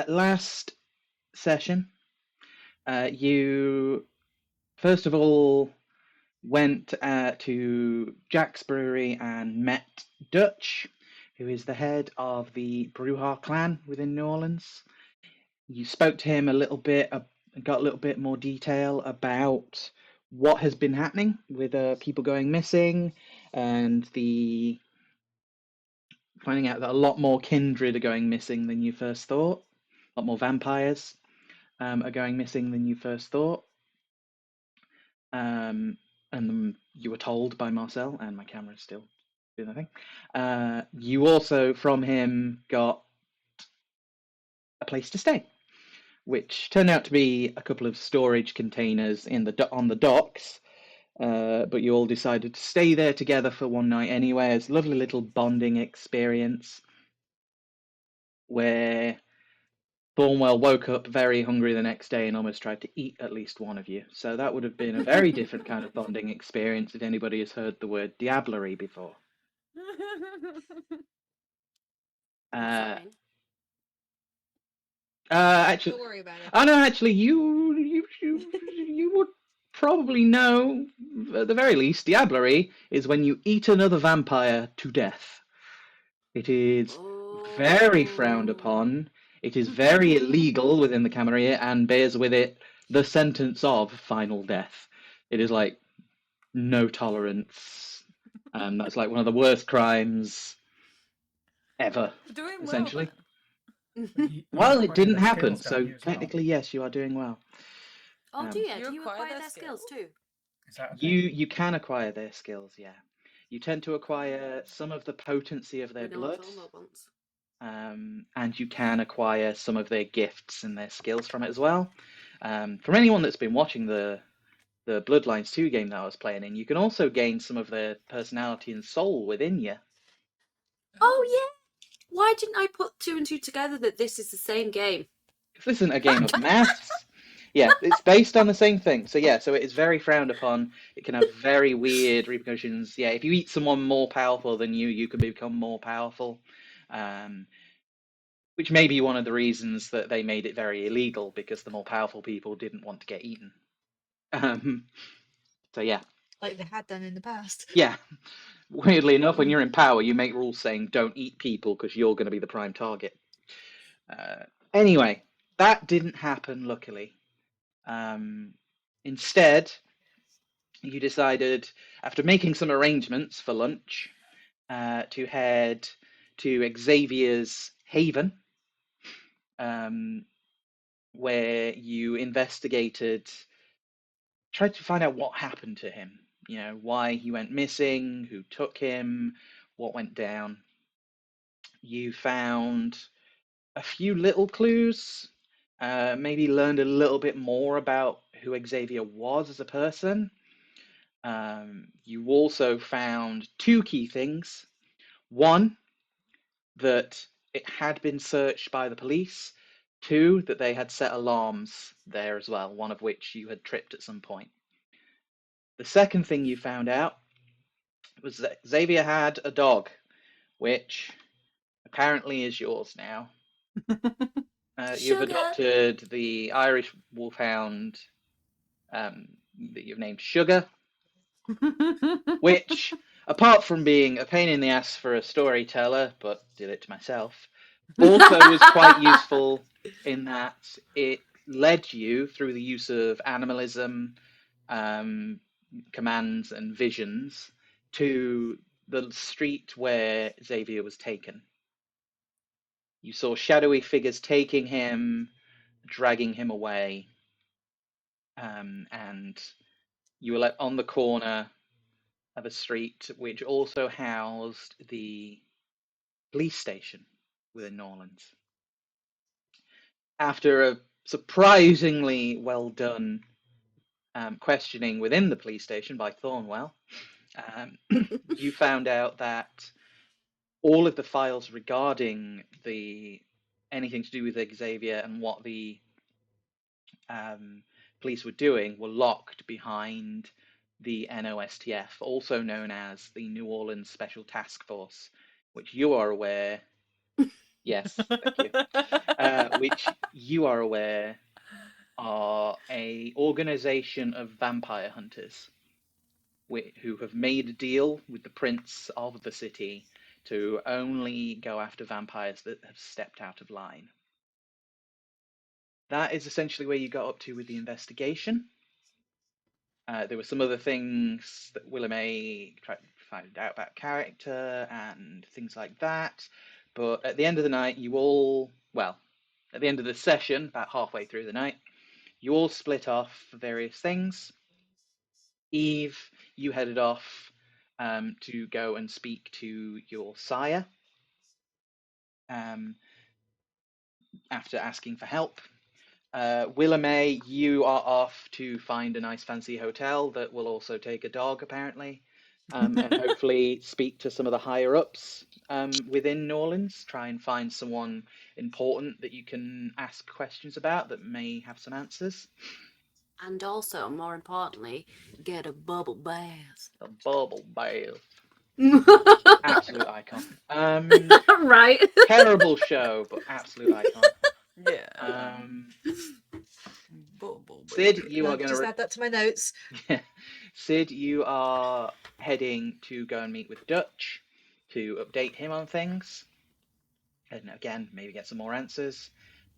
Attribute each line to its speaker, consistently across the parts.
Speaker 1: at last session, you first of all went to Jack's Brewery and met Dutch, who is the head of the Brewha clan within New Orleans. You spoke to him a little bit, got a little bit more detail about what has been happening with people going missing, and finding out that a lot more kindred are going missing than you first thought. A lot more vampires are going missing than you first thought. And you were told by Marcel, and my camera's still doing the thing. You also, from him, got a place to stay, which turned out to be a couple of storage containers on the docks. But you all decided to stay there together for one night anyway. It's a lovely little bonding experience where Thornwell woke up very hungry the next day and almost tried to eat at least one of you. So that would have been a very different kind of bonding experience if anybody has heard the word diablerie before. Actually,
Speaker 2: don't worry about it.
Speaker 1: Oh no, actually, you would probably know, at the very least, diablerie is when you eat another vampire to death. It is very frowned upon. It is very illegal within the Camarilla and bears with it the sentence of final death. It is like no tolerance. That's like one of the worst crimes ever,
Speaker 3: Doing
Speaker 1: essentially.
Speaker 4: Well,
Speaker 1: it didn't happen,
Speaker 4: skills,
Speaker 1: so technically, yes, you are doing well.
Speaker 2: Oh, do you? Do you acquire their skills too?
Speaker 4: Is that a
Speaker 1: You can acquire their skills, yeah. You tend to acquire some of the potency of their blood, and you can acquire some of their gifts and their skills from it as well. From anyone that's been watching the Bloodlines 2 game that I was playing in, you can also gain some of their personality and soul within you.
Speaker 2: Oh, yeah! Why didn't I put 2 and 2 together that this is the same game?
Speaker 1: This isn't a game of maths. Yeah, it's based on the same thing. So yeah, so it is very frowned upon. It can have very weird repercussions. Yeah, if you eat someone more powerful than you, you can become more powerful. Which may be one of the reasons that they made it very illegal, because the more powerful people didn't want to get eaten. So yeah.
Speaker 5: Like they had done in the past.
Speaker 1: Yeah. Weirdly enough, when you're in power, you make rules saying don't eat people because you're going to be the prime target. Anyway, that didn't happen, luckily. Instead, you decided, after making some arrangements for lunch, to head to Xavier's Haven, where you tried to find out what happened to him. You know, why he went missing, who took him, what went down. You found a few little clues, maybe learned a little bit more about who Xavier was as a person. You also found 2 key things. One, that it had been searched by the police. 2, that they had set alarms there as well, one of which you had tripped at some point. The second thing you found out was that Xavier had a dog, which apparently is yours now. You've adopted the Irish Wolfhound that you've named Sugar, which, apart from being a pain in the ass for a storyteller, but did it to myself, also was quite useful in that it led you, through the use of animalism, commands and visions, to the street where Xavier was taken. You saw shadowy figures taking him, dragging him away, and you were on the corner of a street which also housed the police station within New Orleans. After a surprisingly well done questioning within the police station by Thornwell, you found out that all of the files regarding anything to do with Xavier and what the police were doing were locked behind the NOSTF, also known as the New Orleans Special Task Force, which you are aware, yes, thank you, which you are aware are a organization of vampire hunters who have made a deal with the prince of the city to only go after vampires that have stepped out of line. That is essentially where you got up to with the investigation. There were some other things that Willamay tried to find out about character and things like that. But at the end of the night, at the end of the session, about halfway through the night, you all split off for various things. Eve, you headed off to go and speak to your sire after asking for help. Willamay, you are off to find a nice fancy hotel that will also take a dog, apparently, and hopefully speak to some of the higher ups within New Orleans. Try and find someone important that you can ask questions about that may have some answers.
Speaker 2: And also, more importantly, get a bubble bath.
Speaker 1: A bubble bath. Absolute icon.
Speaker 2: Right.
Speaker 1: Terrible show, but absolute icon.
Speaker 2: Yeah.
Speaker 1: Sid, you are
Speaker 5: I'll
Speaker 1: going
Speaker 5: just add that to my notes.
Speaker 1: Sid, you are heading to go and meet with Dutch to update him on things. And again, maybe get some more answers.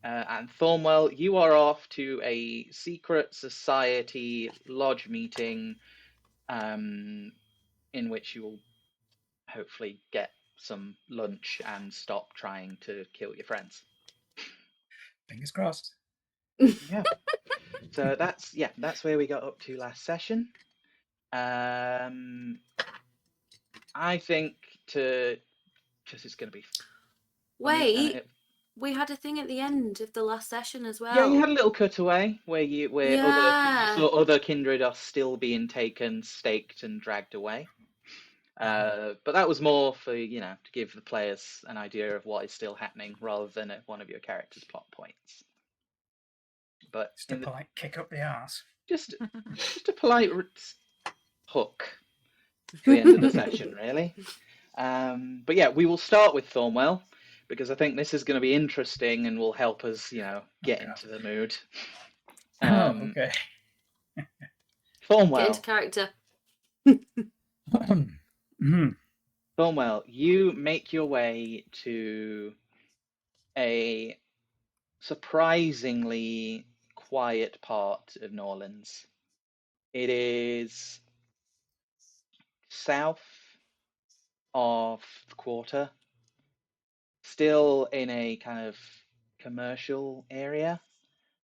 Speaker 1: And Thornwell, you are off to a secret society lodge meeting in which you will hopefully get some lunch and stop trying to kill your friends.
Speaker 4: Fingers crossed.
Speaker 1: Yeah. So that's where we got up to last session. I think because it's going to be.
Speaker 2: Wait, we had a thing at the end of the last session as well.
Speaker 1: Yeah, you had a little cutaway where you saw other kindred are still being taken, staked, and dragged away. But that was more for to give the players an idea of what is still happening rather than one of your character's plot points. But
Speaker 4: just a polite kick up the arse.
Speaker 1: Just a polite hook to the end of the session, really. But yeah, we will start with Thornwell because I think this is going to be interesting and will help us, get into the mood.
Speaker 4: Okay.
Speaker 1: Thornwell.
Speaker 2: Get into character.
Speaker 1: Thornwell, you make your way to a surprisingly quiet part of New Orleans. It is south of the quarter, still in a kind of commercial area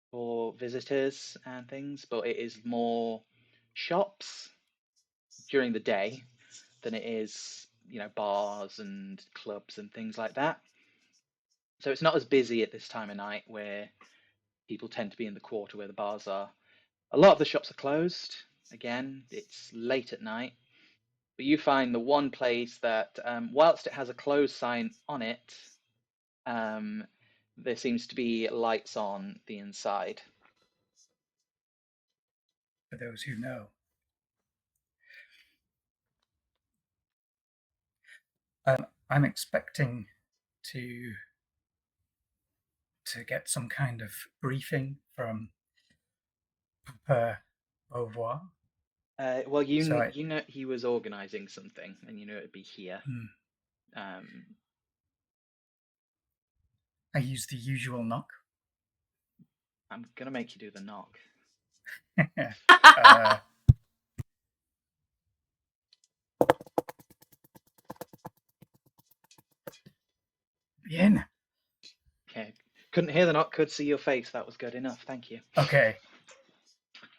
Speaker 1: for visitors and things, but it is more shops during the day than it is, bars and clubs and things like that. So it's not as busy at this time of night where people tend to be in the quarter where the bars are. A lot of the shops are closed. Again, it's late at night. But you find the one place that, whilst it has a closed sign on it, there seems to be lights on the inside.
Speaker 4: For those who know. I'm expecting to get some kind of briefing from Beauvoir.
Speaker 1: Well, you know he was organising something, and you know it'd be here.
Speaker 4: I use the usual knock.
Speaker 1: I'm gonna make you do the knock.
Speaker 4: Bien.
Speaker 1: Okay. Couldn't hear the knock, could see your face. That was good enough. Thank you.
Speaker 4: Okay.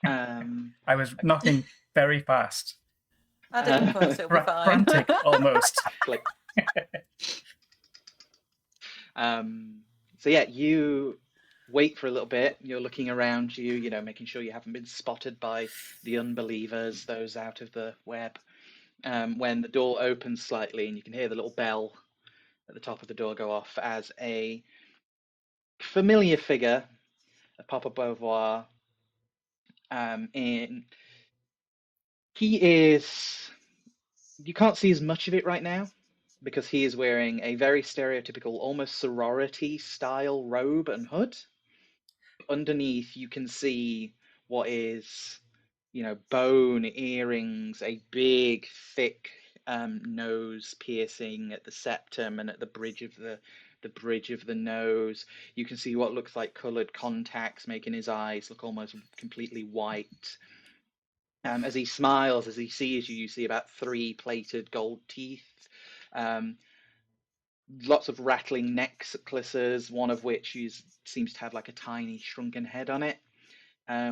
Speaker 4: I was knocking very fast.
Speaker 5: I don't input, it'll be fine.
Speaker 4: Frantic, almost.
Speaker 1: Click. So yeah, you wait for a little bit. You're looking around you, making sure you haven't been spotted by the unbelievers, those out of the web. When the door opens slightly and you can hear the little bell at the top of the door go off as a familiar figure, a Papa Beauvoir. He is. You can't see as much of it right now, because he is wearing a very stereotypical, almost sorority-style robe and hood. Underneath, you can see what is, bone earrings, a big, thick nose piercing at the septum and at the bridge of the nose. You can see what looks like coloured contacts, making his eyes look almost completely white. As he smiles, as he sees you, you see about 3 plated gold teeth. Lots of rattling necklaces, one of which seems to have like a tiny shrunken head on it,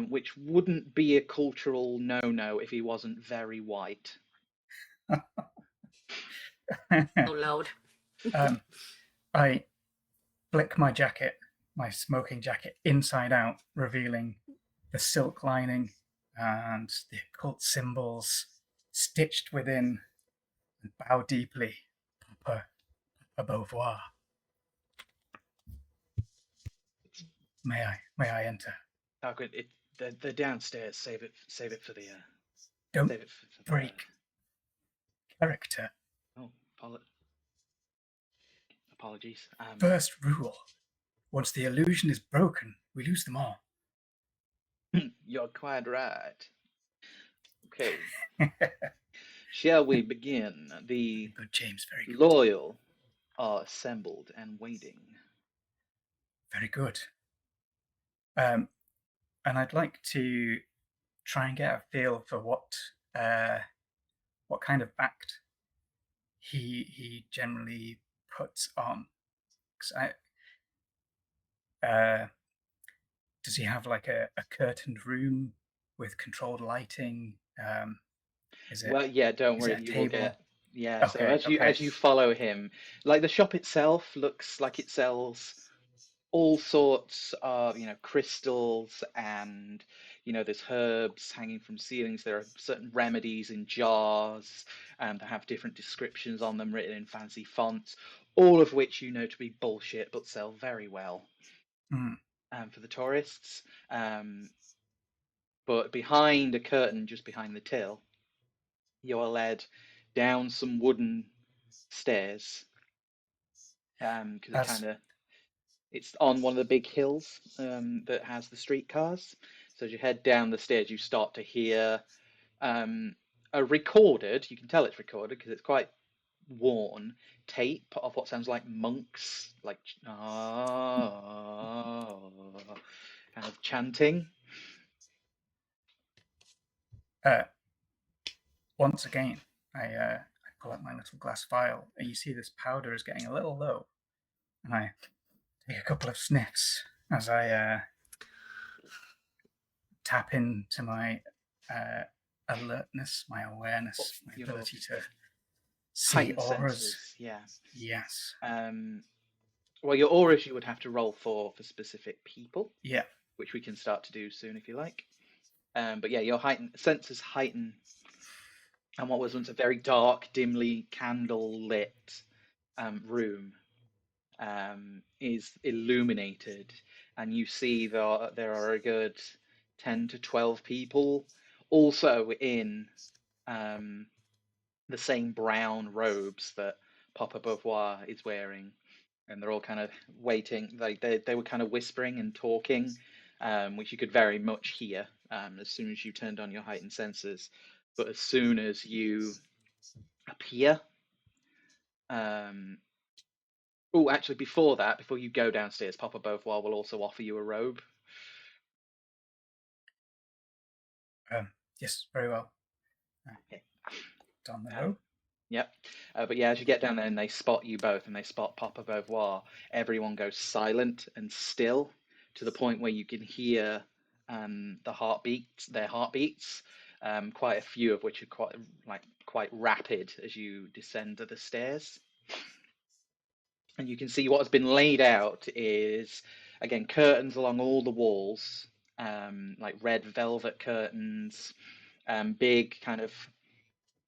Speaker 1: which wouldn't be a cultural no-no if he wasn't very white.
Speaker 2: Oh, Lord.
Speaker 4: I flick my jacket, my smoking jacket, inside out, revealing the silk lining and the occult symbols stitched within, and bow deeply. Papa Beauvoir. May I enter?
Speaker 1: Oh, good. They're downstairs. Save it for the.
Speaker 4: Don't
Speaker 1: save it for the,
Speaker 4: break character.
Speaker 1: Oh, apologies.
Speaker 4: First rule. Once the illusion is broken, we lose them all.
Speaker 1: You're quite right. Okay. Shall we begin? The
Speaker 4: Good, James. Very good.
Speaker 1: loyal are assembled and waiting.
Speaker 4: Very good. And I'd like to try and get a feel for what kind of act he generally puts on. 'Cause does he have like a curtained room with controlled lighting? Is it?
Speaker 1: Well, yeah, don't
Speaker 4: is
Speaker 1: worry,
Speaker 4: it a
Speaker 1: you will
Speaker 4: table?
Speaker 1: get. Yeah, so
Speaker 4: Okay,
Speaker 1: as you follow him, like the shop itself looks like it sells all sorts of, crystals and, there's herbs hanging from ceilings. There are certain remedies in jars that have different descriptions on them written in fancy fonts, all of which you know to be bullshit but sell very well for the tourists. But behind a curtain, just behind the till, you are led down some wooden stairs because it's on one of the big hills that has the streetcars. So as you head down the stairs, you start to hear a recorded, you can tell it's recorded because it's quite worn, tape of what sounds like monks, like kind of chanting.
Speaker 4: Once again, I pull out my little glass vial, and you see this powder is getting a little low, and I take a couple of sniffs as I tap into my alertness, my awareness, my ability to see auras.
Speaker 1: Senses, yeah.
Speaker 4: Yes.
Speaker 1: Well, your auras you would have to roll for specific people.
Speaker 4: Yeah.
Speaker 1: Which we can start to do soon if you like. But yeah, your senses heighten, and what was once a very dark, dimly candle-lit room is illuminated, and you see there are a good 10 to 12 people also in the same brown robes that Papa Beauvoir is wearing, and they're all kind of waiting. Like they were kind of whispering and talking, which you could very much hear as soon as you turned on your heightened senses. But as soon as you appear, actually, before you go downstairs, Papa Beauvoir will also offer you a robe.
Speaker 4: Yes, very well.
Speaker 1: Okay.
Speaker 4: Done the robe.
Speaker 1: Yep. But yeah, as you get down there and they spot you both and they spot Papa Beauvoir, everyone goes silent and still to the point where you can hear their heartbeats, quite a few of which are quite rapid as you descend the stairs. And you can see what has been laid out is, again, curtains along all the walls, like red velvet curtains, big kind of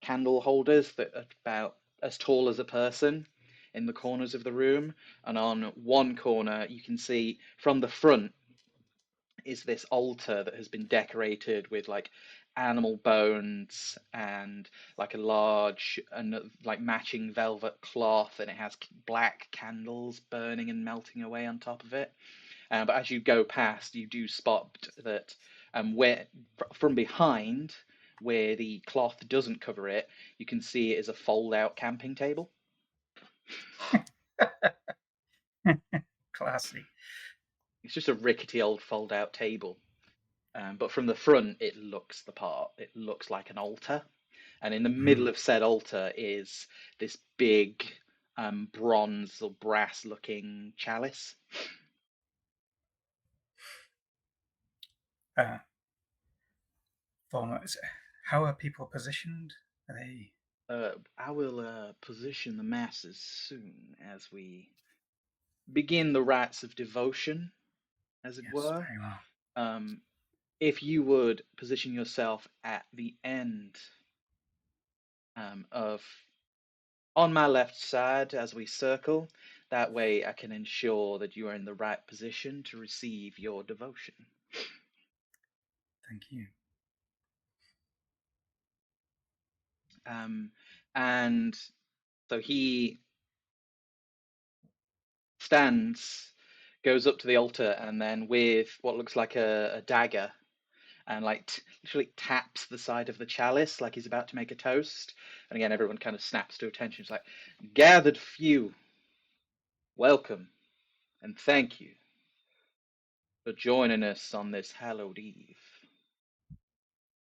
Speaker 1: candle holders that are about as tall as a person in the corners of the room. And on one corner, you can see from the front, is this altar that has been decorated with like animal bones and like a large and like matching velvet cloth, and it has black candles burning and melting away on top of it. But as you go past, you do spot that where from behind, where the cloth doesn't cover it, you can see it is a fold-out camping table.
Speaker 4: Classy.
Speaker 1: It's just a rickety old fold-out table. But from the front, it looks the part. It looks like an altar. And in the middle of said altar is this big bronze or brass-looking chalice.
Speaker 4: How are people positioned? Are they...
Speaker 1: I will position the masses soon as we begin the rites of devotion, as it
Speaker 4: Yes,
Speaker 1: were.
Speaker 4: very well.
Speaker 1: If you would position yourself at the end of on my left side as we circle, that way I can ensure that you are in the right position to receive your devotion.
Speaker 4: Thank you.
Speaker 1: And so he stands, goes up to the altar, and then with what looks like a dagger, and like literally taps the side of the chalice like he's about to make a toast. And again, everyone kind of snaps to attention. It's like, gathered few, welcome and thank you for joining us on this hallowed eve.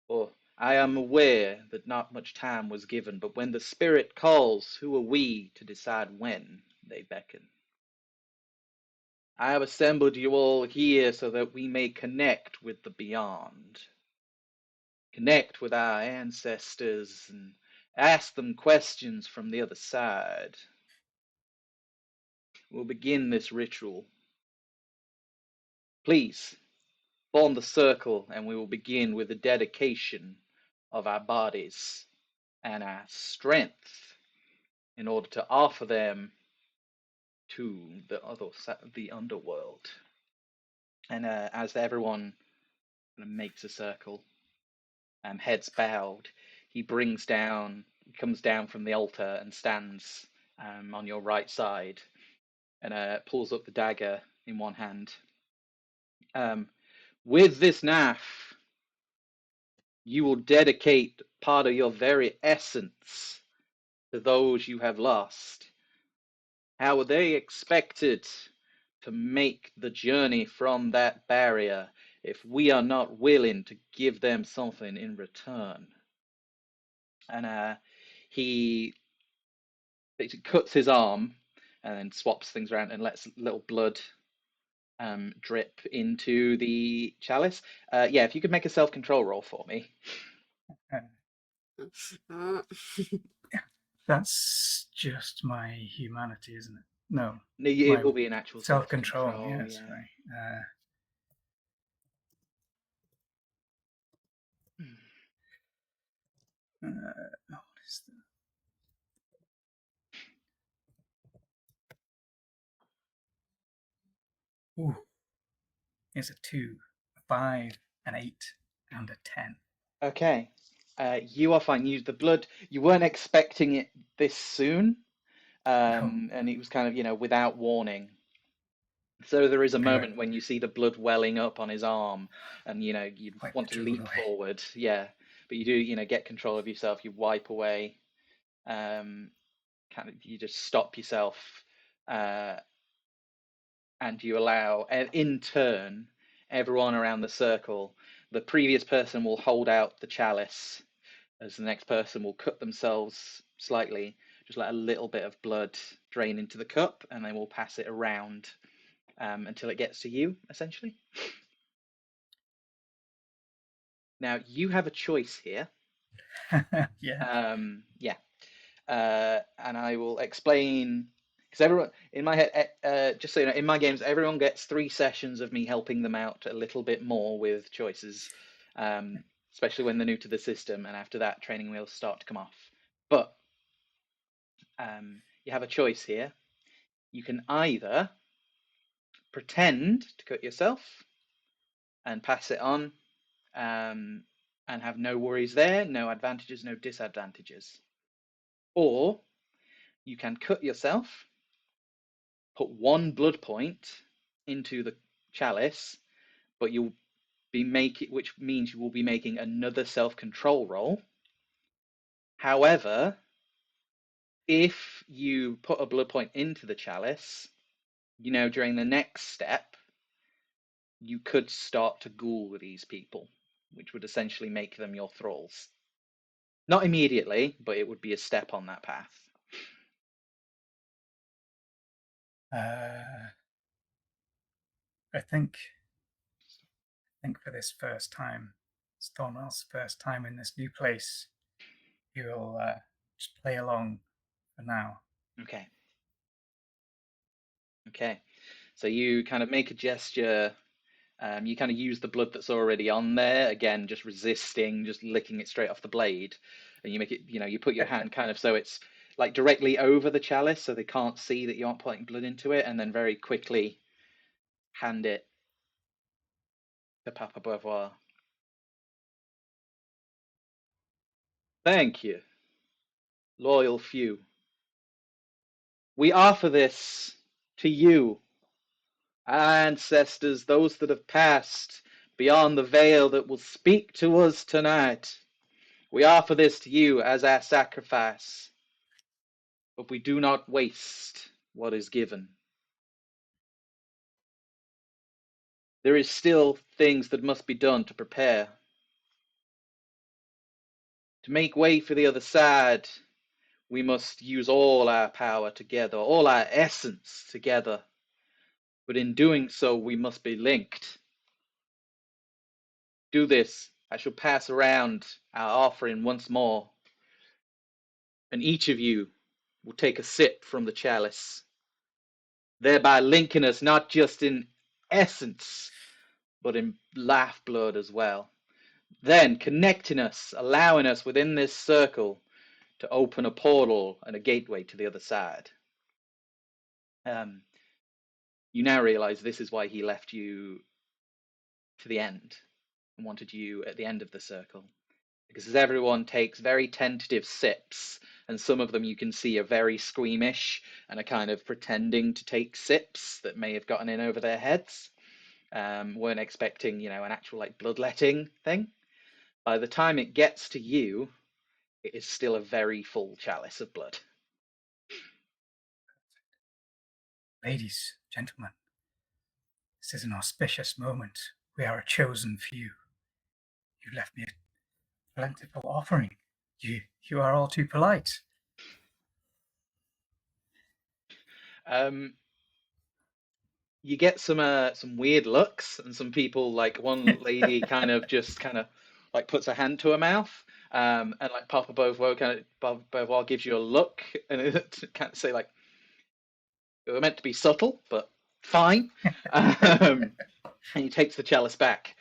Speaker 1: For I am aware that not much time was given, but when the Spirit calls, who are we to decide when they beckon? I have assembled you all here so that we may connect with the beyond. Connect with our ancestors and ask them questions from the other side. We'll begin this ritual. Please, form the circle, and we will begin with the dedication of our bodies and our strength in order to offer them to the underworld. And as everyone makes a circle, heads bowed, he comes down from the altar and stands on your right side, and pulls up the dagger in one hand. With this knife, you will dedicate part of your very essence to those you have lost. How are they expected to make the journey from that barrier if we are not willing to give them something in return? And he cuts his arm and then swaps things around and lets little blood drip into the chalice. Yeah, if you could make a self-control roll for me.
Speaker 4: That's just my humanity, isn't it? No.
Speaker 1: It will be an actual
Speaker 4: self-control.
Speaker 1: self-control.
Speaker 4: Yes,
Speaker 1: Yeah.
Speaker 4: right. What is that? Ooh. It's a 2, a 5, an 8, and a 10.
Speaker 1: Okay. You are fine. The blood, you weren't expecting it this soon.
Speaker 4: No.
Speaker 1: And it was kind of, without warning. So there is a moment when you see the blood welling up on his arm, and you want to leap forward, yeah, but you do, get control of yourself. You wipe away, you just stop yourself, and you allow, and in turn, everyone around the circle, the previous person will hold out the chalice, as the next person will cut themselves slightly, just let a little bit of blood drain into the cup, and they will pass it around. Until it gets to you, essentially. Now, you have a choice here.
Speaker 4: Yeah.
Speaker 1: Yeah. And I will explain, because everyone, in my head, just so you know, in my games, everyone gets 3 sessions of me helping them out a little bit more with choices, especially when they're new to the system, and after that, training wheels start to come off. But you have a choice here. You can either pretend to cut yourself, and pass it on, and have no worries there, no advantages, no disadvantages. Or you can cut yourself, put 1 blood point into the chalice, but you'll be which means you will be making another self-control roll. However, if you put a blood point into the chalice, during the next step, you could start to ghoul these people, which would essentially make them your thralls. Not immediately, but it would be a step on that path.
Speaker 4: I think for this first time, it's Thornwell's first time in this new place, he will just play along for now.
Speaker 1: Okay. So you kind of make a gesture. You kind of use the blood that's already on there, again, just resisting, just licking it straight off the blade. And you make it, you put your hand kind of so it's like directly over the chalice so they can't see that you aren't putting blood into it, and then very quickly hand it to Papa Beauvoir. Thank you, loyal few. We offer this to you, our ancestors, those that have passed beyond the veil that will speak to us tonight. We offer this to you as our sacrifice, but we do not waste what is given. There is still things that must be done to prepare. To make way for the other side, we must use all our power together, all our essence together. But in doing so, we must be linked. Do this. I shall pass around our offering once more, and each of you will take a sip from the chalice, thereby linking us not just in essence, but in lifeblood as well. Then connecting us, allowing us within this circle to open a portal and a gateway to the other side. You now realize this is why he left you to the end and wanted you at the end of the circle. Because as everyone takes very tentative sips, and some of them you can see are very squeamish and are kind of pretending to take sips that may have gotten in over their heads, weren't expecting, an actual like bloodletting thing. By the time it gets to you, it is still a very full chalice of blood.
Speaker 4: Ladies, gentlemen, this is an auspicious moment. We are a chosen few. You left me a plentiful offering. You are all too polite.
Speaker 1: You get some weird looks, and some people, like one lady kind of like puts a hand to her mouth, and like Papa Beauvoir gives you a look, and it kind of say like, it were meant to be subtle, but fine. And he takes the chalice back.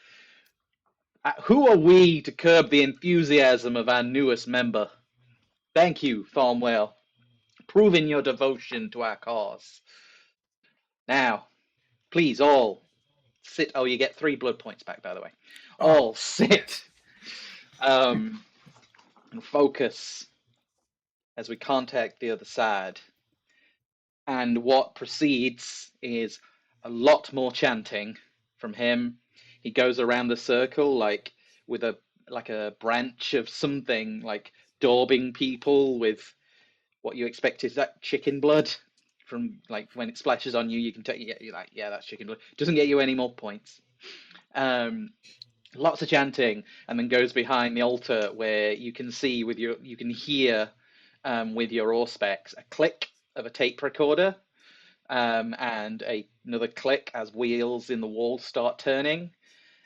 Speaker 1: Who are we to curb the enthusiasm of our newest member? Thank you, Thornwell, proving your devotion to our cause. Now, please all sit. Oh, you get 3 blood points back, by the way. All sit and focus as we contact the other side. And what proceeds is a lot more chanting from him. He goes around the circle like with a branch of something, like daubing people with what you expect is that chicken blood. From like when it splashes on you, you can take you're like, yeah, that's chicken blood. Doesn't get you any more points. Lots of chanting, and then goes behind the altar where you can see you can hear with your auspex a click of a tape recorder, and another click as wheels in the wall start turning,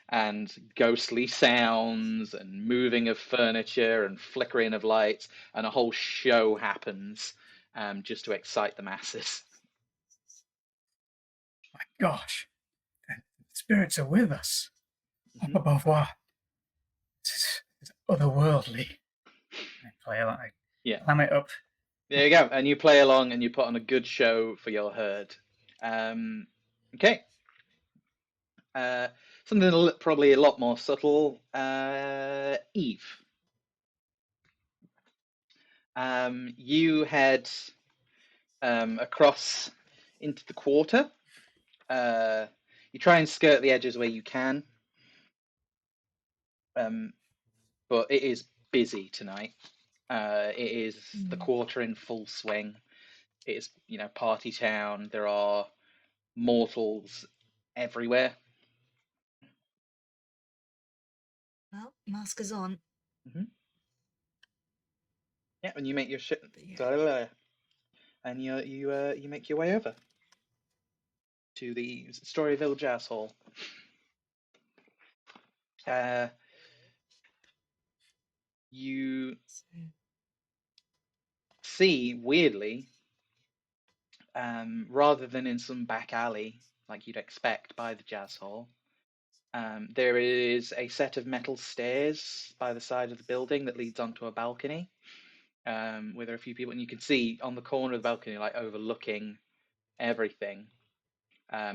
Speaker 1: and ghostly sounds and moving of furniture and flickering of lights, and a whole show happens just to excite the masses.
Speaker 4: My gosh, the spirits are with us.
Speaker 1: Mm-hmm.
Speaker 4: Up above what? It's otherworldly. I play along. I climb it up.
Speaker 1: There you go. And you play along and you put on a good show for your herd. Okay. Something probably a lot more subtle. Eve. You head across into the quarter. You try and skirt the edges where you can, but it is busy tonight. It is the quarter in full swing. It is, party town. There are mortals everywhere.
Speaker 5: Well, mask is on.
Speaker 1: Yeah, and you make your shit,
Speaker 5: Yeah.
Speaker 1: and you make your way over to the Storyville Jazz Hall. You see, weirdly, rather than in some back alley like you'd expect by the Jazz Hall, there is a set of metal stairs by the side of the building that leads onto a balcony, where there are a few people, and you can see on the corner of the balcony, like overlooking everything,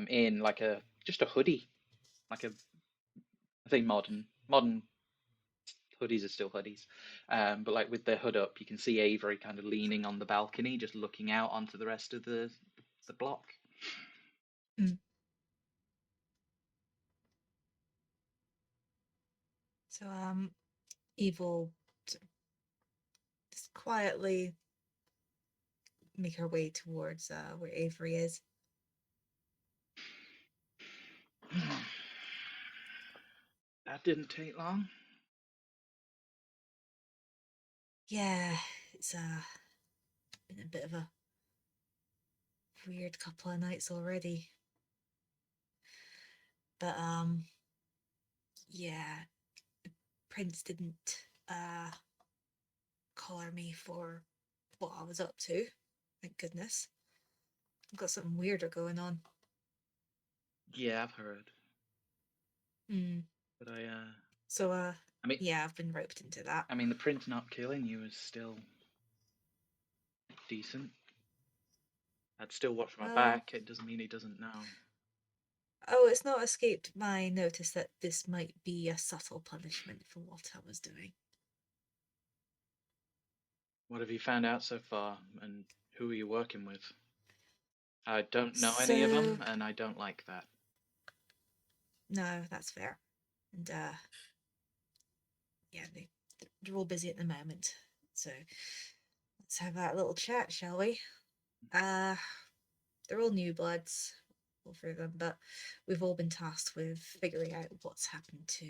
Speaker 1: in like just a hoodie, like I think modern hoodies are still hoodies, but like with their hood up, you can see Avery kind of leaning on the balcony, just looking out onto the rest of the block.
Speaker 5: So, Eve will just quietly make her way towards where Avery is.
Speaker 1: That didn't take long.
Speaker 5: Yeah, it's been a bit of a weird couple of nights already. But yeah, Prince didn't collar me for what I was up to. Thank goodness. I've got something weirder going on.
Speaker 1: Yeah, I've heard. But
Speaker 5: I mean, yeah, I've been roped into that.
Speaker 1: I mean, the Prince not killing you is still decent. I'd still watch my back. It doesn't mean he doesn't know.
Speaker 5: Oh, it's not escaped my notice that this might be a subtle punishment for what I was doing.
Speaker 1: What have you found out so far, and who are you working with? I don't know any of them, and I don't like that.
Speaker 5: No, that's fair. And yeah, they're all busy at the moment. So let's have that little chat, shall we? They're all new bloods, all three of them, but we've all been tasked with figuring out what's happened to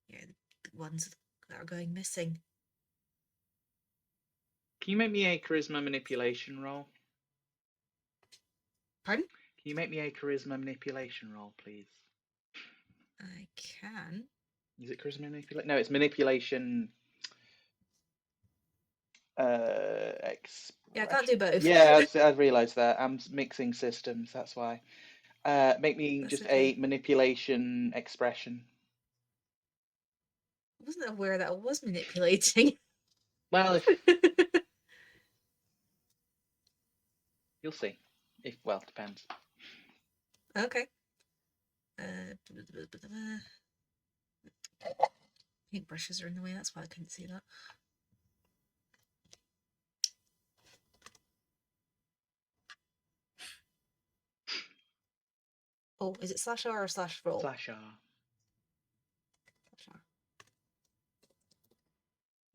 Speaker 5: the ones that are going missing.
Speaker 1: Can you make me a charisma manipulation roll?
Speaker 5: Pardon?
Speaker 1: Can you make me a charisma manipulation roll, please?
Speaker 5: I can.
Speaker 1: Is it charisma manipulation? No, it's manipulation.
Speaker 5: Yeah, I can't do both.
Speaker 1: Yeah, I've realised that. I'm mixing systems, that's why. Make me
Speaker 5: That's
Speaker 1: just
Speaker 5: okay.
Speaker 1: a manipulation expression.
Speaker 5: I wasn't aware that I was manipulating.
Speaker 1: Well, you'll see. Well, depends.
Speaker 5: Okay. Paintbrushes are in the way, that's why I couldn't see that. Oh, is it /R or /roll?
Speaker 1: /R.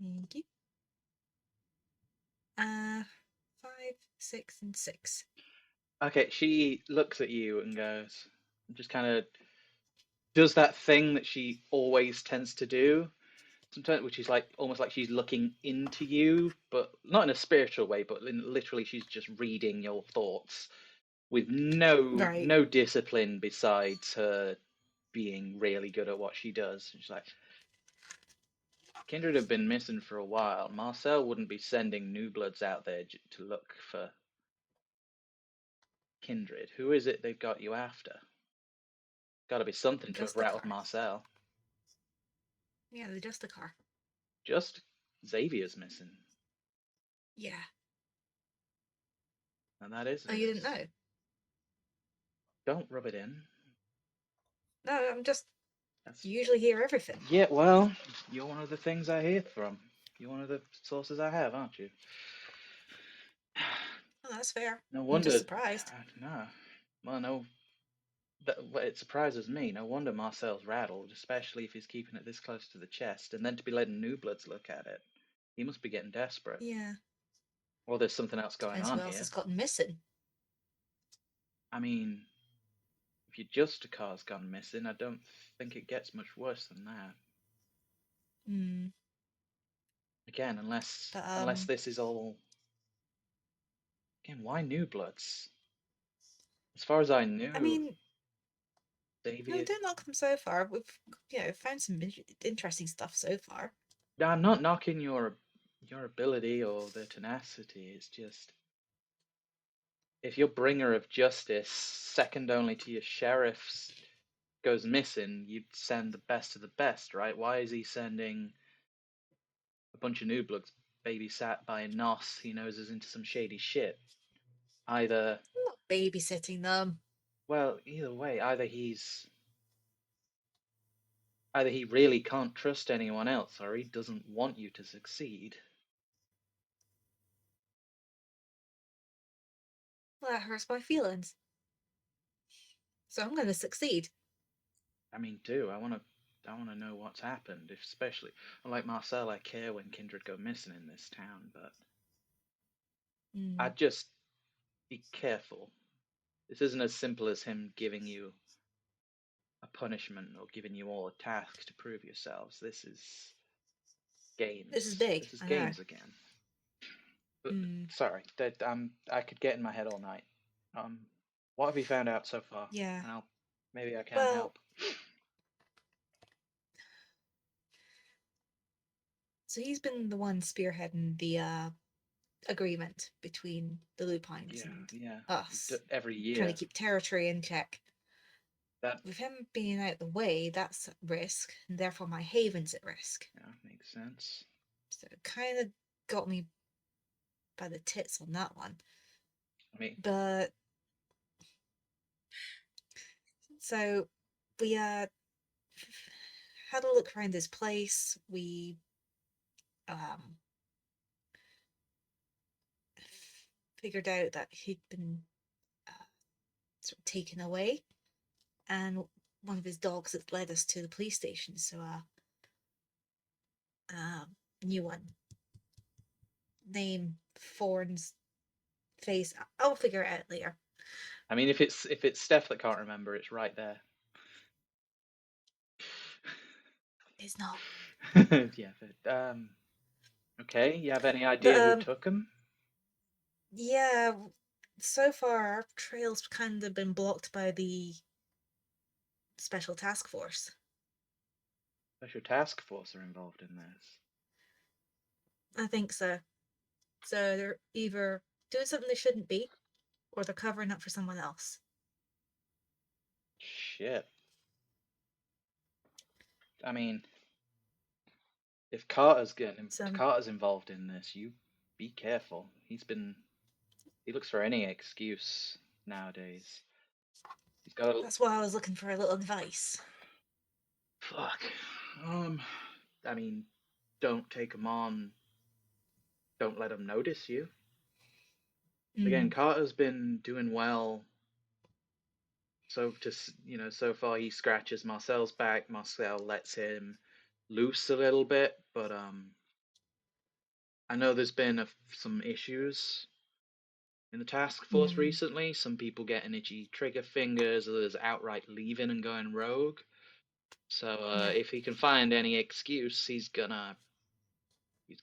Speaker 5: Thank you. 5, 6, and 6.
Speaker 1: Okay, she looks at you and goes, just kind of does that thing that she always tends to do sometimes, which is like almost like she's looking into you, but not in a spiritual way, but literally she's just reading your thoughts with no discipline besides her being really good at what she does. She's like, Kindred have been missing for a while. Marcel wouldn't be sending new bloods out there to look for Kindred. Who is it they've got you after? Got to be something to have rattled Marcel.
Speaker 5: Yeah, the Justicar.
Speaker 1: Just Xavier's missing.
Speaker 5: Yeah.
Speaker 1: And that is.
Speaker 5: Oh, you didn't know?
Speaker 1: Don't rub it in.
Speaker 5: No, I'm just.
Speaker 1: That's...
Speaker 5: You usually hear everything.
Speaker 1: Yeah, well, you're one of the things I hear from. You're one of the sources I have, aren't you?
Speaker 5: Oh, that's fair.
Speaker 1: No
Speaker 5: I'm
Speaker 1: wonder.
Speaker 5: just surprised.
Speaker 1: No. Well, no. It surprises me. No wonder Marcel's rattled, especially if he's keeping it this close to the chest, and then to be letting new bloods look at it. He must be getting desperate.
Speaker 5: Yeah.
Speaker 1: Or there's something else going
Speaker 5: Depends
Speaker 1: on
Speaker 5: who else
Speaker 1: here.
Speaker 5: has gotten missing.
Speaker 1: I mean, if your just car's gone missing, I don't think it gets much worse than that.
Speaker 5: Hmm.
Speaker 1: Again, unless
Speaker 5: But
Speaker 1: this is all. Again, why new bloods? As far as I knew,
Speaker 5: I mean,
Speaker 1: Davy.
Speaker 5: don't knock them so far. We've found some interesting stuff so far.
Speaker 1: I'm not knocking your ability or the tenacity. It's just if your bringer of justice, second only to your sheriffs, goes missing, you'd send the best of the best, right? Why is he sending a bunch of new bloods babysat by a nos he knows is into some shady shit? Either,
Speaker 5: I'm not babysitting them.
Speaker 1: well, either way, either he really can't trust anyone else, or he doesn't want you to succeed.
Speaker 5: Well, that hurts my feelings. So I'm going to succeed.
Speaker 1: I mean, I want to know what's happened. Especially, unlike Marcel, I care when kindred go missing in this town, but I'd just be careful. This isn't as simple as him giving you a punishment or giving you all a task to prove yourselves. This is games.
Speaker 5: This is big.
Speaker 1: This is
Speaker 5: I know.
Speaker 1: games again. But, sorry, I could get in my head all night. What have you found out so far?
Speaker 5: Yeah.
Speaker 1: And maybe I can
Speaker 5: Well,
Speaker 1: help.
Speaker 5: so he's been the one spearheading the agreement between the Lupines and us,
Speaker 1: Every year.
Speaker 5: trying to keep territory in check.
Speaker 1: That
Speaker 5: With him being out the way, that's at risk, and therefore my haven's at risk.
Speaker 1: makes sense.
Speaker 5: So it kind of got me by the tits on that one. But so we had a look around this place. We figured out that he'd been sort of taken away, and one of his dogs had led us to the police station. So new one, name, Thorns, face. I'll figure it out later.
Speaker 1: I mean, if it's Steph that can't remember, it's right there.
Speaker 5: It's not.
Speaker 1: Yeah. But, okay. You have any idea who took him?
Speaker 5: Yeah. So far, our trail's kind of been blocked by the Special Task Force.
Speaker 1: Special Task Force are involved in this.
Speaker 5: I think so. So they're either doing something they shouldn't be, or they're covering up for someone else.
Speaker 1: Shit. I mean, if Carter's involved in this, you be careful. He looks for any excuse nowadays. He's got.
Speaker 5: That's why I was looking for a little advice.
Speaker 1: Fuck. I mean, don't take him on. Don't let him notice you. Again, Carter's been doing well. So so far he scratches Marcel's back. Marcel lets him loose a little bit, but I know there's been some issues in the task force recently. Some people getting itchy trigger fingers, others outright leaving and going rogue. So if he can find any excuse, he's gonna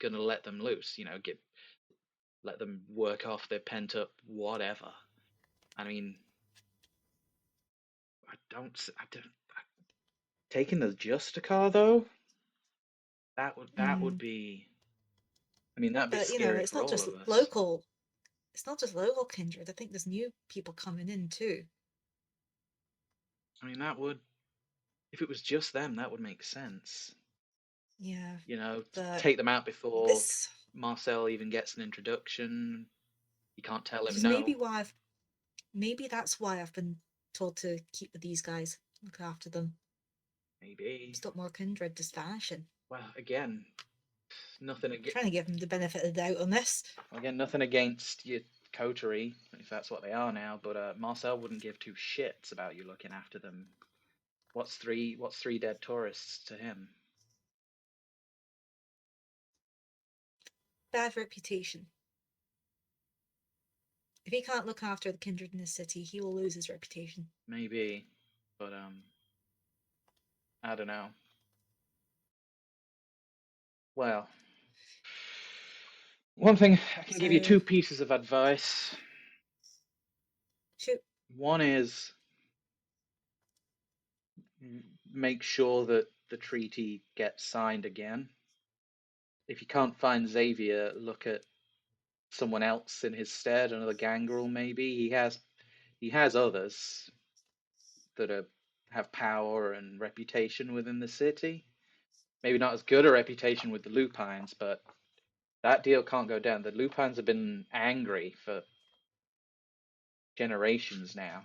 Speaker 1: let them loose. Let them work off their pent up whatever. I mean, I don't taking the Justicar though. That would be. I mean, that'd be scary
Speaker 5: it's
Speaker 1: for
Speaker 5: not
Speaker 1: all
Speaker 5: just
Speaker 1: of us.
Speaker 5: local. It's not just local kindred. I think there's new people coming in too.
Speaker 1: I mean, that would. If it was just them, that would make sense.
Speaker 5: Yeah.
Speaker 1: Take them out before Marcel even gets an introduction. You can't tell him no.
Speaker 5: Maybe that's why I've been told to keep with these guys, look after them,
Speaker 1: Maybe.
Speaker 5: stop more kindred just vanishing.
Speaker 1: Well, again, nothing against.
Speaker 5: Trying to give them the benefit of the doubt on this.
Speaker 1: Again, nothing against your coterie, if that's what they are now. But Marcel wouldn't give two shits about you looking after them. What's three dead tourists to him?
Speaker 5: Bad reputation. If he can't look after the kindred in the city, he will lose his reputation.
Speaker 1: Maybe, but I don't know. Well, one thing I can give you two pieces of advice.
Speaker 5: Shoot.
Speaker 1: One is make sure that the treaty gets signed again. If you can't find Xavier, look at someone else in his stead, another gangrel maybe. He has others that have power and reputation within the city. Maybe not as good a reputation with the Lupines, but that deal can't go down. The Lupines have been angry for generations now.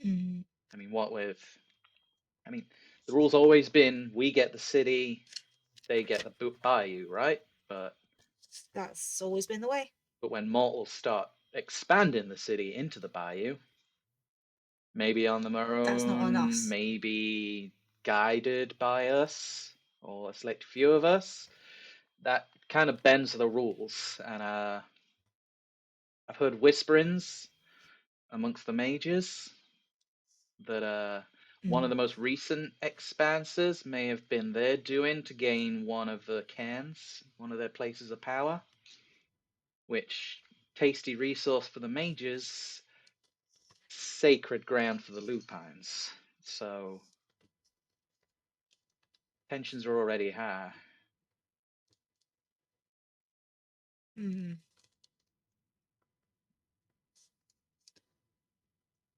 Speaker 5: Mm.
Speaker 1: I mean, the rule's always been we get the city, they get the bayou, right? But
Speaker 5: that's always been the way.
Speaker 1: But when mortals start expanding the city into the bayou, maybe on their own,
Speaker 5: that's not on us.
Speaker 1: Maybe guided by us or a select few of us, that kind of bends the rules. And I've heard whisperings amongst the mages that one of the most recent expanses may have been their doing to gain one of the cairns, one of their places of power, which tasty resource for the mages, sacred ground for the lupines. So tensions are already high.
Speaker 5: Mm.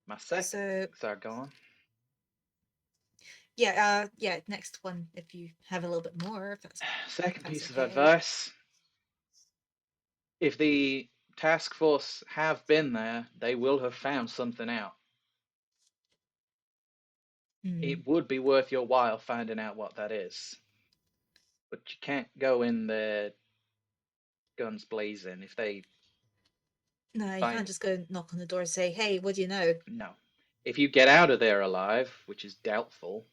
Speaker 1: My second.
Speaker 5: So
Speaker 1: Sorry, go on.
Speaker 5: yeah, next one if you have a little bit more. If that's
Speaker 1: Second
Speaker 5: that's
Speaker 1: piece of
Speaker 5: okay.
Speaker 1: advice: if the task force have been there, they will have found something out. It would be worth your while finding out what that is. But you can't go in there guns blazing if they.
Speaker 5: No, you can't just go knock on the door and say, "Hey, what do you know?"
Speaker 1: No. If you get out of there alive, which is doubtful,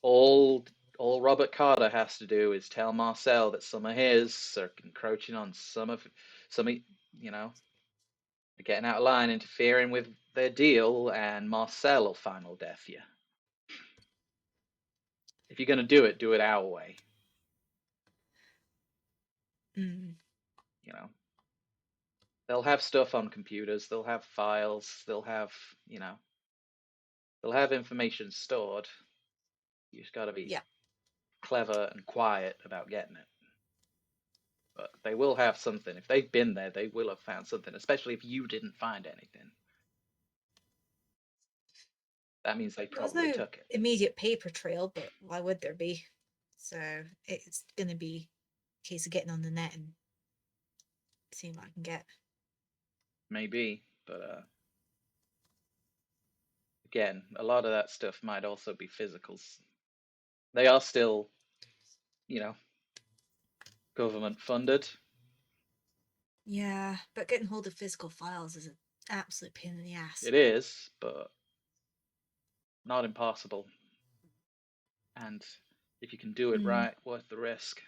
Speaker 1: all Robert Carter has to do is tell Marcel that some of his are encroaching on some, you know, getting out of line, interfering with their deal, and Marcel will final death you. If you're going to do it our way. You know, they'll have stuff on computers, they'll have files, they'll have, they'll have information stored. You just got to be clever and quiet about getting it. But they will have something. If they've been there, they will have found something, especially if you didn't find anything. That means they probably took it.
Speaker 5: Immediate paper trail, but why would there be? So it's going to be a case of getting on the net and seeing what I can get.
Speaker 1: Maybe, but again, a lot of that stuff might also be physicals. They are still, government funded.
Speaker 5: Yeah, but getting hold of physical files is an absolute pain in the ass.
Speaker 1: It is, but not impossible. And if you can do it right, worth the risk.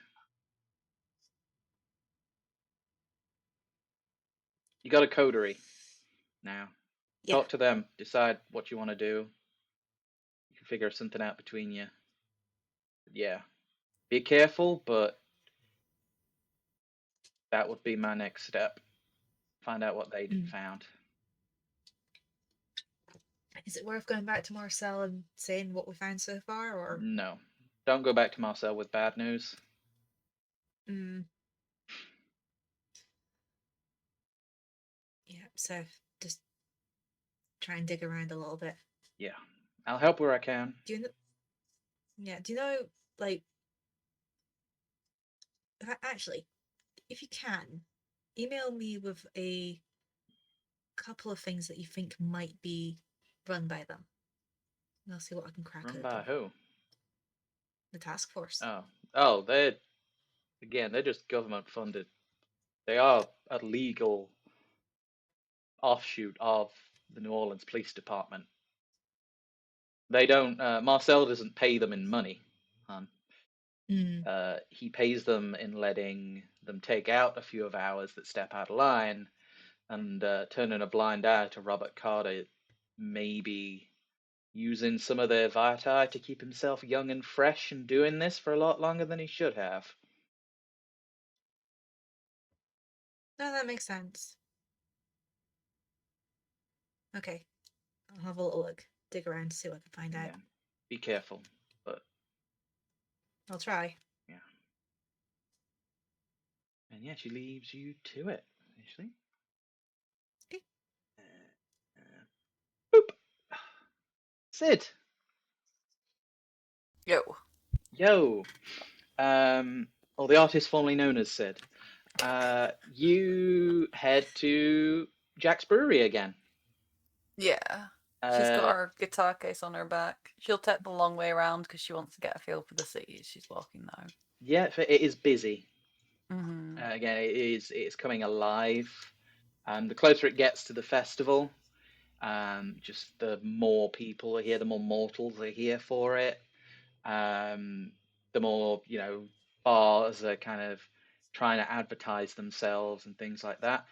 Speaker 1: You got a coterie now. Talk to them, decide what you want to do. You can figure something out between you. Yeah. Be careful, but that would be my next step. Find out what they found.
Speaker 5: Is it worth going back to Marcel and saying what we found so far, or
Speaker 1: no? Don't go back to Marcel with bad news.
Speaker 5: Yeah, so just try and dig around a little bit.
Speaker 1: Yeah, I'll help where I can.
Speaker 5: Do you know? Yeah, do you know, like, actually, if you can, email me with a couple of things that you think might be run by them. And I'll see what I can crack
Speaker 1: Run
Speaker 5: open.
Speaker 1: by who?
Speaker 5: The task force.
Speaker 1: Oh, they're just government funded. They are a legal offshoot of the New Orleans Police Department. They don't. Marcel doesn't pay them in money. He pays them in letting them take out a few of ours that step out of line, and turning a blind eye to Robert Carter, maybe using some of their vitae to keep himself young and fresh and doing this for a lot longer than he should have.
Speaker 5: No, that makes sense. Okay. I'll have a little look. Dig around to see what I can find out.
Speaker 1: Yeah. Be careful, but
Speaker 5: I'll try.
Speaker 1: yeah. And yeah, she leaves you to it, actually.
Speaker 5: Okay.
Speaker 1: Boop. Sid.
Speaker 2: Yo.
Speaker 1: Or the artist formerly known as Sid. You head to Jack's Brewery again.
Speaker 2: Yeah. She's got her guitar case on her back. She'll take the long way around because she wants to get a feel for the city as she's walking now.
Speaker 1: Yeah, it is busy.
Speaker 2: Mm-hmm.
Speaker 1: Again, it's coming alive. The closer it gets to the festival, just the more people are here, the more mortals are here for it. The more, bars are kind of trying to advertise themselves and things like that.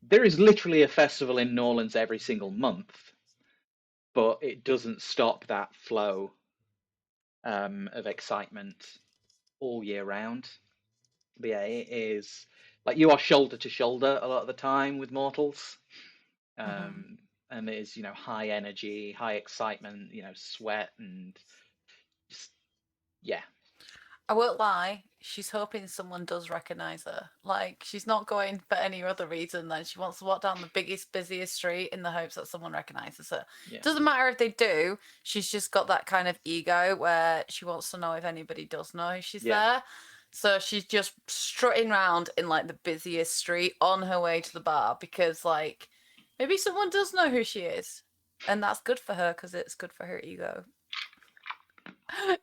Speaker 1: There is literally a festival in New Orleans every single month, but it doesn't stop that flow of excitement all year round. But yeah, it is like you are shoulder to shoulder a lot of the time with mortals. And it is, high energy, high excitement, sweat and just, yeah.
Speaker 2: I won't lie, she's hoping someone does recognise her. Like, she's not going for any other reason than she wants to walk down the biggest, busiest street in the hopes that someone recognises her.
Speaker 1: Yeah.
Speaker 2: Doesn't matter if they do, she's just got that kind of ego where she wants to know if anybody does know she's there. So she's just strutting around in, like, the busiest street on her way to the bar because, like, maybe someone does know who she is. And that's good for her because it's good for her ego.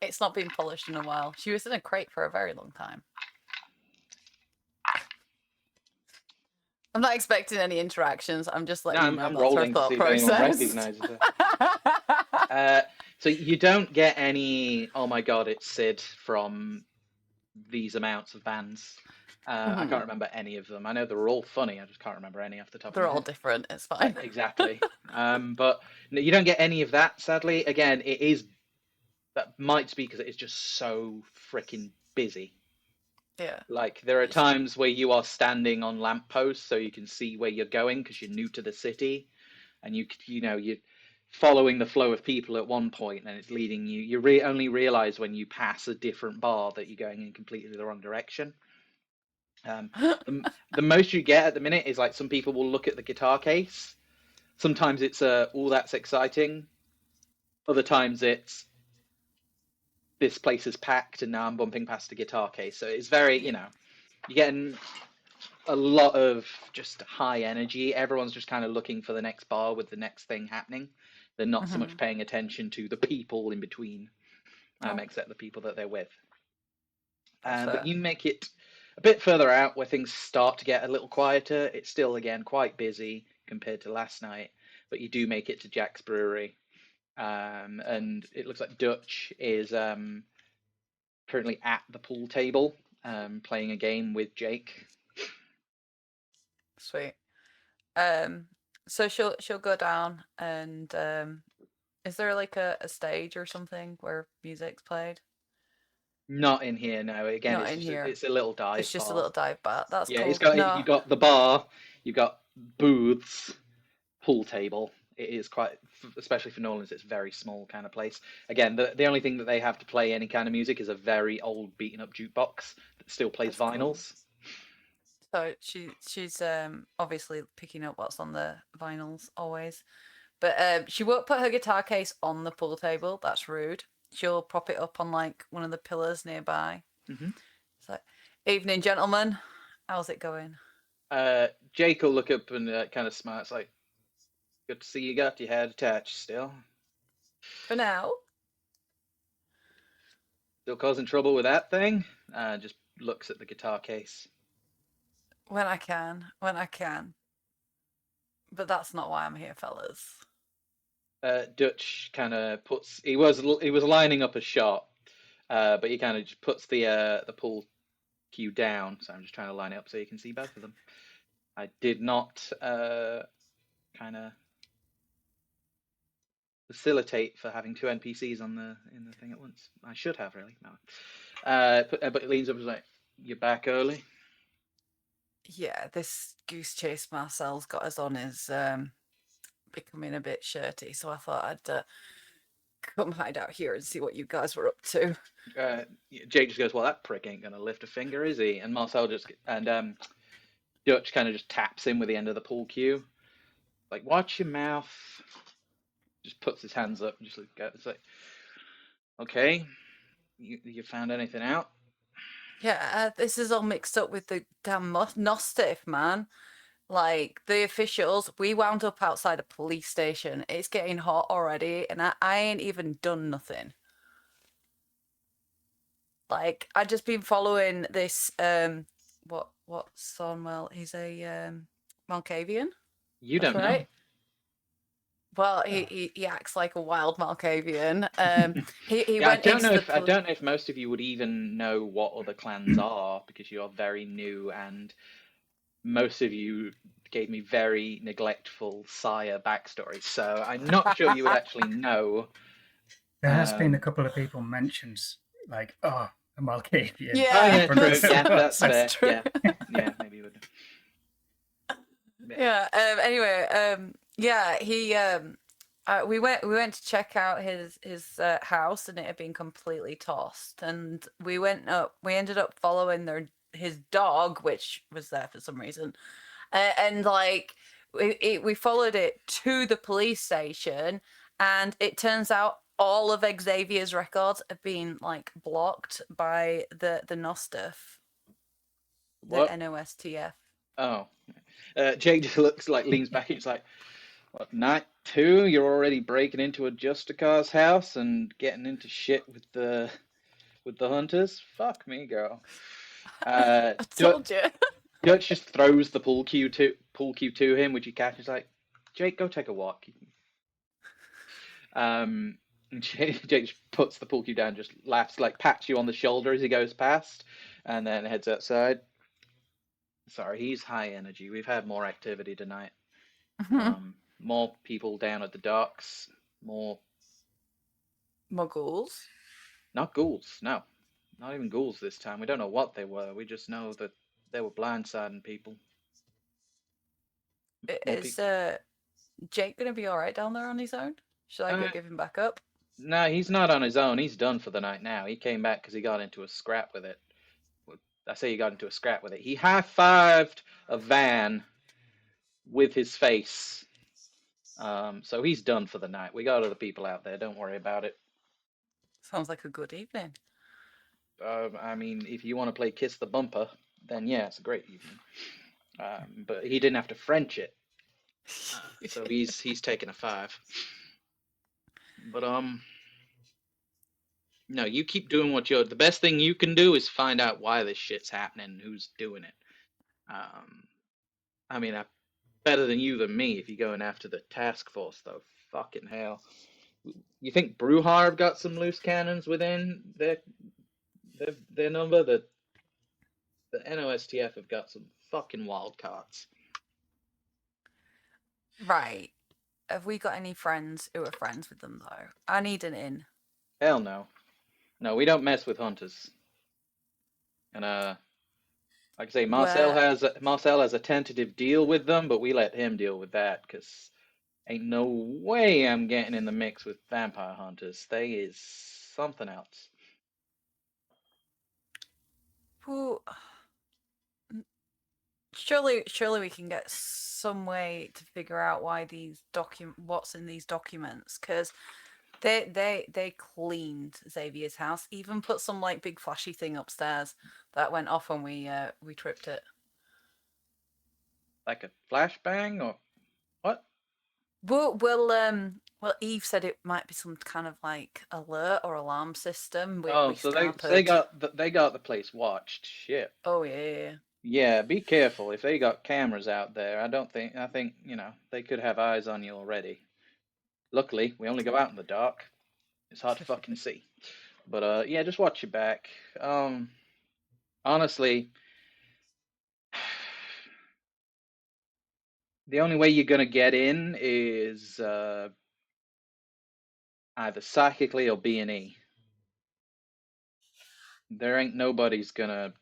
Speaker 2: It's not been polished in a while. She was in a crate for a very long time. I'm not expecting any interactions. I'm just letting you know
Speaker 1: I'm
Speaker 2: that's her
Speaker 1: rolling to
Speaker 2: thought
Speaker 1: see if anyone
Speaker 2: process.
Speaker 1: recognizes her. So you don't get any, oh my god, it's Sid from these amounts of bands. I can't remember any of them. I know they're all funny. I just can't remember any off the top of my
Speaker 2: They're
Speaker 1: head.
Speaker 2: all different. It's fine.
Speaker 1: Exactly. But no, you don't get any of that, sadly. Again, that might be because it is just so freaking busy.
Speaker 2: Yeah.
Speaker 1: Like, there are times where you are standing on lampposts so you can see where you're going because you're new to the city, and you're following the flow of people at one point, and it's leading you. You only realize when you pass a different bar that you're going in completely the wrong direction. The most you get at the minute is like some people will look at the guitar case. Sometimes it's oh, that's exciting. Other times it's this place is packed and now I'm bumping past a guitar case. So it's very, you're getting a lot of just high energy. Everyone's just kind of looking for the next bar with the next thing happening. They're not so much paying attention to the people in between, except the people that they're with. But you make it a bit further out where things start to get a little quieter. It's still, again, quite busy compared to last night, but you do make it to Jack's Brewery. And it looks like Dutch is currently at the pool table playing a game with Jake.
Speaker 2: Sweet. So she'll go down and is there like a stage or something where music's played?
Speaker 1: Not in here, no. Again,
Speaker 2: Not in here.
Speaker 1: It's a little dive
Speaker 2: It's just
Speaker 1: bar.
Speaker 2: a little dive bar. That's
Speaker 1: Yeah,
Speaker 2: cool.
Speaker 1: you got the bar, you got booths, pool table. It is quite, especially for New Orleans, it's a very small kind of place. Again, the only thing that they have to play any kind of music is a very old, beaten up jukebox that still plays
Speaker 2: That's cool.
Speaker 1: vinyls.
Speaker 2: So she's obviously picking up what's on the vinyls always, but she won't put her guitar case on the pool table. That's rude. She'll prop it up on like one of the pillars nearby. It's like, evening, gentlemen. How's it going?
Speaker 1: Jake will look up and kind of smile. It's like, Good to see you got your head attached still.
Speaker 2: For now.
Speaker 1: Still causing trouble with that thing? Just looks at the guitar case.
Speaker 2: When I can. But that's not why I'm here, fellas.
Speaker 1: Dutch kind of puts. He was lining up a shot, but he kind of just puts the pool cue down. So I'm just trying to line it up so you can see both of them. I did not kind of facilitate for having two NPCs in the thing at once. I should have really. No. But it leans up and is like, "You're back early."
Speaker 2: Yeah, this goose chase Marcel's got us on is becoming a bit shirty, so I thought I'd come hide out here and see what you guys were up to.
Speaker 1: Jake just goes, "Well, that prick ain't gonna lift a finger, is he?" And Marcel Dutch kind of just taps him with the end of the pool cue, like, "Watch your mouth." Just puts his hands up and just it's like, "Okay, you found anything out?"
Speaker 2: Yeah, this is all mixed up with the damn Nostiff, man. Like, the officials, we wound up outside a police station. It's getting hot already, and I ain't even done nothing. Like, I just been following this, what's Sonwell? He's a, Malkavian?
Speaker 1: You
Speaker 2: That's
Speaker 1: don't
Speaker 2: right.
Speaker 1: know.
Speaker 2: Well, he acts like a wild Malkavian. He
Speaker 1: Yeah,
Speaker 2: went into
Speaker 1: I don't know if most of you would even know what other clans are because you're very new, and most of you gave me very neglectful sire backstories, so I'm not sure you would actually know.
Speaker 4: There has been a couple of people mentioned, like, oh, a Malkavian.
Speaker 2: Yeah,
Speaker 1: Oh yeah,
Speaker 4: in front of
Speaker 1: true. Yeah,
Speaker 4: us.
Speaker 1: that's fair.
Speaker 2: true.
Speaker 1: Yeah, maybe you would.
Speaker 2: Yeah. Anyway, yeah, he we went to check out his house, and it had been completely tossed. And we ended up following his dog, which was there for some reason, and like we followed it to the police station, and it turns out all of Xavier's records have been like blocked by the Nostiff, the
Speaker 1: What?
Speaker 2: NOSTF.
Speaker 1: Oh, Jake just looks like leans back and he's like, "What? Night 2? You're already breaking into a Justicar's house and getting into shit with the hunters? Fuck me, girl."
Speaker 2: I told you.
Speaker 1: Dutch just throws the pool cue to him, which he catches. Like, "Jake, go take a walk." And Jake just puts the pool cue down, just laughs, like pats you on the shoulder as he goes past, and then heads outside. Sorry, he's high energy. We've had more activity tonight. More people down at the docks. More
Speaker 2: Muggles.
Speaker 1: Not ghouls. No, not even ghouls this time. We don't know what they were. We just know that they were blindsiding people. More
Speaker 2: Is
Speaker 1: people.
Speaker 2: Jake gonna be all right down there on his own? Should I go give him back up?
Speaker 1: No, he's not on his own. He's done for the night now. He came back because he got into a scrap with it. I say he got into a scrap with it. He high-fived a van with his face. So he's done for the night. We got other people out there. Don't worry about it.
Speaker 2: Sounds like a good evening.
Speaker 1: I mean, if you want to play Kiss the Bumper, then yeah, it's a great evening. But he didn't have to French it. So he's taken a 5. But no, you keep doing what you're. The best thing you can do is find out why this shit's happening and who's doing it. I mean, better than you than me if you're going after the task force, though. Fucking hell. You think Bruhar have got some loose cannons within their number? The NOSTF have got some fucking wild cards.
Speaker 2: Right. Have we got any friends who are friends with them though? I need an in.
Speaker 1: Hell no. No, we don't mess with hunters. And like I say, Marcel has a tentative deal with them, but we let him deal with that because ain't no way I'm getting in the mix with vampire hunters. They is something else.
Speaker 2: Well, surely we can get some way to figure out why what's in these documents, because they cleaned Xavier's house, even put some like big flashy thing upstairs that went off when we tripped it.
Speaker 1: Like a flashbang or what?
Speaker 2: Well, Eve said it might be some kind of like alert or alarm system.
Speaker 1: Oh,
Speaker 2: We
Speaker 1: so
Speaker 2: scampered.
Speaker 1: they got the place watched. Shit.
Speaker 2: Oh yeah.
Speaker 1: Yeah, be careful. If they got cameras out there, I think, they could have eyes on you already. Luckily, we only go out in the dark. It's hard to fucking see. But yeah, just watch your back. Honestly, the only way you're gonna get in is either psychically or B&E. There ain't nobody's gonna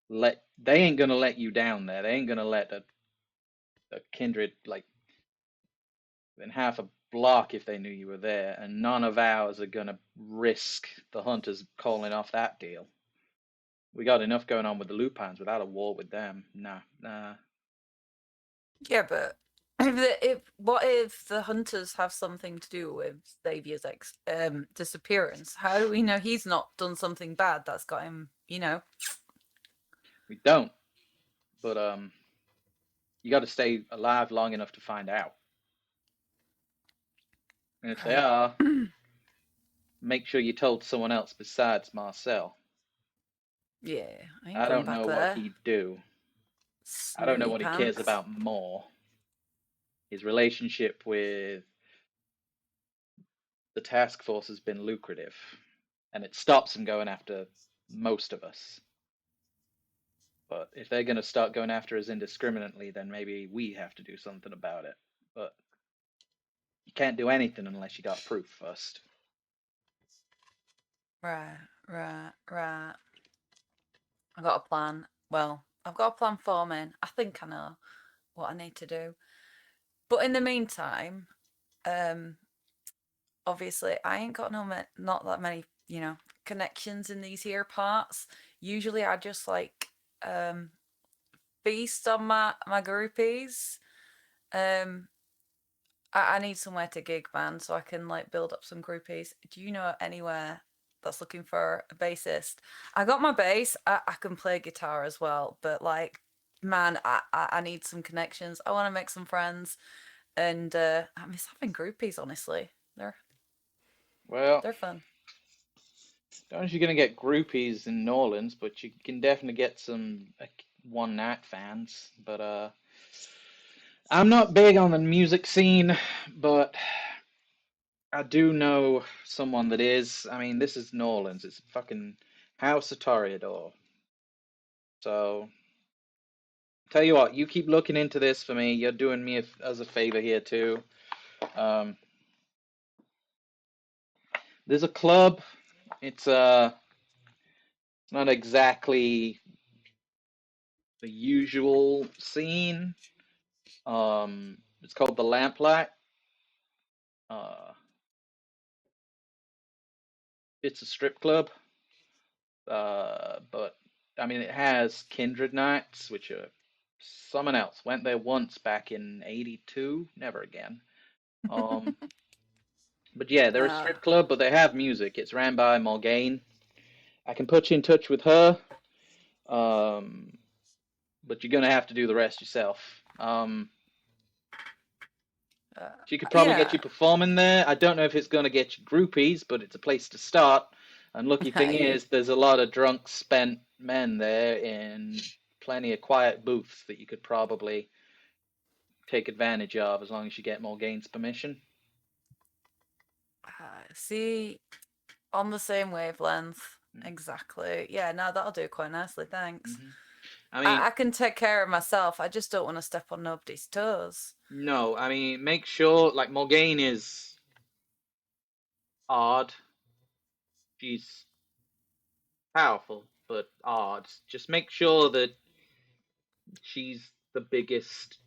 Speaker 1: they ain't gonna let you down there. They ain't gonna let a kindred like in half a block if they knew you were there, and none of ours are gonna risk the hunters calling off that deal. We got enough going on with the Lupins without a war with them. Nah.
Speaker 2: Yeah, but what if the hunters have something to do with Xavier's disappearance? How do we know he's not done something bad that's got him?
Speaker 1: We don't. But you got to stay alive long enough to find out. And if they are, make sure you told someone else besides Marcel.
Speaker 2: Yeah, I ain't
Speaker 1: I
Speaker 2: going
Speaker 1: don't
Speaker 2: back
Speaker 1: know
Speaker 2: there.
Speaker 1: what he'd do. I don't know
Speaker 2: Snooty
Speaker 1: what he cares
Speaker 2: pants.
Speaker 1: about more. His relationship with the task force has been lucrative, and it stops him going after most of us. But if they're going to start going after us indiscriminately, then maybe we have to do something about it. But you can't do anything unless you got proof first.
Speaker 2: Right. I got a plan. Well, I've got a plan forming. I think I know what I need to do. But in the meantime, obviously I ain't got not that many, connections in these here parts. Usually I just like feast on my groupies. I need somewhere to gig, man, so I can like build up some groupies. Do you know anywhere that's looking for a bassist? I got my bass. I can play guitar as well, but like, man, I need some connections. I want to make some friends, and I miss having groupies. Honestly,
Speaker 1: Well,
Speaker 2: they're fun.
Speaker 1: don't know if you're gonna get groupies in New Orleans, but you can definitely get some one night fans. But I'm not big on the music scene, but I do know someone that is. I mean, this is New Orleans. It's fucking House of Toreador. So, tell you what, you keep looking into this for me. You're doing me as a favor here too. Um, there's a club. It's not exactly the usual scene. It's called the Lamplight. Uh, it's a strip club. But I mean, it has kindred nights, which are someone else. Went there once back in '82. Never again. Um, but yeah, they're a strip club, but they have music. It's ran by Morgane. I can put you in touch with her. But you're gonna have to do the rest yourself. She could probably get
Speaker 2: Yeah.
Speaker 1: you performing there. I don't know if it's gonna get you groupies, but it's a place to start. And lucky thing is, there's a lot of drunk, spent men there in plenty of quiet booths that you could probably take advantage of as long as you get Morgane's permission.
Speaker 2: See, on the same wavelength. Exactly. Yeah, no, that'll do quite nicely, thanks.
Speaker 1: I mean,
Speaker 2: I can take care of myself. I just don't want to step on nobody's toes.
Speaker 1: no, I mean, make sure, like, Morgane is odd. She's powerful, but odd. Just make sure that she's the biggest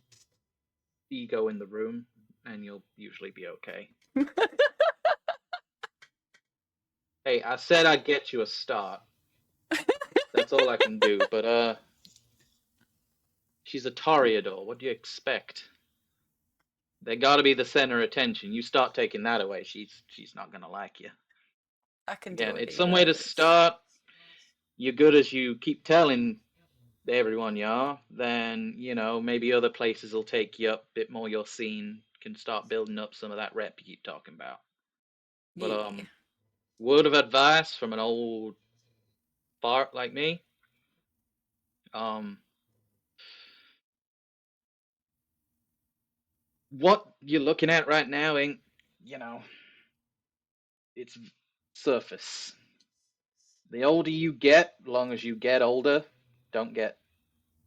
Speaker 1: ego in the room, and you'll usually be okay. Hey, I said I'd get you a start. That's all I can do. But she's a Toreador. What do you expect? They gotta be the center of attention. You start taking that away, she's not gonna like you.
Speaker 2: I can
Speaker 1: Again,
Speaker 2: do it
Speaker 1: it's some way to start. You're good as you keep telling everyone you are, then maybe other places will take you up a bit more your scene. can start building up some of that rep you keep talking about. But
Speaker 2: Yeah.
Speaker 1: word of advice from an old fart like me. What you're looking at right now ain't, it's surface. The older you get, long as you get older, don't get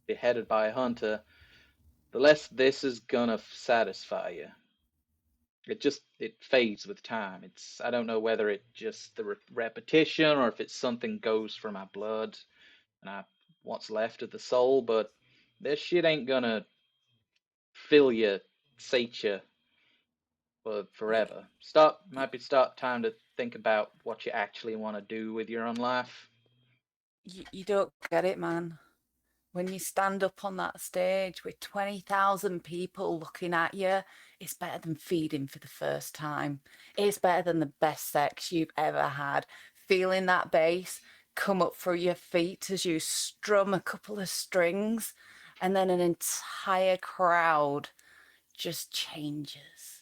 Speaker 1: beheaded by a hunter, the less this is gonna satisfy you. It fades with time. I don't know whether it just the repetition or if it's something goes from my blood and what's left of the soul, but this shit ain't gonna fill you, sate you for forever. Start time to think about what you actually want to do with your own life.
Speaker 2: You don't get it, man. When you stand up on that stage with 20,000 people looking at you, it's better than feeding for the first time. It's better than the best sex you've ever had. Feeling that bass come up through your feet as you strum a couple of strings, and then an entire crowd just changes.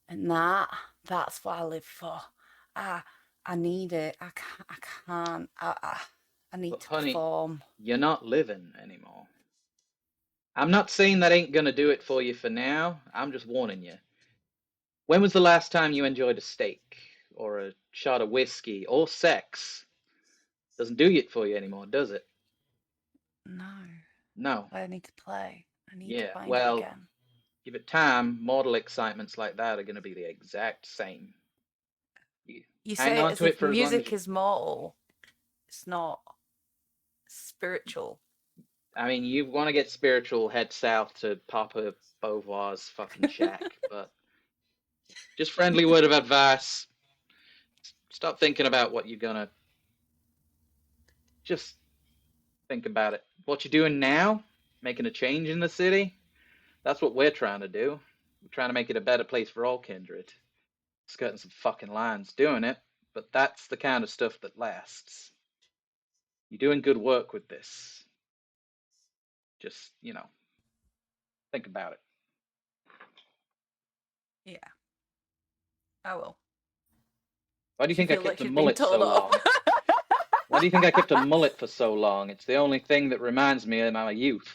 Speaker 2: And that's what I live for. I need it. I can't. I need
Speaker 1: But
Speaker 2: to
Speaker 1: honey,
Speaker 2: perform.
Speaker 1: you're not living anymore. I'm not saying that ain't gonna do it for you for now. I'm just warning you. When was the last time you enjoyed a steak or a shot of whiskey or sex? Doesn't do it for you anymore, does it?
Speaker 2: No,
Speaker 1: No.
Speaker 2: I need to play. I need to
Speaker 1: Yeah,
Speaker 2: find it
Speaker 1: well,
Speaker 2: again.
Speaker 1: give it time. Mortal excitements like that are gonna be the exact same.
Speaker 2: You
Speaker 1: Hang
Speaker 2: say it
Speaker 1: on
Speaker 2: as
Speaker 1: to it
Speaker 2: if
Speaker 1: for as long as
Speaker 2: music
Speaker 1: you.
Speaker 2: is mortal. It's not spiritual.
Speaker 1: I mean, you want to get spiritual, head south to Papa Beauvoir's fucking shack. But just friendly word of advice. Stop thinking about what you're gonna. Just think about it. What you're doing now, making a change in the city. That's what we're trying to do. We're trying to make it a better place for all kindred. Skirting some fucking lines doing it, but that's the kind of stuff that lasts. You're doing good work with this. Just, think about it.
Speaker 2: Yeah, I will.
Speaker 1: Why do you
Speaker 2: She
Speaker 1: think I
Speaker 2: feels
Speaker 1: kept
Speaker 2: like
Speaker 1: a
Speaker 2: she's being
Speaker 1: mullet
Speaker 2: told
Speaker 1: so
Speaker 2: off.
Speaker 1: long? Why do you think I kept a mullet for so long? It's the only thing that reminds me of my youth.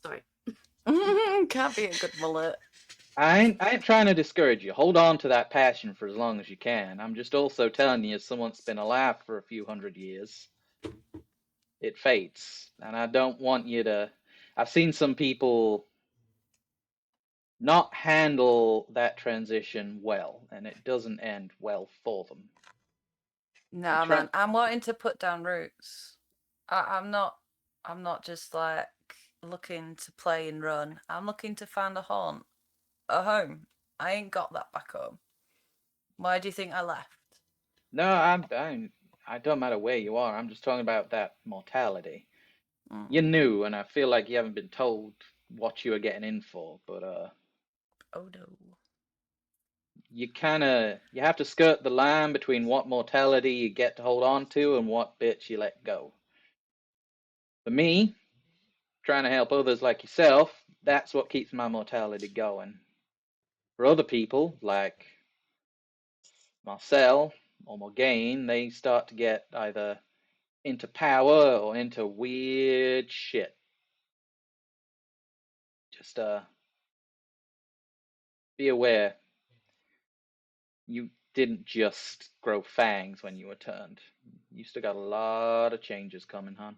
Speaker 5: Sorry.
Speaker 2: Can't be a good mullet.
Speaker 1: I ain't trying to discourage you. Hold on to that passion for as long as you can. I'm just also telling you, as someone's been alive for a few hundred years, it fades. And I don't want you to. I've seen some people not handle that transition well, and it doesn't end well for them.
Speaker 2: Nah, man. I'm wanting to put down roots. I'm not just like looking to play and run. I'm looking to find a haunt, a home. I ain't got that back home. Why do you think I left?
Speaker 1: No, I don't matter where you are. I'm just talking about that mortality. You're new, and I feel like you haven't been told what you were getting in for. But
Speaker 2: Oh no.
Speaker 1: you have to skirt the line between what mortality you get to hold on to and what bits you let go. For me, trying to help others like yourself, that's what keeps my mortality going. For other people, like Marcel or Morgaine, they start to get either into power or into weird shit. Just be aware. You didn't just grow fangs when you were turned. You still got a lot of changes coming, hon.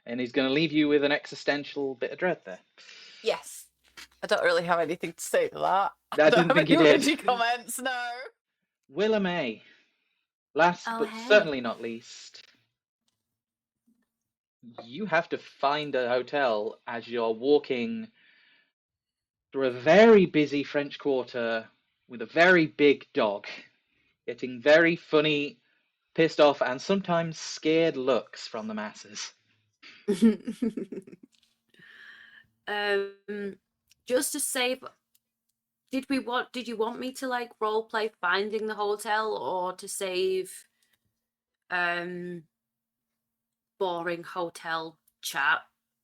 Speaker 1: And he's going to leave you with an existential bit of dread there.
Speaker 2: Yes. I don't really have anything to say to that.
Speaker 1: I didn't think you
Speaker 2: any
Speaker 1: did.
Speaker 2: witty comments, no.
Speaker 1: Willa May. Last but certainly not least, you have to find a hotel as you're walking through a very busy French Quarter with a very big dog, getting very funny, pissed off, and sometimes scared looks from the masses.
Speaker 3: Just to save, did you want me to like role play finding the hotel or to save boring hotel chat.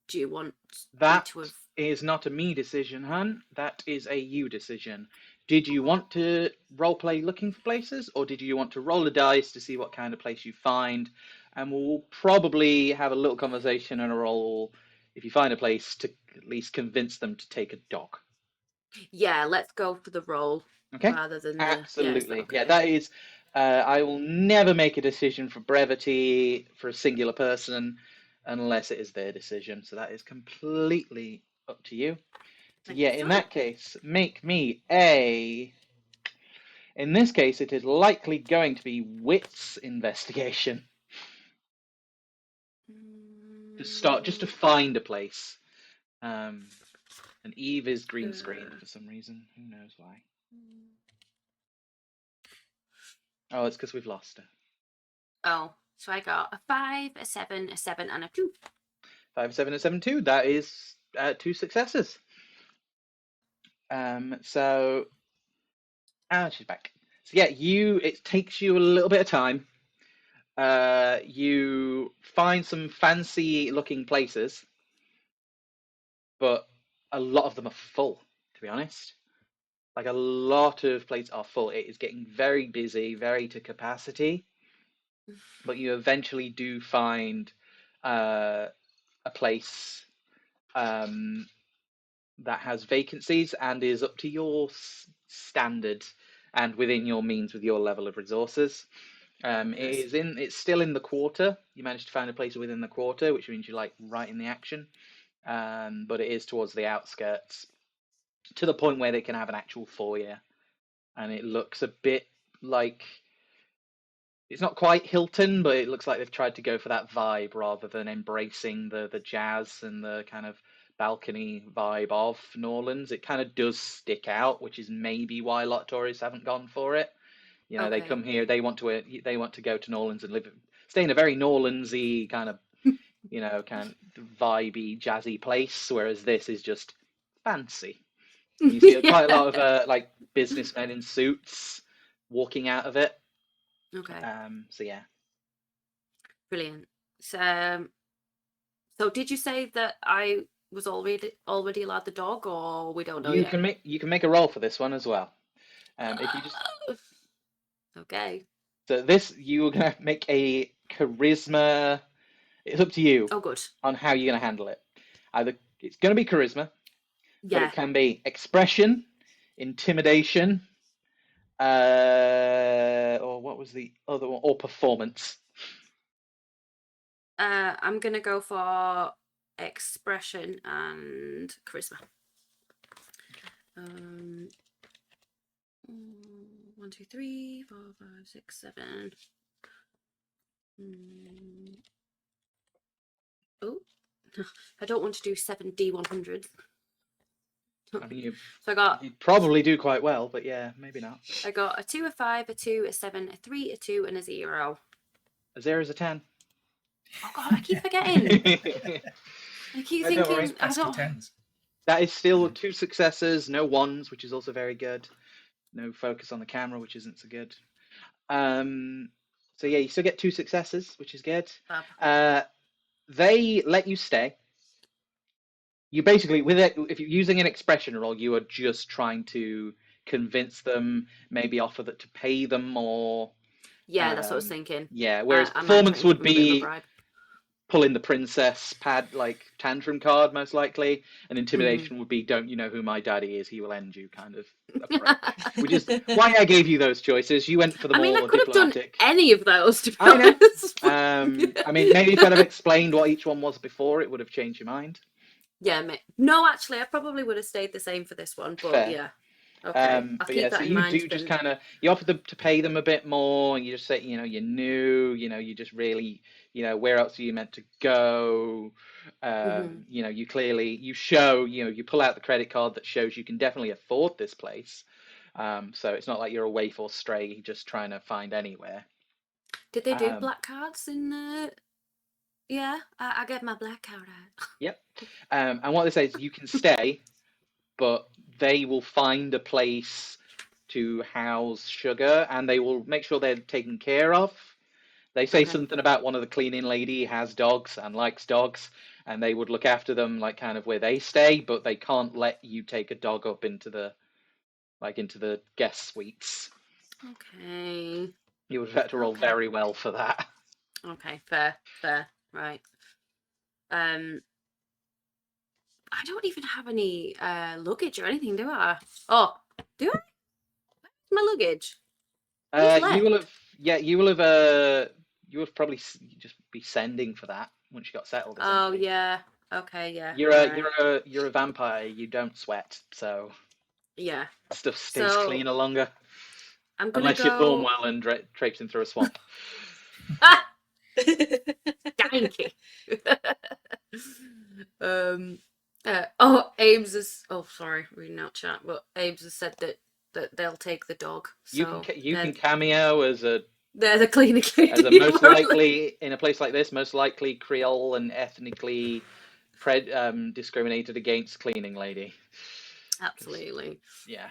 Speaker 3: Do you want
Speaker 1: That
Speaker 3: me to have...
Speaker 1: is not a me decision, hun. That is a you decision. Did you want to roleplay looking for places, or did you want to roll a dice to see what kind of place you find? And we'll probably have a little conversation and a roll if you find a place to at least convince them to take a dog.
Speaker 3: Yeah, let's go for the roll
Speaker 1: Okay?
Speaker 3: rather than
Speaker 1: Absolutely.
Speaker 3: okay?
Speaker 1: Yeah, that is. I will never make a decision for brevity for a singular person unless it is their decision. So that is completely up to you. So yeah, in that case, make me a. In this case, it is likely going to be wits investigation to start, just to find a place. And Eve is green screen for some reason. Who knows why? Oh, it's because we've lost her.
Speaker 3: Oh, so I got a 5, a 7, a 7, and a 2.
Speaker 1: 5, 7, and 7, 2. That is 2 successes. So, she's back. So yeah, it takes you a little bit of time. You find some fancy looking places, but a lot of them are full, to be honest. Like, a lot of places are full. It is getting very busy, very to capacity. But you eventually do find a place that has vacancies and is up to your standard and within your means with your level of resources. It's still in the quarter. You managed to find a place within the quarter, which means you're like right in the action. But it is towards the outskirts, to the point where they can have an actual foyer, and it looks a bit like, it's not quite Hilton, but it looks like they've tried to go for that vibe rather than embracing the jazz and the kind of balcony vibe of New Orleans. It kind of does stick out, which is maybe why a lot of tourists haven't gone for it. You know, they come here, they want to go to New Orleans and stay in a very New Orleans-y kind of, kind of vibey, jazzy place, whereas this is just fancy. And you see quite a lot of like businessmen in suits walking out of it.
Speaker 3: Okay.
Speaker 1: So yeah.
Speaker 3: Brilliant. So did you say that I was already allowed the dog, or we don't know
Speaker 1: You
Speaker 3: yet?
Speaker 1: can make a roll for this one as well. If you just
Speaker 3: Okay.
Speaker 1: So this, you're gonna make a charisma. It's up to you.
Speaker 3: Oh, good.
Speaker 1: On how you're gonna handle it. Either it's gonna be charisma, but
Speaker 3: Yeah.
Speaker 1: it can be expression, intimidation, or what was the other one? Or performance.
Speaker 3: I'm gonna go for expression and charisma. 1, 2, 3, 4, 5, 6, 7. Oh, I don't want to do 7D100.
Speaker 1: I mean,
Speaker 3: So I got.
Speaker 1: you'd probably do quite well, but yeah, maybe not.
Speaker 3: I got a 2, a 5, a 2, a 7, a 3, a 2, and a 0.
Speaker 1: A 0 is a 10.
Speaker 3: Oh God, I keep forgetting. I keep
Speaker 4: Don't worry,
Speaker 3: thinking.
Speaker 4: it's pesky tens.
Speaker 1: That is still 2 successes, no 1s, which is also very good. No focus on the camera, which isn't so good. So yeah, you still get 2 successes, which is good. They let you stay. You basically, with it, if you're using an expression roll, you are just trying to convince them, maybe offer that to pay them more.
Speaker 3: Yeah, that's what I was thinking.
Speaker 1: Yeah, whereas performance would be pulling the princess tantrum card, most likely, and intimidation would be, don't you know who my daddy is, he will end you, kind of approach. Which is why I gave you those choices. You went for the more diplomatic.
Speaker 3: I could have done any of those, to be
Speaker 1: I know.
Speaker 3: honest.
Speaker 1: I mean, maybe if I'd have explained what each one was before, it would have changed your mind.
Speaker 3: Yeah, no, actually, I probably would have stayed the same for this one, but
Speaker 1: fair.
Speaker 3: Yeah. Okay, I'll keep that in mind.
Speaker 1: So you do just kind of, you offer them to pay them a bit more, and you just say, you're new, you just really, where else are you meant to go? You clearly, you show, you pull out the credit card that shows you can definitely afford this place. So it's not like you're a waif or stray just trying to find anywhere.
Speaker 3: Did they do black cards in the... Yeah, I get my black card out.
Speaker 1: Yep. And what they say is you can stay, but they will find a place to house Sugar, and they will make sure they're taken care of. They say
Speaker 3: Okay.
Speaker 1: something about one of the cleaning lady has dogs and likes dogs, and they would look after them like kind of where they stay, but they can't let you take a dog up into the guest suites.
Speaker 3: Okay.
Speaker 1: You would have to roll
Speaker 3: Okay.
Speaker 1: very well for that.
Speaker 3: Okay. Fair. Right. I don't even have any luggage or anything, do I? Oh, do I? Where's my luggage? Who's left?
Speaker 1: You will have probably just be sending for that once you got settled.
Speaker 3: Oh
Speaker 1: Essentially,
Speaker 3: yeah. Okay. Yeah.
Speaker 1: you're
Speaker 3: Right.
Speaker 1: you're a vampire. You don't sweat, so
Speaker 3: Yeah.
Speaker 1: stuff stays
Speaker 3: So
Speaker 1: cleaner longer,
Speaker 3: I'm gonna
Speaker 1: unless you're
Speaker 3: go.
Speaker 1: Thornwell and traipsing through a swamp.
Speaker 3: Ah, danky. Ames is. Oh, sorry, reading out chat, but Ames has said that they'll take the dog. So
Speaker 1: You can cameo as
Speaker 3: they're the cleaning lady.
Speaker 1: a most likely in a place like this, most likely Creole and ethnically discriminated against cleaning lady.
Speaker 3: Absolutely.
Speaker 1: Yeah,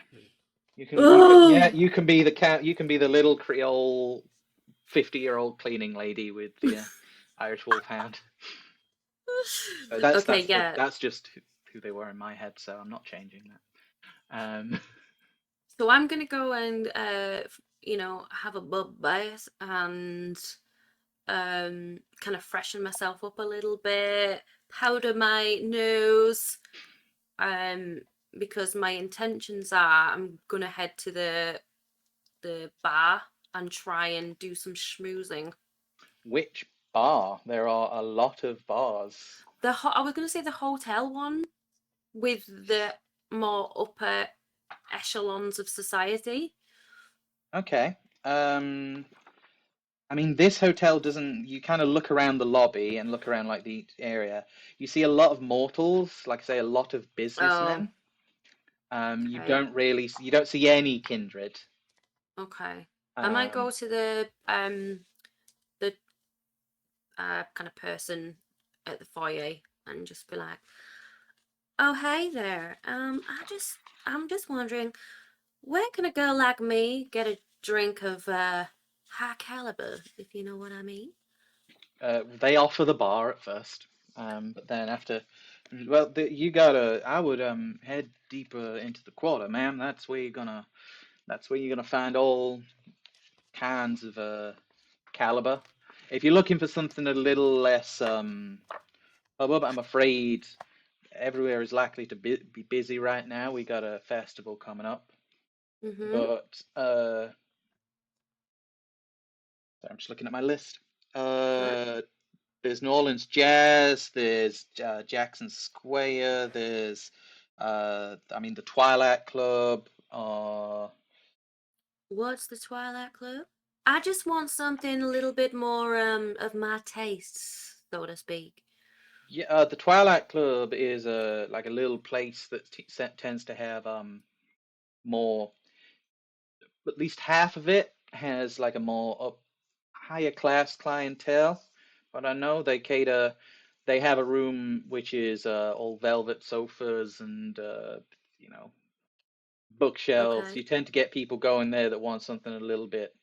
Speaker 1: you
Speaker 3: Oh!
Speaker 1: can be the little Creole 50-year-old cleaning lady with the Irish Wolfhound. So
Speaker 3: Okay, yeah.
Speaker 1: that's just who they were in my head. So I'm not changing that.
Speaker 3: So I'm gonna go and have a bub bath and kind of freshen myself up a little bit, powder my nose, because my intentions are I'm gonna head to the bar and try and do some schmoozing.
Speaker 1: Which bar? There are a lot of bars.
Speaker 3: I was gonna say the hotel one with the more upper echelons of society.
Speaker 1: Okay. I mean, this hotel doesn't. You kind of look around the lobby and look around like the area. You see a lot of mortals, like I say, a lot of businessmen. You
Speaker 3: Okay.
Speaker 1: you don't see any kindred.
Speaker 3: Okay. I might go to the kind of person at the foyer and just be like, "Oh, hey there. I'm just wondering, where can a girl like me get a drink of high caliber, if you know what I mean?"
Speaker 1: They offer the bar at first, but then after, well, I would head deeper into the quarter, ma'am. That's where you're gonna find all kinds of caliber. If you're looking for something a little less hubbub, I'm afraid everywhere is likely to be busy right now. We got a festival coming up,
Speaker 3: Mm-hmm.
Speaker 1: but I'm just looking at my list.
Speaker 3: Sure.
Speaker 1: There's New Orleans Jazz. There's Jackson Square. There's the Twilight Club.
Speaker 3: What's the Twilight Club? I just want something a little bit more of my tastes, so to speak.
Speaker 1: Yeah, the Twilight Club is like a little place that tends to have more. At least half of it has like a more higher class clientele. But I know they cater. They have a room which is all velvet sofas and you know bookshelves.
Speaker 3: Okay.
Speaker 1: You tend to get people going there that want something a little bit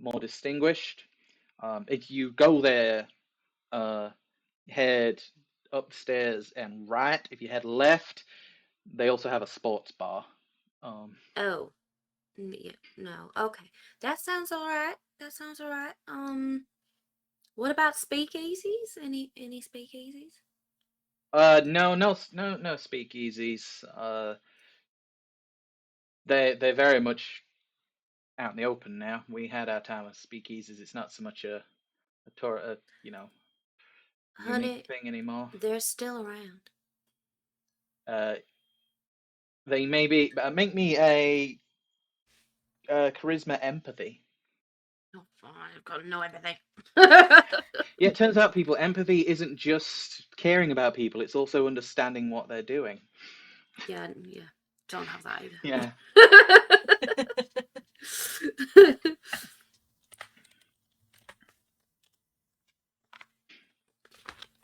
Speaker 1: more distinguished. If you go there, head upstairs and right. If you head left, they also have a sports bar.
Speaker 3: Oh, yeah, no. Okay. That sounds all right. That sounds all right. What about speakeasies? Any speakeasies?
Speaker 1: No speakeasies. They're very much out in the open now. We had our time with speakeasies. It's not so much unique
Speaker 3: Honey,
Speaker 1: thing anymore.
Speaker 3: they're still around.
Speaker 1: Uh, they maybe make me a charisma empathy.
Speaker 3: Oh, fine. I've got to know everything.
Speaker 1: Yeah, it turns out empathy isn't just caring about people; it's also understanding what they're doing.
Speaker 3: Yeah, don't have that either.
Speaker 1: Yeah.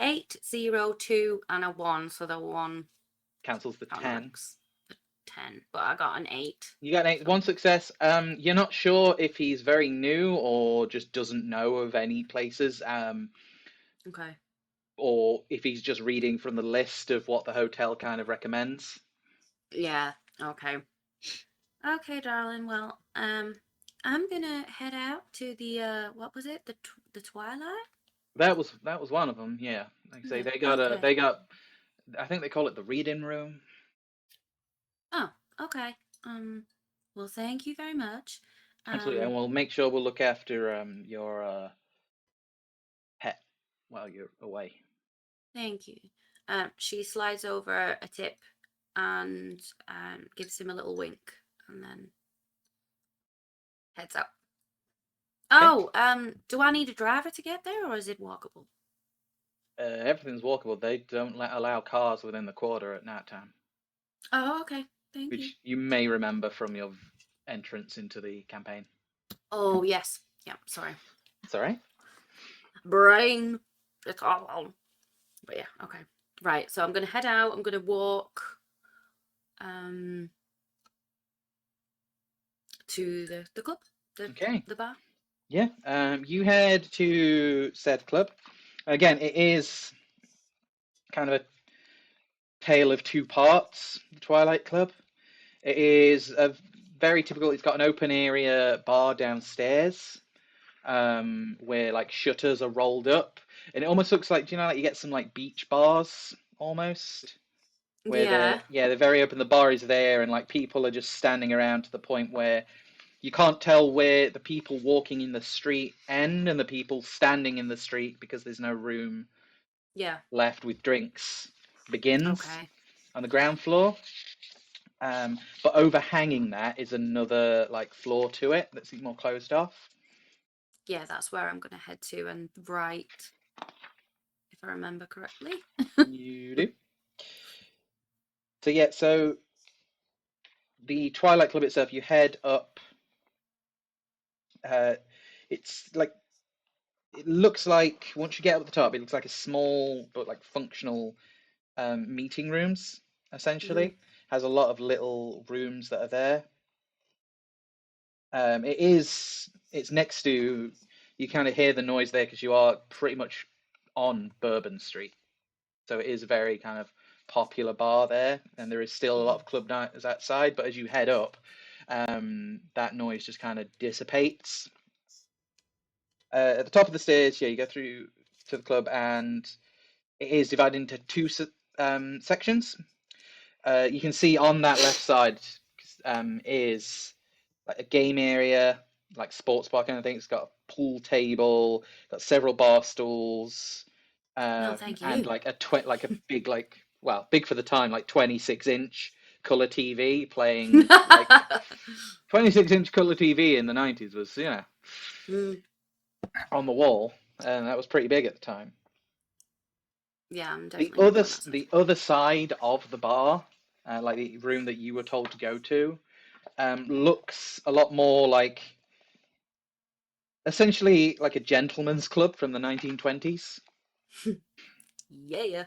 Speaker 3: 8, 0, 2, and a 1, so the 1
Speaker 1: Cancels the 10.
Speaker 3: counteracts the 10, but I got an 8.
Speaker 1: You got an 8, one success. You're not sure if he's very new or just doesn't know of any places.
Speaker 3: Okay.
Speaker 1: Or if he's just reading from the list of what the hotel kind of recommends.
Speaker 3: Yeah. Okay. Okay, darling. Well, I'm gonna head out to the what was it? The Twilight?
Speaker 1: That was one of them. Yeah, like I say,
Speaker 3: Yeah.
Speaker 1: they
Speaker 3: Okay.
Speaker 1: got. I think they call it the reading room.
Speaker 3: Oh, okay. Well, thank you very much.
Speaker 1: Absolutely, and we'll make sure we'll look after your pet while you're away.
Speaker 3: Thank you. She slides over a tip and gives him a little wink and then heads out. Oh, do I need a driver to get there or is it walkable?
Speaker 1: Everything's walkable. They don't allow cars within the quarter at night time,
Speaker 3: Oh, okay. Thank you.
Speaker 1: which you may remember from your entrance into the campaign.
Speaker 3: Oh, yes. Yeah, sorry.
Speaker 1: It's all right.
Speaker 3: Brain. It's all on. But yeah, okay. Right, so I'm going to head out. I'm going to walk to the club, the bar.
Speaker 1: Yeah, you head to said club. Again, it is kind of a tale of two parts, the Twilight Club. It is a very typical, it's got an open area bar downstairs, where like shutters are rolled up. And it almost looks like, do you know, like you get some like beach bars almost? Where they're very open, the bar is there and like people are just standing around to the point where you can't tell where the people walking in the street end and the people standing in the street because there's no room left with drinks begins on the ground floor. But overhanging that is another like floor to it that's more closed off.
Speaker 3: Yeah, that's where I'm going to head to and right, if I remember correctly.
Speaker 1: You do. So yeah, so the Twilight Club itself, you head up. It's like, it looks like once you get up at the top, it looks like a small but like functional meeting rooms. Essentially, has a lot of little rooms that are there. It's next to. You kind of hear the noise there because you are pretty much on Bourbon Street, so it is a very kind of popular bar there, and there is still a lot of club nights outside. But as you head up, that noise just kind of dissipates. At the top of the stairs, yeah, you go through to the club, and it is divided into two sections. You can see on that left side is like a game area, like sports bar kind of thing. It's got a pool table, got several bar stools,
Speaker 3: No, thank you.
Speaker 1: and like a big big for the time, like 26-inch color TV playing like 26-inch color TV in the 90s was on the wall, and that was pretty big at the time.
Speaker 3: Yeah, I'm definitely not going
Speaker 1: The other side of the bar, like the room that you were told to go to, looks a lot more like essentially like a gentleman's club from the 1920s.
Speaker 3: Yeah.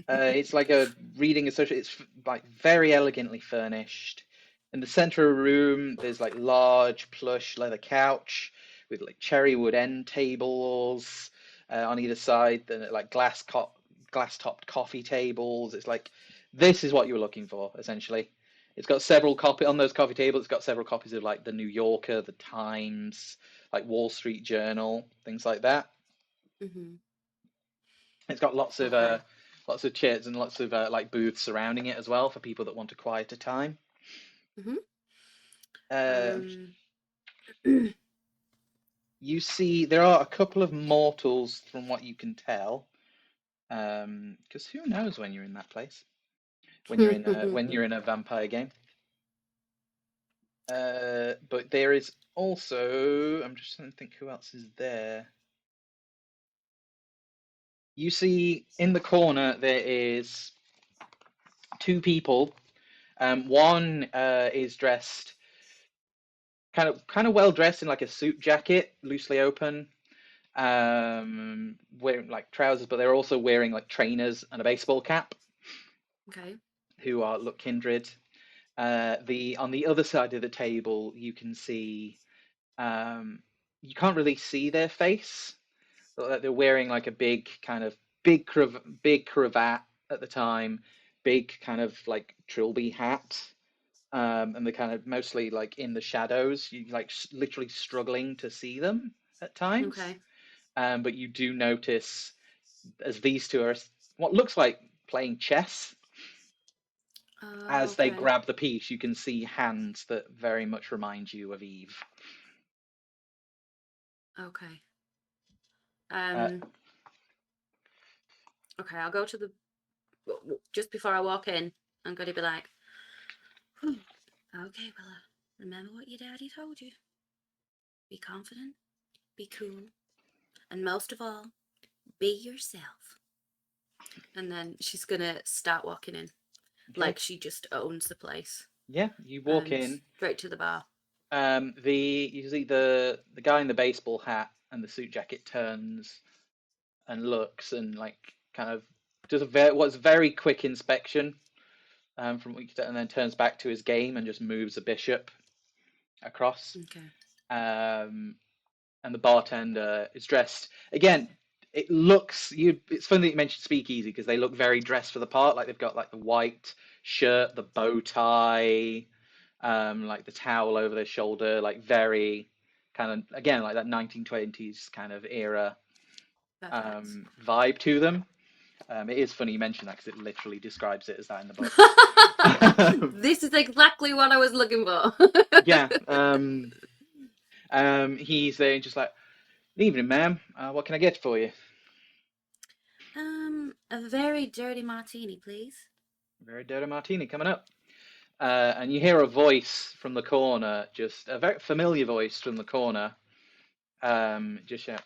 Speaker 1: It's like a reading associate. It's like very elegantly furnished. In the center of the room, there's like large plush leather couch with like cherry wood end tables on either side. Then like glass topped coffee tables. It's like this is what you were looking for essentially. It's got several on those coffee tables. It's got several copies of like the New Yorker, the Times, like Wall Street Journal, things like that. It's got lots of chairs and lots of like booths surrounding it as well for people that want a quieter time. You see, there are a couple of mortals from what you can tell, because who knows when you're in that place, when you're in a vampire game. But there is also, I'm just trying to think who else is there. You see in the corner there is two people. One is dressed kind of well dressed in like a suit jacket, loosely open, wearing like trousers, but they're also wearing like trainers and a baseball cap.
Speaker 3: Okay.
Speaker 1: Who look kindred. On the other side of the table, you can see you can't really see their face. They're wearing like a big kind of big cravat at the time, big kind of like trilby hat, and they're kind of mostly like in the shadows. You like literally struggling to see them at times.
Speaker 3: Okay.
Speaker 1: But you do notice as these two are what looks like playing chess. As they
Speaker 3: Okay.
Speaker 1: grab the piece, you can see hands that very much remind you of Eve.
Speaker 3: Okay.
Speaker 1: Uh,
Speaker 3: Okay, I'll go to the... Just before I walk in, I'm going to be like, "Okay, well, remember what your daddy told you. Be confident, be cool, and most of all, be yourself." And then she's going to start walking in.
Speaker 1: okay.
Speaker 3: Like she just owns the place.
Speaker 1: Yeah, you walk
Speaker 3: and
Speaker 1: in.
Speaker 3: Straight to the bar.
Speaker 1: You see the guy in the baseball hat and the suit jacket turns and looks and like kind of does what's very quick inspection from what you can, and then turns back to his game and just moves a bishop across.
Speaker 3: Okay.
Speaker 1: And the bartender is dressed again. It looks you. It's funny that you mentioned speakeasy because they look very dressed for the part. Like they've got like the white shirt, the bow tie, like the towel over their shoulder, like very kind of again like that 1920s kind of era vibe to them. It is funny you mention that because it literally describes it as that in the book.
Speaker 3: This is exactly what I was looking for.
Speaker 1: Yeah. He's there just like, evening, ma'am. What can I get for you?
Speaker 3: A very dirty martini, please.
Speaker 1: Very dirty martini coming up. And you hear a voice from the corner, just a very familiar voice from the corner. Just shout,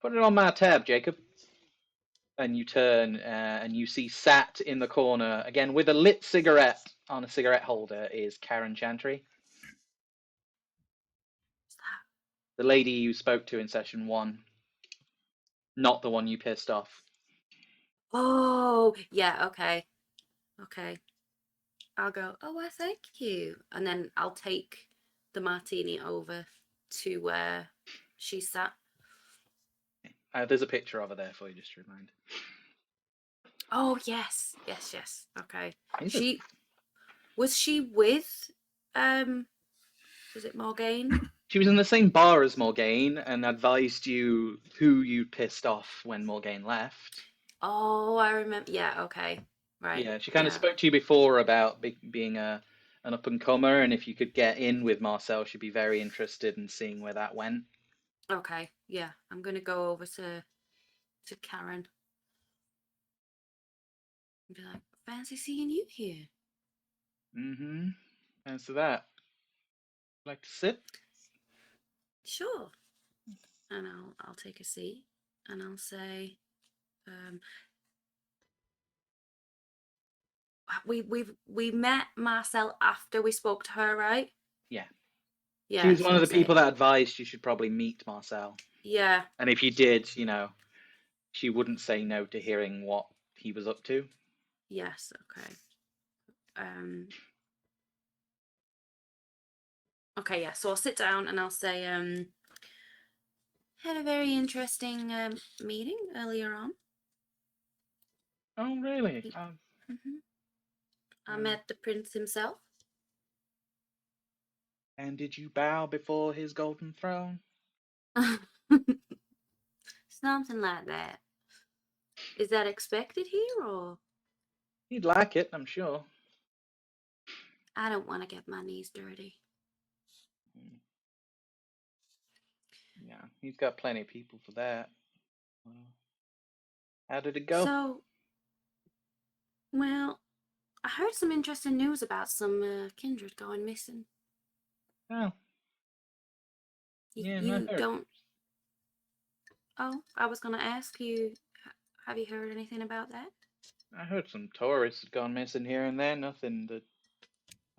Speaker 1: put it on my tab, Jacob. And you turn and you see sat in the corner, again with a lit cigarette on a cigarette holder, is Karen Chantry. The lady you spoke to in session 1. Not the one you pissed off.
Speaker 3: Oh, yeah, okay. Okay. I'll go, oh, well, thank you. And then I'll take the martini over to where she sat.
Speaker 1: There's a picture of her there for you, just to remind.
Speaker 3: Oh, yes. Yes, yes. Okay.
Speaker 1: Jesus.
Speaker 3: Was she with, was it Morgane?
Speaker 1: She was in the same bar as Morgane and advised you who you pissed off when Morgane left.
Speaker 3: Oh, I remember. Yeah, okay. Right.
Speaker 1: Yeah, she kind of spoke to you before about being an up-and-comer, and if you could get in with Marcel, she'd be very interested in seeing where that went.
Speaker 3: Okay, yeah. I'm going to go over to Karen and be like, fancy seeing you here.
Speaker 1: Mm-hmm. Thanks for that. Like to sit?
Speaker 3: Sure. And I'll take a seat and I'll say, we met Marcel after we spoke to her, right?
Speaker 1: Yeah.
Speaker 3: Yeah.
Speaker 1: She was
Speaker 3: so
Speaker 1: one of
Speaker 3: I'll
Speaker 1: the people that advised you should probably meet Marcel.
Speaker 3: Yeah.
Speaker 1: And if you did, she wouldn't say no to hearing what he was up to.
Speaker 3: Yes, okay. Okay, yeah, so I'll sit down and I'll say, had a very interesting meeting earlier on.
Speaker 1: Oh, really?
Speaker 3: I met the prince himself.
Speaker 1: And did you bow before his golden throne?
Speaker 3: Something like that. Is that expected here, or?
Speaker 1: He'd like it, I'm sure.
Speaker 3: I don't want to get my knees dirty.
Speaker 1: Yeah, he's got plenty of people for that. How did it go?
Speaker 3: So, well, I heard some interesting news about some kindred going missing.
Speaker 1: Oh.
Speaker 3: You don't... Oh, I was going to ask you, have you heard anything about that?
Speaker 1: I heard some tourists had gone missing here and there. Nothing that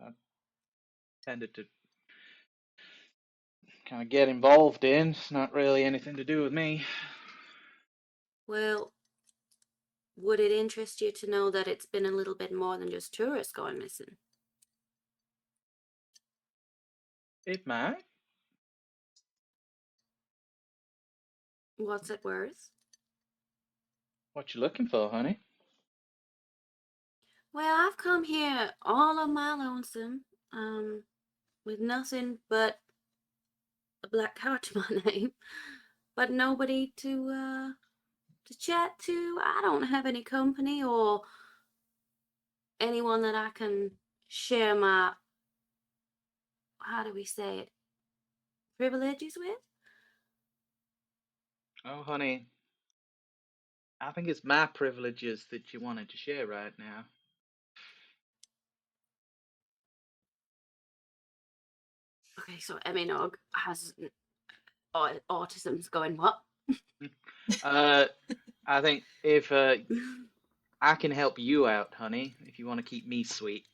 Speaker 1: I tended to kind of get involved in. It's not really anything to do with me.
Speaker 3: Well, would it interest you to know that it's been a little bit more than just tourists going missing?
Speaker 1: It might.
Speaker 3: What's it worth?
Speaker 1: What you looking for, honey?
Speaker 3: Well, I've come here all on my lonesome, with nothing but a black car to my name, but nobody to chat to. I don't have any company or anyone that I can share my, how do we say it, privileges with.
Speaker 1: Oh, honey, I think it's my privileges that you wanted to share right now.
Speaker 3: Okay, so Eminog has autism's going what?
Speaker 1: I think if I can help you out, honey, if you want to keep me sweet.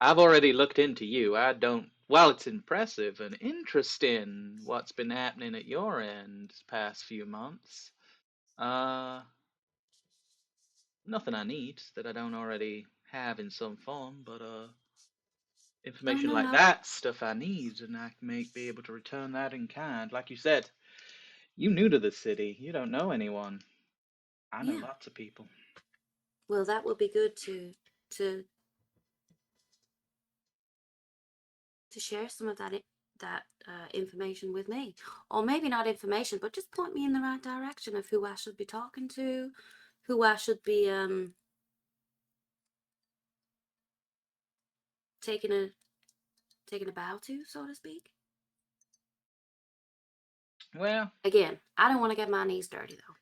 Speaker 1: I've already looked into you. I don't. Well, it's impressive and interesting what's been happening at your end past few months. Nothing I need that I don't already have in some form, but information like
Speaker 3: no.
Speaker 1: that stuff I need, and I may be able to return that in kind. Like you said, you new to the city. You don't know anyone. I know
Speaker 3: Yeah.
Speaker 1: lots of people.
Speaker 3: Well, that would be good to share some of that information with me, or maybe not information, but just point me in the right direction of who I should be talking to, who I should be taking a bow to, so to speak.
Speaker 1: Well,
Speaker 3: Again, I don't want to get my knees dirty though.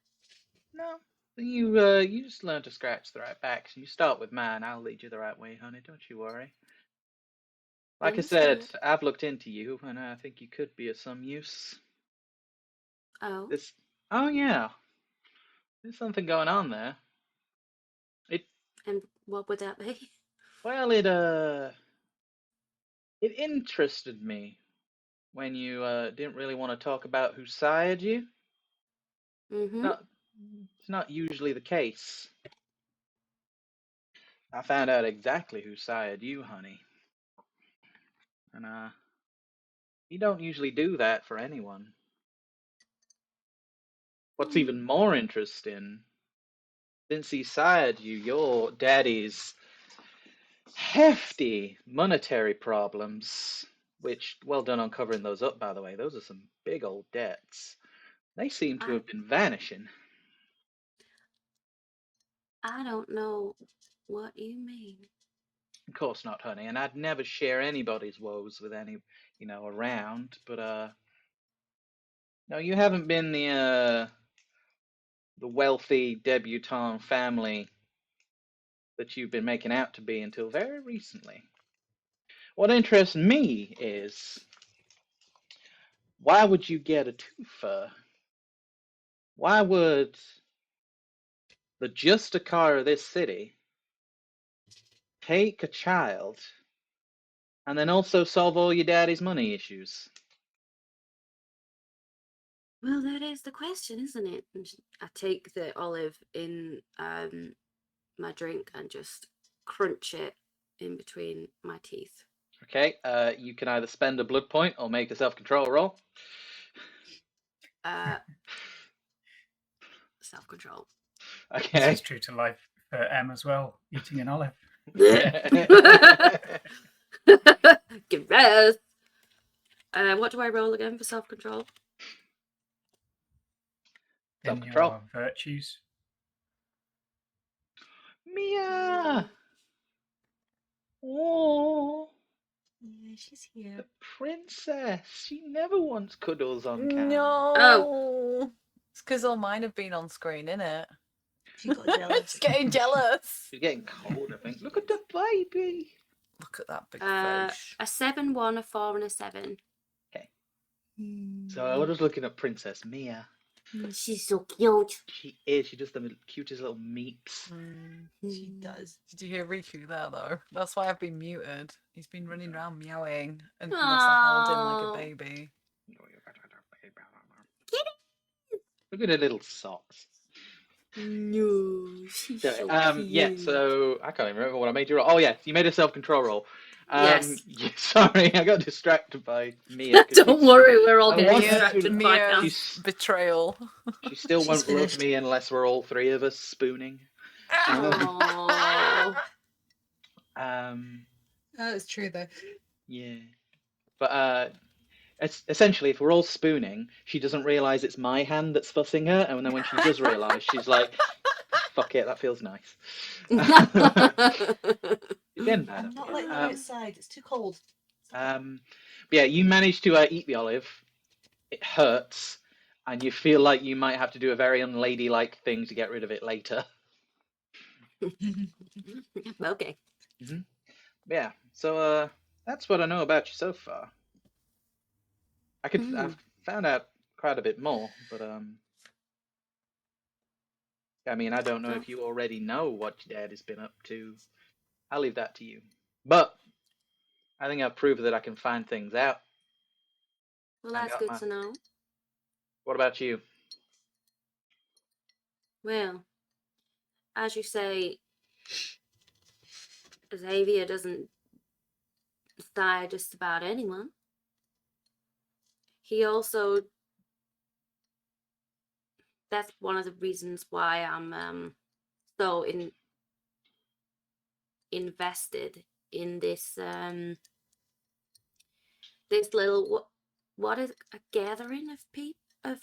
Speaker 1: no. You just learn to scratch the right backs. You start with mine. I'll lead you the right way, honey. Don't you worry. Like I said,
Speaker 3: Understood.
Speaker 1: I've looked into you, and I think you could be of some use.
Speaker 3: Oh.
Speaker 1: This. Oh yeah. There's something going on there.
Speaker 3: And what would that be?
Speaker 1: Well, it interested me when you didn't really want to talk about who sired you.
Speaker 3: Mm-hmm.
Speaker 1: Not, it's not usually the case. I found out exactly who sired you, honey. And you don't usually do that for anyone. What's even more interesting, since he sired you, your daddy's hefty monetary problems, which, well done on covering those up, by the way. Those are some big old debts. They seem to have been vanishing.
Speaker 3: I don't know what you mean.
Speaker 1: Of course not, honey, and I'd never share anybody's woes with any, around, but, no, you haven't been the wealthy debutante family that you've been making out to be until very recently. What interests me is, why would you get a twofer? Why would the Justicar of this city take a child and then also solve all your daddy's money issues?
Speaker 3: Well, that is the question, isn't it? I take the olive in my drink and just crunch it in between my teeth.
Speaker 1: Okay, you can either spend a blood point or make a self-control roll.
Speaker 3: Self-control.
Speaker 1: Okay.
Speaker 4: This is true to life for Em as well, eating an olive.
Speaker 3: Gross. What do I roll again for self-control?
Speaker 4: In
Speaker 1: Self-control.
Speaker 4: your virtues.
Speaker 1: Mia! Oh,
Speaker 5: Yeah, she's here.
Speaker 1: the princess. She never wants cuddles on camera.
Speaker 2: No.
Speaker 3: Oh.
Speaker 2: It's because all mine have been on screen, innit?
Speaker 5: She got jealous.
Speaker 2: She's getting jealous.
Speaker 1: She's getting cold, I think. Look at the baby.
Speaker 2: Look at that big face.
Speaker 3: A 7, 1, a 4, and a 7.
Speaker 1: Okay. So I was looking at Princess Mia.
Speaker 3: She's so cute.
Speaker 1: She is. She does the cutest little meeps.
Speaker 5: She does.
Speaker 2: Did you hear Riku there, though? That's why I've been muted. He's been running around meowing unless I held him like a baby.
Speaker 1: Look at her little socks.
Speaker 3: No, she's so cute.
Speaker 1: Yeah, so I can't even remember what I made you roll. Oh, yeah, you made a self-control roll.
Speaker 3: Yes.
Speaker 1: Sorry, I got distracted by Mia.
Speaker 3: Don't worry, we're all
Speaker 1: I
Speaker 3: getting
Speaker 1: wanted
Speaker 3: distracted
Speaker 1: to-
Speaker 3: by
Speaker 2: Mia's
Speaker 1: She's-
Speaker 2: betrayal.
Speaker 1: She still
Speaker 5: She's
Speaker 1: won't love
Speaker 5: finished.
Speaker 1: me unless we're all three of us spooning.
Speaker 3: Aww.
Speaker 1: Um,
Speaker 5: Oh, it's true though.
Speaker 1: yeah. But essentially, if we're all spooning, she doesn't realise it's my hand that's fussing her, and then when she does realise, she's like, "Fuck it, that feels nice." You're getting better.
Speaker 5: I'm not letting them outside. It's too cold.
Speaker 1: But yeah, you manage to eat the olive. It hurts, and you feel like you might have to do a very unladylike thing to get rid of it later.
Speaker 3: Okay.
Speaker 1: Yeah, so that's what I know about you so far. I've found out quite a bit more, but I mean, I don't know if you already know what your dad has been up to. I'll leave that to you. But I think I've proved that I can find things out.
Speaker 3: Well, that's good to know.
Speaker 1: What about you?
Speaker 3: Well, as you say, Xavier doesn't die just about anyone. He also, that's one of the reasons why I'm so invested in this this little what is a gathering of people of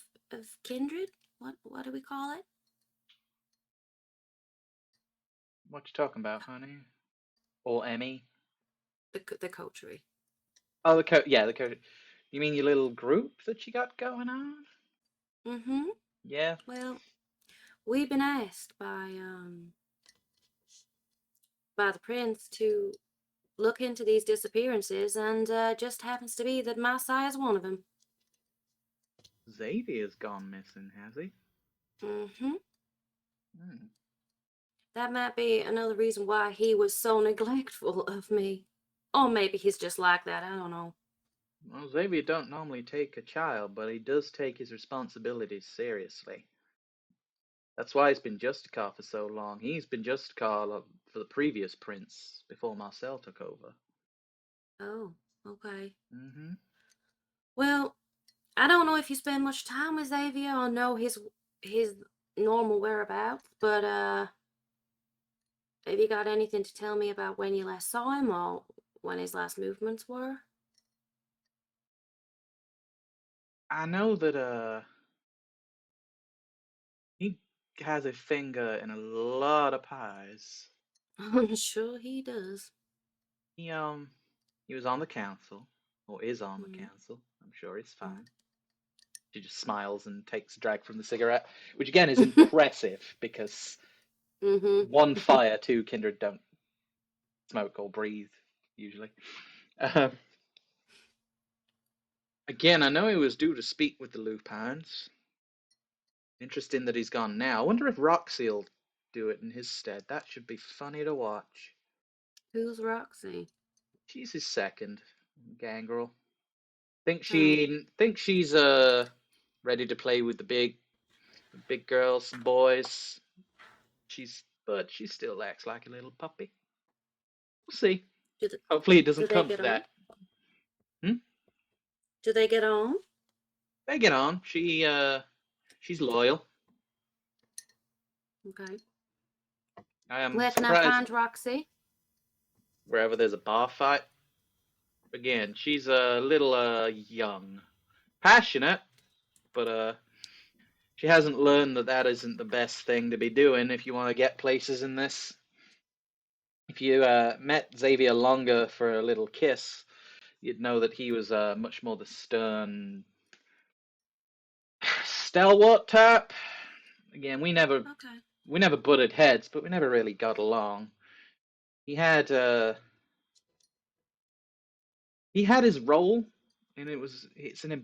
Speaker 3: kindred? What do we call it?
Speaker 1: What you talking about, honey? Or Emmy?
Speaker 3: The coterie.
Speaker 1: Oh, the coach. You mean your little group that you got going on?
Speaker 3: Mm-hmm.
Speaker 1: Yeah.
Speaker 3: Well, we've been asked by the prince to look into these disappearances, and just happens to be that Masai is one of them.
Speaker 1: Xavier's gone missing, has he?
Speaker 3: Mm-hmm.
Speaker 1: Hmm.
Speaker 3: That might be another reason why he was so neglectful of me. Or maybe he's just like that, I don't know.
Speaker 1: Well, Xavier don't normally take a child, but he does take his responsibilities seriously. That's why he's been Justicar for so long. He's been Justicar for the previous prince before Marcel took over.
Speaker 3: Oh, okay.
Speaker 1: Mm-hmm.
Speaker 3: Well, I don't know if you spend much time with Xavier or know his normal whereabouts, but have you got anything to tell me about when you last saw him or when his last movements were?
Speaker 1: I know that he has a finger in a lot of pies.
Speaker 3: I'm sure he does.
Speaker 1: He was on the council, or is on the
Speaker 3: Mhm.
Speaker 1: council. I'm sure he's fine. She just smiles and takes a drag from the cigarette, which again is impressive because
Speaker 3: Mm-hmm.
Speaker 1: one fire, two kindred don't smoke or breathe usually. Again, I know he was due to speak with the Lupins. Interesting that he's gone now. I wonder if Roxy'll do it in his stead. That should be funny to watch.
Speaker 3: Who's Roxy?
Speaker 1: She's his second, Gangrel. Thinks she's ready to play with the big girls and boys. But she still acts like a little puppy. We'll see. Hopefully it doesn't come to that.
Speaker 3: Do they get on?
Speaker 1: They get on. She's loyal.
Speaker 3: Okay.
Speaker 1: I am
Speaker 3: Where can I
Speaker 1: surprised
Speaker 3: find Roxy?
Speaker 1: wherever there's a bar fight. Again, she's a little young, passionate, but she hasn't learned that isn't the best thing to be doing if you want to get places in this. If you met Xavier longer for a little kiss, you'd know that he was much more the stern, stalwart type. Again, we never butted heads, but we never really got along. He had his role, and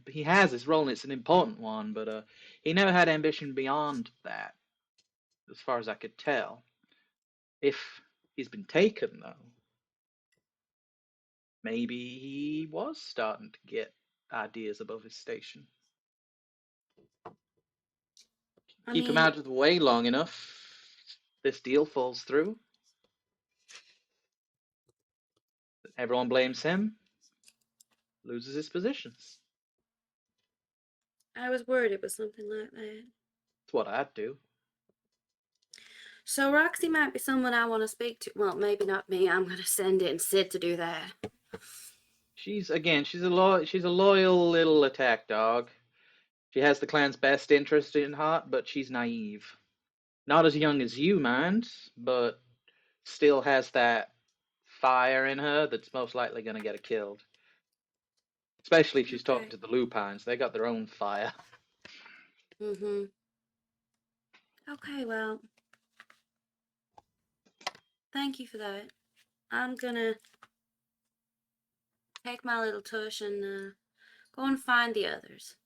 Speaker 1: he has his role, and it's an important one. But he never had ambition beyond that, as far as I could tell. If he's been taken, though, maybe he was starting to get ideas above his station. Keep him out of the way long enough, this deal falls through. Everyone blames him, loses his positions.
Speaker 3: I was worried it was something like that.
Speaker 1: It's what I'd do.
Speaker 3: So Roxy might be someone I want to speak to. Well, maybe not me. I'm going to send in Sid to do that.
Speaker 1: She's a loyal little attack dog. She has the clan's best interest in heart, but she's naive. Not as young as you, mind, but still has that fire in her that's most likely going to get her killed. Especially if she's talking to the Lupines. They got their own fire.
Speaker 3: Mm-hmm. Okay, well, thank you for that. I'm gonna take my little tush and go and find the others.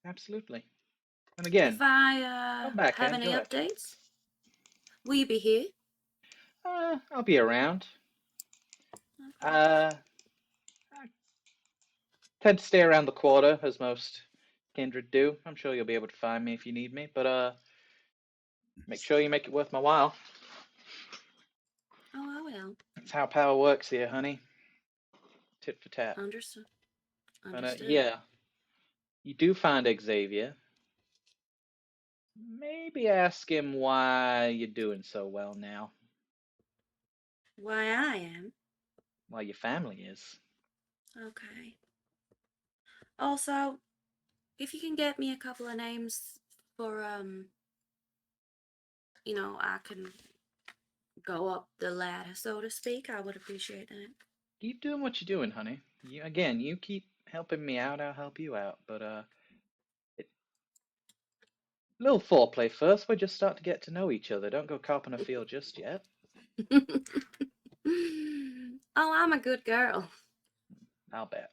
Speaker 1: Absolutely. And again,
Speaker 3: If I
Speaker 1: come back,
Speaker 3: have any
Speaker 1: Angela.
Speaker 3: updates, will you be here?
Speaker 1: I'll be around.
Speaker 3: Okay.
Speaker 1: I tend to stay around the quarter, as most kindred do. I'm sure you'll be able to find me if you need me, but make sure you make it worth my while.
Speaker 3: Oh, I will.
Speaker 1: That's how power works here, honey. Tit for tat.
Speaker 3: Understood.
Speaker 1: And yeah, you do find Xavier. Maybe ask him why you're doing so well now.
Speaker 3: Why I am?
Speaker 1: Why your family is.
Speaker 3: Okay. Also, if you can get me a couple of names for, I can go up the ladder, so to speak, I would appreciate that.
Speaker 1: Keep doing what you're doing, honey. You keep helping me out, I'll help you out. But little foreplay first. We're just starting to get to know each other. Don't go copping a feel just yet.
Speaker 3: Oh, I'm a good girl.
Speaker 1: I'll bet.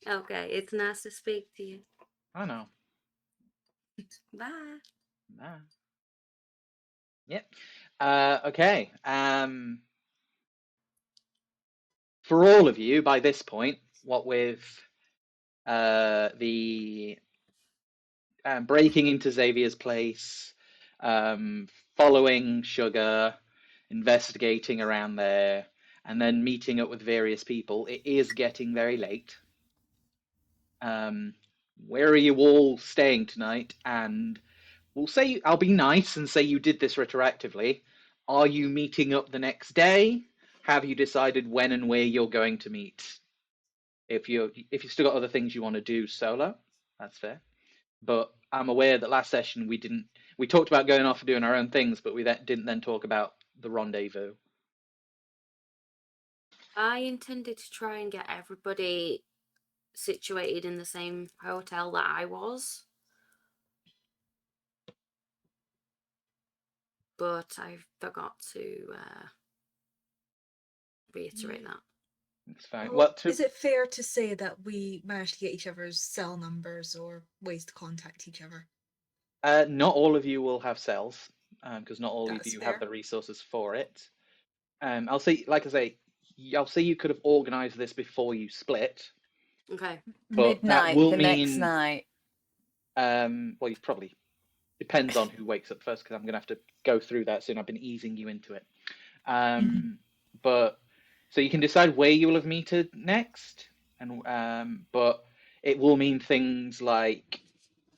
Speaker 3: Okay, it's nice to speak to you.
Speaker 1: I know.
Speaker 3: Bye.
Speaker 1: Bye. Yep. Okay. For all of you, by this point, what with the breaking into Xavier's place, following Sugar, investigating around there, and then meeting up with various people, it is getting very late. Where are you all staying tonight? And we'll say, I'll be nice and say you did this retroactively. Are you meeting up the next day? Have you decided when and where you're going to meet? If you've still got other things you want to do solo, that's fair. But I'm aware that last session we talked about going off and doing our own things, but we didn't then talk about the rendezvous.
Speaker 3: I intended to try and get everybody situated in the same hotel that I was, but I forgot to reiterate that.
Speaker 1: It's fine.
Speaker 5: Well, is it fair to say that we managed to get each other's cell numbers or ways to contact each other?
Speaker 1: Not all of you will have cells, because not all
Speaker 5: That's
Speaker 1: of you
Speaker 5: fair.
Speaker 1: have the resources for it. I'll say, like I say, I'll say you could have organised this before you split.
Speaker 3: Okay.
Speaker 1: But
Speaker 2: Midnight
Speaker 1: that will
Speaker 2: the
Speaker 1: mean,
Speaker 2: next night.
Speaker 1: Well, you probably depends on who wakes up first, because I'm going to have to go through that soon. I've been easing you into it. But so you can decide where you will have meted next, and but it will mean things like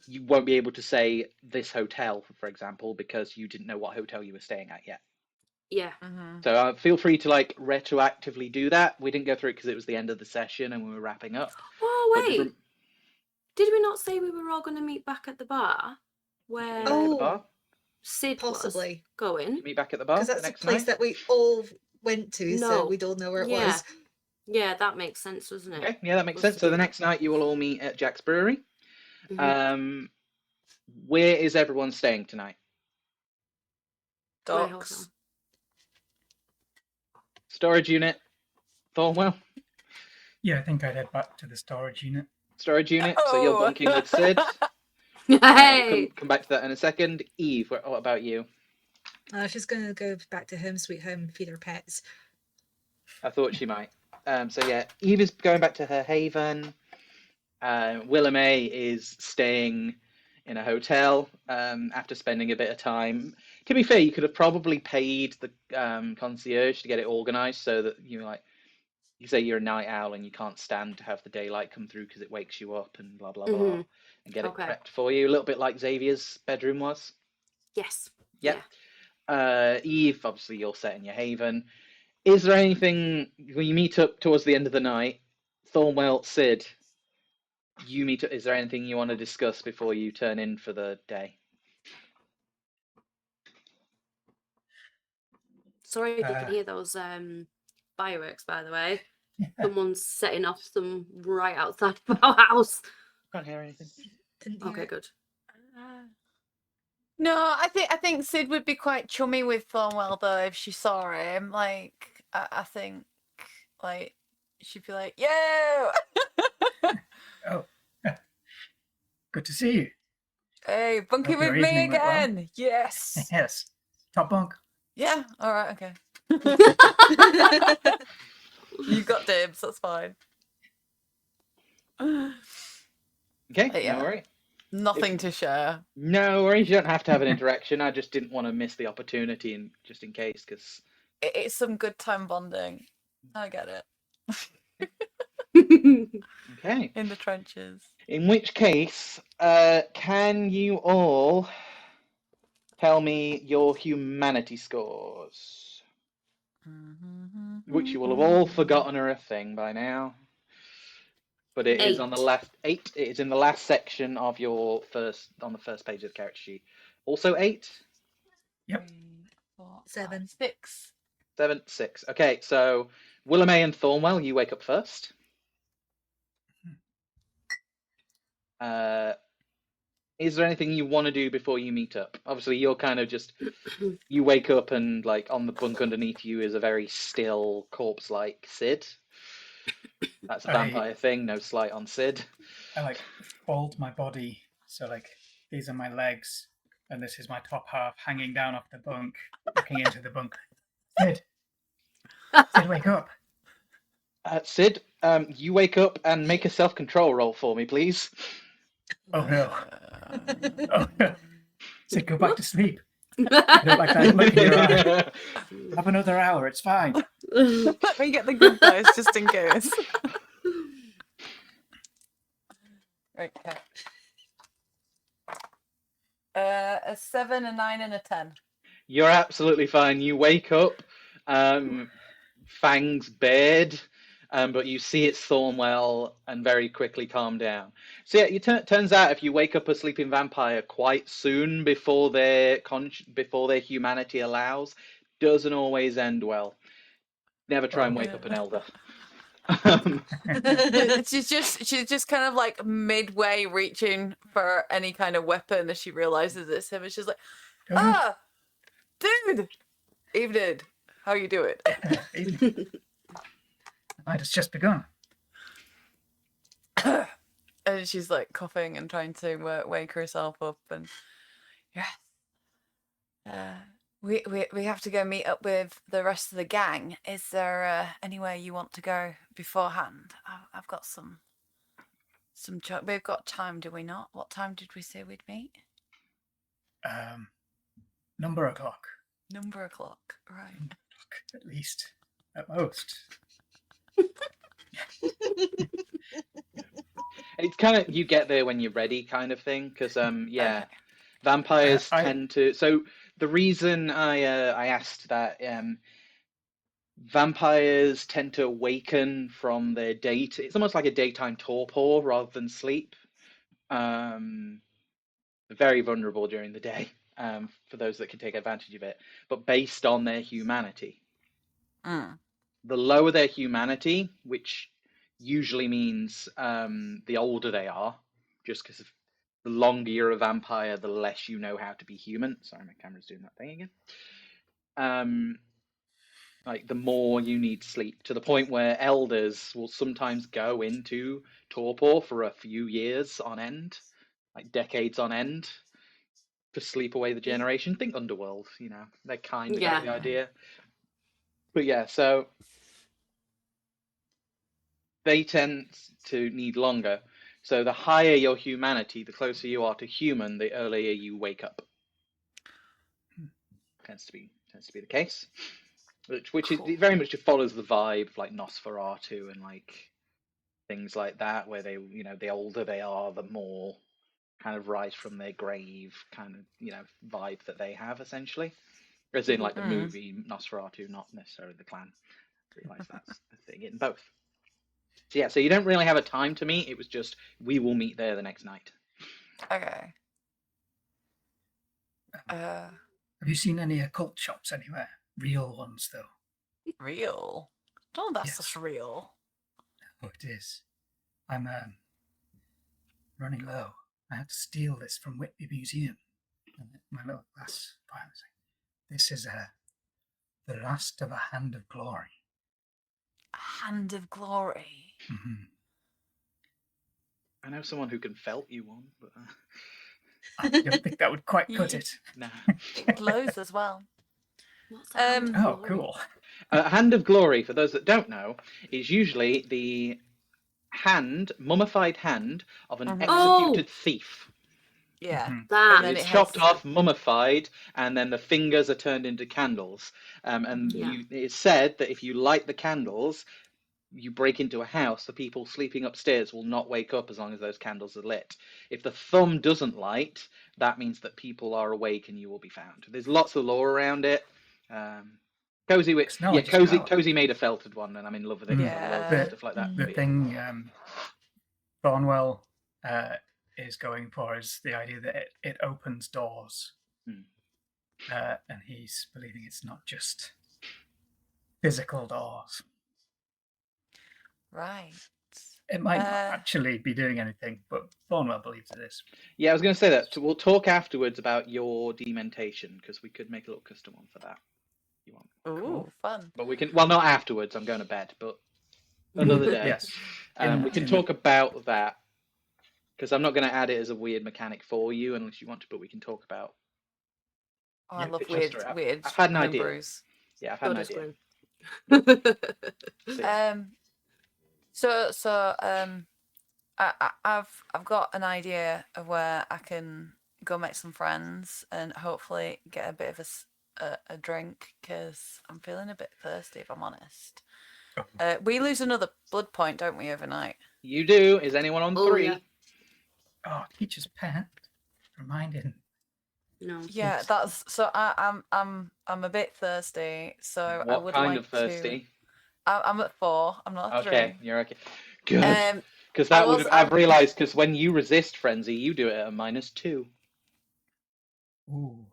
Speaker 1: you won't be able to say this hotel, for example, because you didn't know what hotel you were staying at yet.
Speaker 3: Yeah.
Speaker 1: So feel free to retroactively do that. We didn't go through it because it was the end of the session and we were wrapping up.
Speaker 3: Oh, wait. Did we not say we were all going to meet back at the bar? Where
Speaker 1: the bar?
Speaker 3: Sid
Speaker 5: possibly
Speaker 3: was going?
Speaker 1: You meet back at the bar
Speaker 5: because
Speaker 1: the
Speaker 5: that's the
Speaker 1: next
Speaker 5: place
Speaker 1: night?
Speaker 5: that we all went to, so
Speaker 3: No.
Speaker 5: we don't know where it
Speaker 3: Yeah.
Speaker 5: was.
Speaker 3: Yeah, that makes sense, doesn't it?
Speaker 1: Okay, yeah, that makes sense. So the next night you will all meet at Jack's Brewery. Where is everyone staying tonight?
Speaker 3: My hotel.
Speaker 2: Docks.
Speaker 1: Storage unit. Thornwell?
Speaker 4: Yeah, I think I'd head back to the storage unit.
Speaker 1: Storage unit. So you're bunking with Sid.
Speaker 3: Hey!
Speaker 1: We'll come back to that in a second. Eve, what about you?
Speaker 5: She's going to go back to Home Sweet Home and feed her pets.
Speaker 1: I thought she might. So yeah, Eve is going back to her haven. Willamay is staying in a hotel after spending a bit of time. To be fair, you could have probably paid the concierge to get it organised so that you say you're a night owl and you can't stand to have the daylight come through because it wakes you up and blah blah blah, and get it
Speaker 3: Okay.
Speaker 1: prepped for you, a little bit like Xavier's bedroom was.
Speaker 3: Yes.
Speaker 1: Yep.
Speaker 3: Yeah.
Speaker 1: Eve, obviously you're set in your haven. Is there anything when you meet up towards the end of the night, Thornwell, Sid? You meet up. Is there anything you want to discuss before you turn in for the day?
Speaker 3: Sorry if you can hear those fireworks, by the way. Someone's setting off some right outside of our house.
Speaker 1: Can't hear anything.
Speaker 3: Okay, good.
Speaker 2: No, I think Sid would be quite chummy with Thornwell though if she saw him. Like, I think, like, she'd be like, "Yo,
Speaker 4: Oh, good to see you.
Speaker 2: hey, bunking
Speaker 4: Hope
Speaker 2: with
Speaker 4: your
Speaker 2: me
Speaker 4: evening went well."
Speaker 2: again." Yes.
Speaker 4: Yes. Top bunk.
Speaker 2: Yeah. All right. Okay. You got dibs. That's fine.
Speaker 1: Okay,
Speaker 2: Yeah.
Speaker 1: no worries.
Speaker 2: Nothing to share.
Speaker 1: No worries. You don't have to have an interaction. I just didn't want to miss the opportunity, and just in case, because
Speaker 2: It's some good time bonding. I get it.
Speaker 1: okay.
Speaker 2: In the trenches.
Speaker 1: In which case, can you all tell me your humanity scores? Which you will have all forgotten are a thing by now. But it is on the
Speaker 3: 8.
Speaker 1: last 8. It is in the last section of your on the first page of the character sheet. Also 8?
Speaker 4: Yep.
Speaker 2: 3, 4,
Speaker 5: 7.
Speaker 2: 6.
Speaker 1: 7, 6. Okay, so Willamay and Thornwell, you wake up first. Is there anything you want to do before you meet up? Obviously, you're kind of just you wake up and like on the bunk underneath you is a very still corpse-like Sid. That's a vampire thing. No slight on Sid.
Speaker 4: I like fold my body, so like these are my legs, and this is my top half hanging down off the bunk, looking into the bunk. Sid, wake up!
Speaker 1: Sid, you wake up and make a self-control roll for me, please.
Speaker 4: Oh no! Oh no! Sid, go back to sleep. I don't like that look in your eye. Have another hour. It's fine.
Speaker 2: Let me get the good dice just in case. Okay. A 7, a 9, and a 10.
Speaker 1: You're absolutely fine. You wake up, fangs bared, but you see it's Thornwell and very quickly calm down. So yeah, turns out if you wake up a sleeping vampire quite soon before their humanity allows, doesn't always end well. Never try and wake up an elder.
Speaker 2: She's just kind of like midway reaching for any kind of weapon as she realizes it's him, and she's like, dude, evening, how you doing?
Speaker 4: The night has just begun.
Speaker 2: And she's like coughing and trying to wake herself up, and we have to go meet up with the rest of the gang. Is there anywhere you want to go beforehand? I've got some we've got time, do we not? What time did we say we'd meet?
Speaker 4: Number o'clock.
Speaker 2: Number o'clock, right?
Speaker 4: At least, at most.
Speaker 1: It's kind of you get there when you're ready, kind of thing. Because
Speaker 2: Okay.
Speaker 1: vampires tend to. So the reason I asked that vampires tend to awaken from their it's almost like a daytime torpor rather than sleep. Very vulnerable during the day. For those that can take advantage of it, but based on their humanity. The lower their humanity, which usually means the older they are, just because the longer you're a vampire, the less you know how to be human. Sorry, my camera's doing that thing again. Like the more you need sleep, to the point where elders will sometimes go into torpor for a few years on end, like decades on end, to sleep away the generation. Think Underworld, they kind of got the idea. But yeah, so they tend to need longer. So the higher your humanity, the closer you are to human, the earlier you wake up. Tends to be the case. Which
Speaker 2: Cool.
Speaker 1: it very much just follows the vibe of like Nosferatu and like things like that, where they, the older they are, the more kind of rise from their grave kind of, vibe that they have, essentially. As in like the movie Nosferatu, not necessarily the clan. Realize that's a thing in both. So yeah, so you don't really have a time to meet. It was just, we will meet there the next night.
Speaker 2: Okay.
Speaker 4: Have you seen any occult shops anywhere? Real ones, though.
Speaker 2: Real? Oh, that's
Speaker 4: Yes.
Speaker 2: just real.
Speaker 4: Oh, it is. I'm running low. I had to steal this from Whitby Museum. My little glass vial. This is the last of a hand of glory.
Speaker 2: A hand of glory.
Speaker 4: Mm-hmm.
Speaker 1: I know someone who can felt you one, but
Speaker 4: I don't think that would quite cut it.
Speaker 1: no.
Speaker 2: It glows as well.
Speaker 3: What's that?
Speaker 4: Oh, cool.
Speaker 1: A hand of glory, for those that don't know, is usually the mummified hand of an executed thief.
Speaker 2: Yeah.
Speaker 4: Mm-hmm.
Speaker 3: That.
Speaker 2: And then
Speaker 1: It's
Speaker 2: it
Speaker 1: chopped
Speaker 2: has-
Speaker 1: off, mummified, and then the fingers are turned into candles. It's said that if you light the candles, you break into a house, the people sleeping upstairs will not wake up as long as those candles are lit. If the thumb doesn't light, that means that people are awake and you will be found. There's lots of lore around it. Cozy made a felted one, and I'm in love with it.
Speaker 2: Yeah.
Speaker 1: Stuff like that.
Speaker 4: The thing Thornwell is going for is the idea that it opens doors, and he's believing it's not just physical doors.
Speaker 2: Right.
Speaker 4: It might not actually be doing anything, but Thornwell believes it is.
Speaker 1: Yeah, I was going to say that. We'll talk afterwards about your dementation, because we could make a little custom one for that. You want?
Speaker 2: Ooh, cool. Fun.
Speaker 1: But we can. Well, not afterwards. I'm going to bed, but another day.
Speaker 4: Yes.
Speaker 1: We can talk about that, because I'm not going to add it as a weird mechanic for you unless you want to. But we can talk about.
Speaker 2: Oh, I love weird.
Speaker 1: I've had an idea.
Speaker 2: Brews.
Speaker 1: Yeah, I've had an idea.
Speaker 2: I've got an idea of where I can go make some friends and hopefully get a bit of a drink, because I'm feeling a bit thirsty, if I'm honest. We lose another blood point, don't we, overnight?
Speaker 1: You do. Is anyone on 3?
Speaker 3: Yeah.
Speaker 4: Oh, teacher's pet. Reminding.
Speaker 3: No.
Speaker 2: Yeah, that's so. I'm a bit thirsty, so
Speaker 1: what
Speaker 2: I would
Speaker 1: kind
Speaker 2: like
Speaker 1: of thirsty?
Speaker 2: I'm at 4. I'm not at 3.
Speaker 1: Okay, you're okay. Good. Because I've realised, because when you resist frenzy, you do it at a -2.
Speaker 4: Ooh.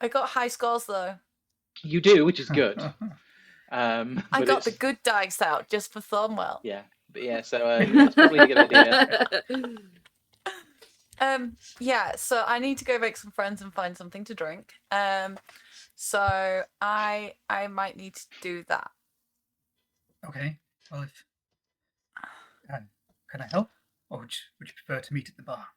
Speaker 2: I got high scores though.
Speaker 1: You do, which is good.
Speaker 2: I got the good dice out just for Thornwell.
Speaker 1: Yeah, but yeah. So it's probably a good idea.
Speaker 2: Yeah. So I need to go make some friends and find something to drink. So I might need to do that.
Speaker 4: Okay. Well, if can I help, or would you prefer to meet at the bar?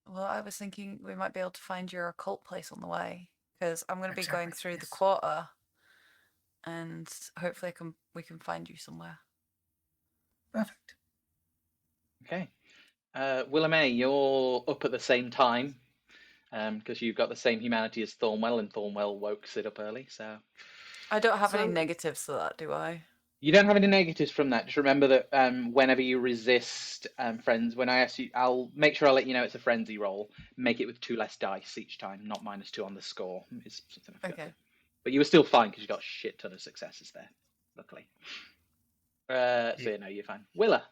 Speaker 2: Well, I was thinking we might be able to find your occult place on the way, because I'm going to be going through the quarter, and hopefully we can find you somewhere.
Speaker 4: Perfect.
Speaker 1: Okay. Willamay, you're up at the same time, because you've got the same humanity as Thornwell, and Thornwell woke Sid up early, so...
Speaker 2: I don't have any negatives to that, do I?
Speaker 1: You don't have any negatives from that. Just remember that whenever you resist friends, when I ask you, I'll make sure I let you know it's a frenzy roll. Make it with 2 less dice each time, not -2 on the score. It's something I've got. But you were still fine because you got a shit ton of successes there, luckily. So yeah, no, you're fine. Willa.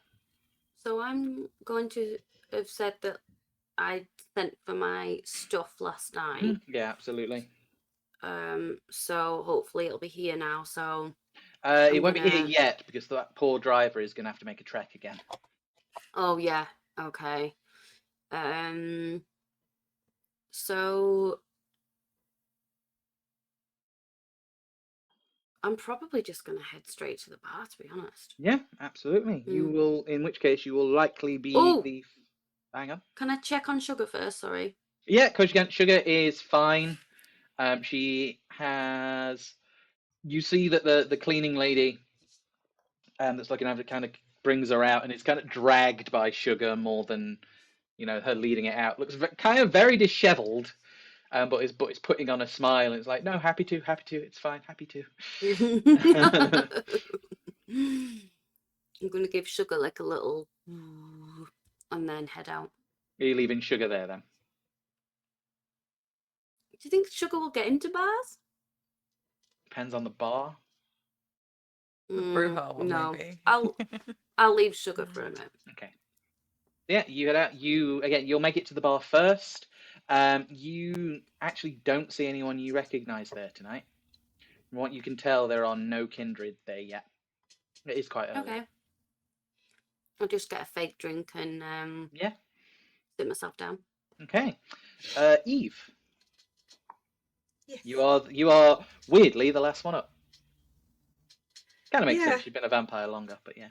Speaker 3: So I'm going to have said that I sent for my stuff last night.
Speaker 1: Yeah, absolutely.
Speaker 3: So hopefully it'll be here now. So
Speaker 1: it won't be here yet because that poor driver is going to have to make a trek again.
Speaker 3: Oh yeah, okay. So I'm probably just going to head straight to the bar, to be honest.
Speaker 1: Yeah, absolutely. You will, in which case you will likely be the... Hang on.
Speaker 3: Can I check on Sugar first? Sorry.
Speaker 1: Yeah, Coach Sugar is fine. She has... You see that the cleaning lady that's looking after kind of brings her out, and it's kind of dragged by Sugar more than her leading it out. Looks kind of very dishevelled, but is putting on a smile. And it's like, no, happy to, it's fine, happy to.
Speaker 3: I'm going to give Sugar like a little and then head out.
Speaker 1: Are you leaving Sugar there then?
Speaker 3: Do you think Sugar will get into bars?
Speaker 1: Depends on the bar.
Speaker 2: The brew hall will
Speaker 3: No,
Speaker 2: maybe.
Speaker 3: I'll leave Sugar for a minute.
Speaker 1: Okay. Yeah, you get out. You'll make it to the bar first. You actually don't see anyone you recognise there tonight. From what you can tell, there are no kindred there yet. It is quite early.
Speaker 3: Okay. I'll just get a fake drink and sit myself down.
Speaker 1: Okay. Eve.
Speaker 5: Yes.
Speaker 1: You are weirdly the last one up. Kind of makes
Speaker 5: Yeah.
Speaker 1: sense. You've been a vampire longer, but yeah.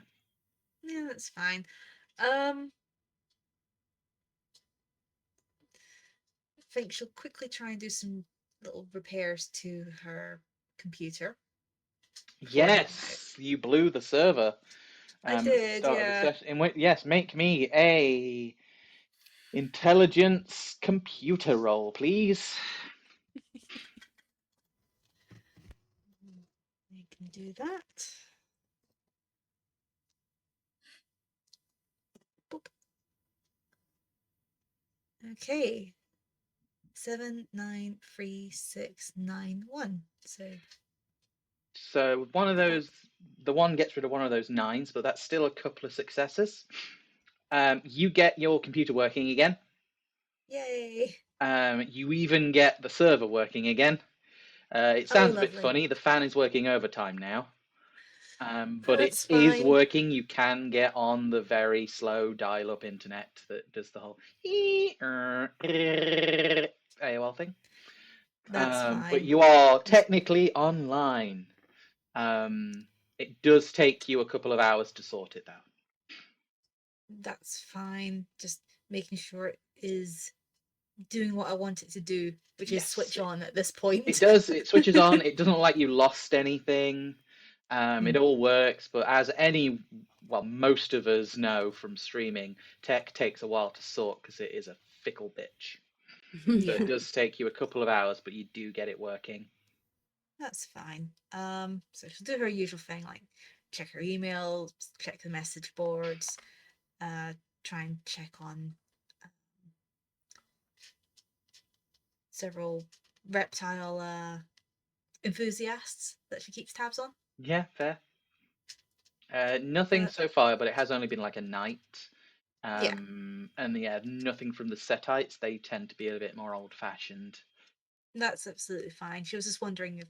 Speaker 5: Yeah, that's fine. I think she'll quickly try and do some little repairs to her computer.
Speaker 1: Yes, you blew the server.
Speaker 5: I
Speaker 1: at the
Speaker 5: did,
Speaker 1: start of the
Speaker 5: yeah.
Speaker 1: session. Yes, make me a intelligence computer roll, please.
Speaker 5: I can do that. Boop. Okay. 79361.
Speaker 1: So one of those, the one gets rid of one of those 9s, but that's still a couple of successes. You get your computer working again.
Speaker 5: Yay.
Speaker 1: You even get the server working again. It sounds a bit
Speaker 5: lovely.
Speaker 1: funny. The fan is working overtime now. But
Speaker 5: That's
Speaker 1: it is
Speaker 5: fine.
Speaker 1: working. You can get on the very slow dial-up internet that does the whole AOL thing.
Speaker 5: That's fine.
Speaker 1: But you are technically online. It does take you a couple of hours to sort it out.
Speaker 5: That's fine. Just making sure it is doing what I want it to do, which is switch on at this point.
Speaker 1: It does. It switches on. It doesn't look like you lost anything. It all works. But as most of us know from streaming, tech takes a while to sort because it is a fickle bitch. So it does take you a couple of hours, but you do get it working.
Speaker 5: That's fine. So she'll do her usual thing, like check her emails, check the message boards, try and check on several reptile enthusiasts that she keeps tabs on.
Speaker 1: Yeah, fair. Nothing so far, but it has only been like a night. And nothing from the Setites. They tend to be a bit more old-fashioned.
Speaker 5: That's absolutely fine. She was just wondering if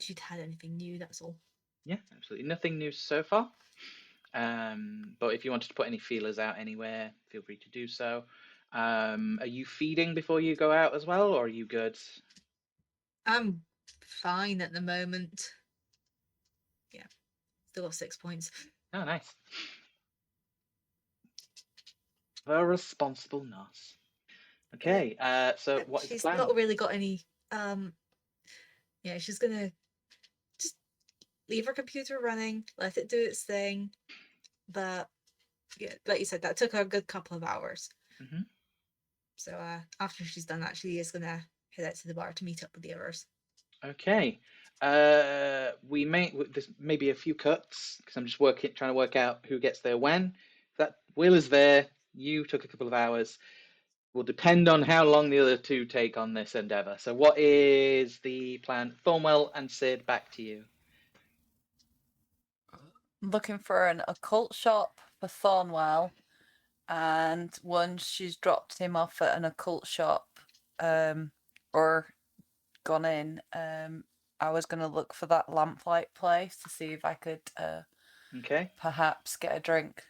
Speaker 5: she'd had anything new, that's all.
Speaker 1: Yeah, absolutely. Nothing new so far. But if you wanted to put any feelers out anywhere, feel free to do so. Are you feeding before you go out as well, or are you good?
Speaker 5: I'm fine at the moment. Yeah, still got 6 points.
Speaker 1: Oh, nice. A responsible nurse. Okay, so what is the plan?
Speaker 5: She's not really got any. Yeah, she's gonna just leave her computer running, let it do its thing. But yeah, like you said, that took her a good couple of hours.
Speaker 1: Mm-hmm.
Speaker 5: So after she's done that, she is gonna head out to the bar to meet up with the others.
Speaker 1: Okay. There's maybe a few cuts because I'm just trying to work out who gets there when. That Will is there. You took a couple of hours. Will depend on how long the other two take on this endeavor. So what is the plan? Thornwell and Sid, back to you.
Speaker 2: Looking for an occult shop for Thornwell, and once she's dropped him off at an occult shop, or gone in, I was going to look for that lamplight place to see if I could perhaps get a drink.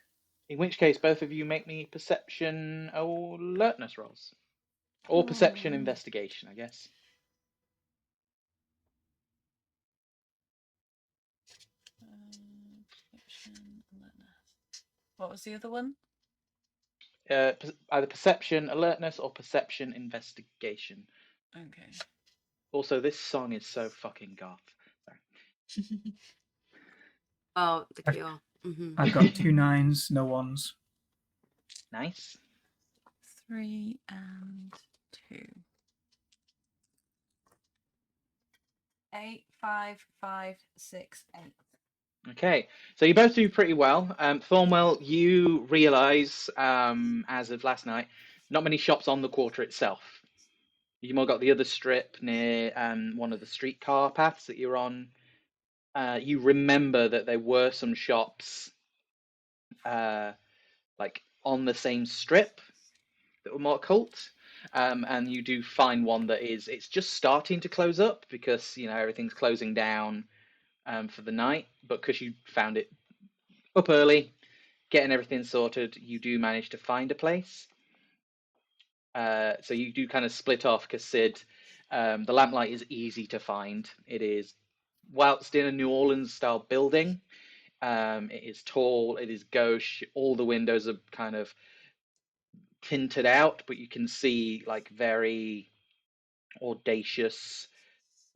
Speaker 1: In which case, both of you make me perception alertness rolls. Or perception investigation, I guess.
Speaker 2: Perception, alertness. What was the other one?
Speaker 1: Either perception alertness or perception investigation.
Speaker 2: Okay.
Speaker 1: Also, this song is so fucking goth.
Speaker 3: Oh, The Cure. Mm-hmm.
Speaker 4: I've got 2 9s, no 1s.
Speaker 1: Nice.
Speaker 2: 3 and 2. 8, 5, 5, 6, 8.
Speaker 1: Okay, so you both do pretty well. Thornwell, you realise, as of last night, not many shops on the quarter itself. You've more got the other strip near one of the streetcar paths that you're on. You remember that there were some shops like on the same strip that were more cult. And you do find one that it's just starting to close up because, everything's closing down for the night. But because you found it up early, getting everything sorted, you do manage to find a place. So you do kind of split off because Sid, the lamplight is easy to find. It is, whilst in a New Orleans style building, it is tall, it is gauche, all the windows are kind of tinted out, but you can see like very audacious,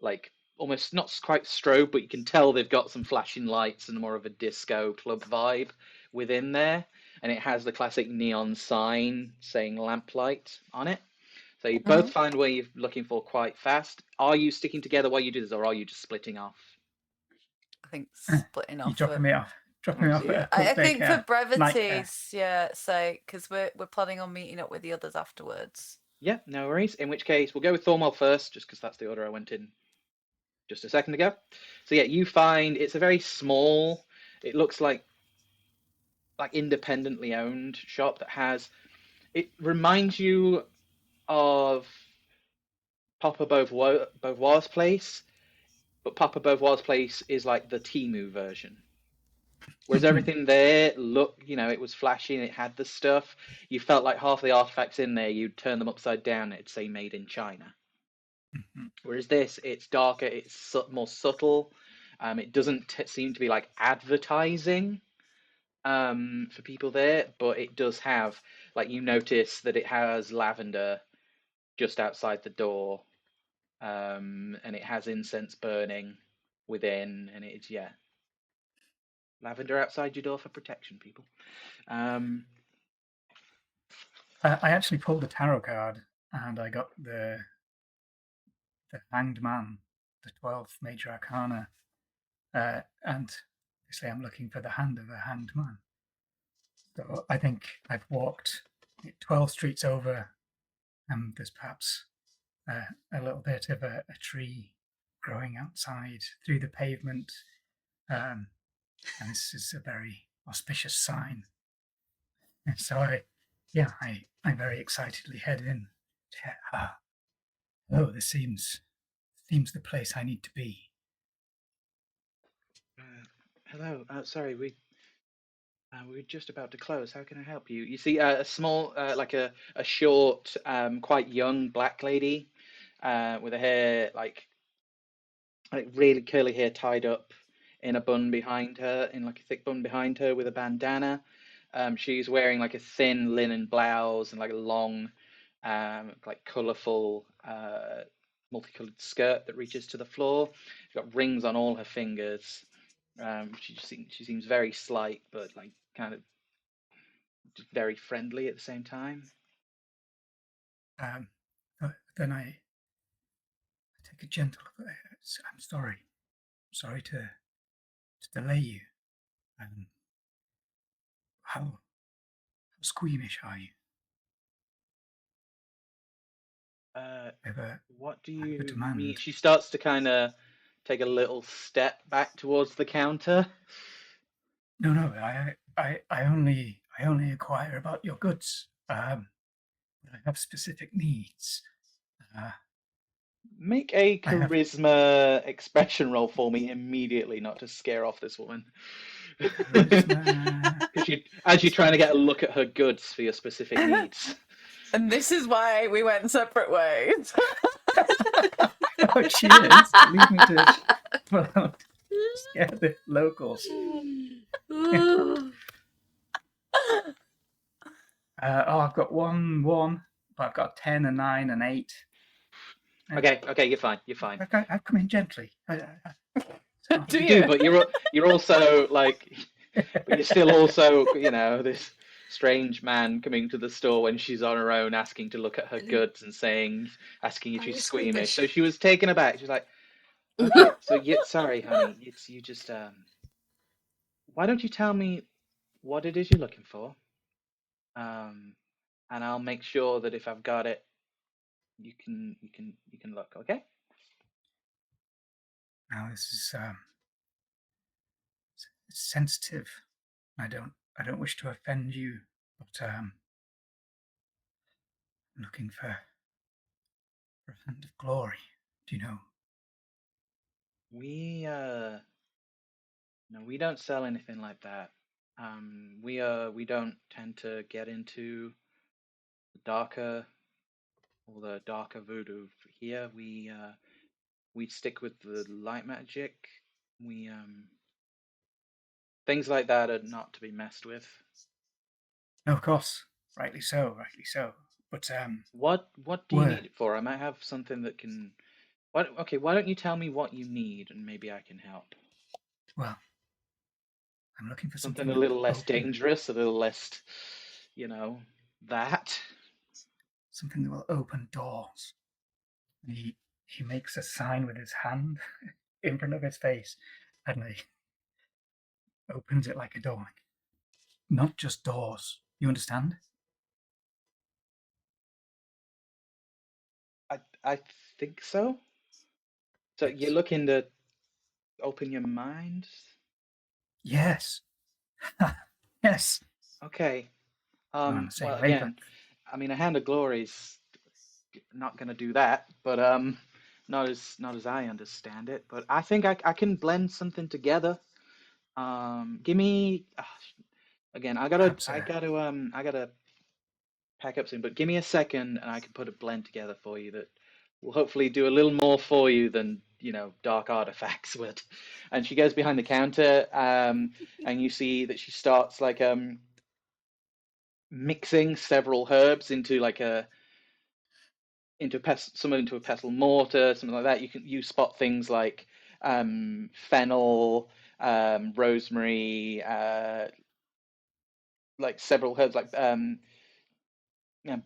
Speaker 1: like almost not quite strobe, but you can tell they've got some flashing lights and more of a disco club vibe within there. And it has the classic neon sign saying lamplight on it. So you both find where you're looking for quite fast. Are you sticking together while you do this, or are you just splitting off?
Speaker 2: I think splitting off.
Speaker 4: You dropping me off. Dropping me off at a
Speaker 2: I
Speaker 4: cult
Speaker 2: think for
Speaker 4: daycare,
Speaker 2: brevity's sake, because we're planning on meeting up with the others afterwards.
Speaker 1: Yeah, no worries. In which case, we'll go with Thornwell first, just because that's the order I went in just a second ago. So yeah, you find it's a very small, it looks like independently owned shop that has, it reminds you of Papa Beauvoir's place, but Papa Beauvoir's place is like the Temu version. Whereas everything there it was flashy and it had the stuff. You felt like half the artifacts in there, you'd turn them upside down and it'd say made in China. Whereas this, it's darker, it's more subtle. It doesn't seem to be like advertising for people there, but it does have, like, you notice that it has lavender just outside the door, and it has incense burning within, and it's lavender outside your door for protection, people.
Speaker 4: I actually pulled a tarot card and I got the Hanged Man, the 12th major arcana, and obviously I'm looking for the hand of a hanged man. So I think I've walked 12 streets over, and there's perhaps a little bit of a tree growing outside through the pavement, and this is a very auspicious sign. And so I very excitedly head in. Oh, this seems the place I need to be.
Speaker 1: Hello. Sorry, we we're just about to close. How can I help you? You see a small, like a short, quite young black lady with her hair like really curly hair tied up in a bun behind her, in like a thick bun behind her with a bandana. She's wearing like a thin linen blouse and like a long, like colourful, multicolored skirt that reaches to the floor. She's got rings on all her fingers. She seems very slight, but like kind of just very friendly at the same time.
Speaker 4: Then I take a gentle. I'm sorry. I'm sorry to delay you. How squeamish are you?
Speaker 1: What do you
Speaker 4: demand.
Speaker 1: mean? She starts to kind of take a little step back towards the counter.
Speaker 4: No. I only inquire about your goods. I have specific needs.
Speaker 1: Make a charisma expression roll for me immediately, not to scare off this woman. Because as you're trying to get a look at her goods for your specific needs.
Speaker 2: And this is why we went separate ways.
Speaker 4: Oh, cheers! Leave me to scare the locals. I've got 1, but I've got 10, a 9, and 8.
Speaker 1: Okay, you're fine.
Speaker 4: I've come in gently.
Speaker 1: You do, but you're also like but you're still also, this strange man coming to the store when she's on her own, asking to look at her goods and asking if
Speaker 5: Are
Speaker 1: she's
Speaker 5: you
Speaker 1: squeamish. So
Speaker 5: squeamish?
Speaker 1: she was taken aback. She's like, okay, so sorry, honey, you just why don't you tell me what it is you're looking for? And I'll make sure that if I've got it, you can look, okay?
Speaker 4: Now this is it's sensitive. I don't wish to offend you, but I'm looking for a hand of glory. Do you know?
Speaker 1: We no, we don't sell anything like that. We don't tend to get into the darker voodoo here. We stick with the light magic. We things like that are not to be messed with.
Speaker 4: No, of course, rightly so, rightly so. But
Speaker 1: What do you
Speaker 4: were
Speaker 1: need it for? I might have something that can. Okay, why don't you tell me what you need and maybe I can help.
Speaker 4: well, I'm looking for
Speaker 1: Something
Speaker 4: something
Speaker 1: a
Speaker 4: that
Speaker 1: little
Speaker 4: will
Speaker 1: less
Speaker 4: open,
Speaker 1: dangerous, a little less, that.
Speaker 4: something that will open doors. He makes a sign with his hand in front of his face, and he opens it like a door. Not just doors. You understand?
Speaker 1: I think so. So you're
Speaker 4: It's,
Speaker 1: looking to open your mind?
Speaker 4: yes. Yes.
Speaker 1: Okay.
Speaker 4: We're on the same
Speaker 1: Well, again,
Speaker 4: wavelength.
Speaker 1: I mean, a hand of glory's not going to do that, but not as I understand it. But I think I can blend something together. Give me again.
Speaker 4: Perhaps
Speaker 1: I gotta pack up soon. But give me a second, and I can put a blend together for you that will hopefully do a little more for you than dark artifacts would. And she goes behind the counter, and you see that she starts like mixing several herbs into like into a pestle mortar, something like that. You spot things like fennel, rosemary, like several herbs like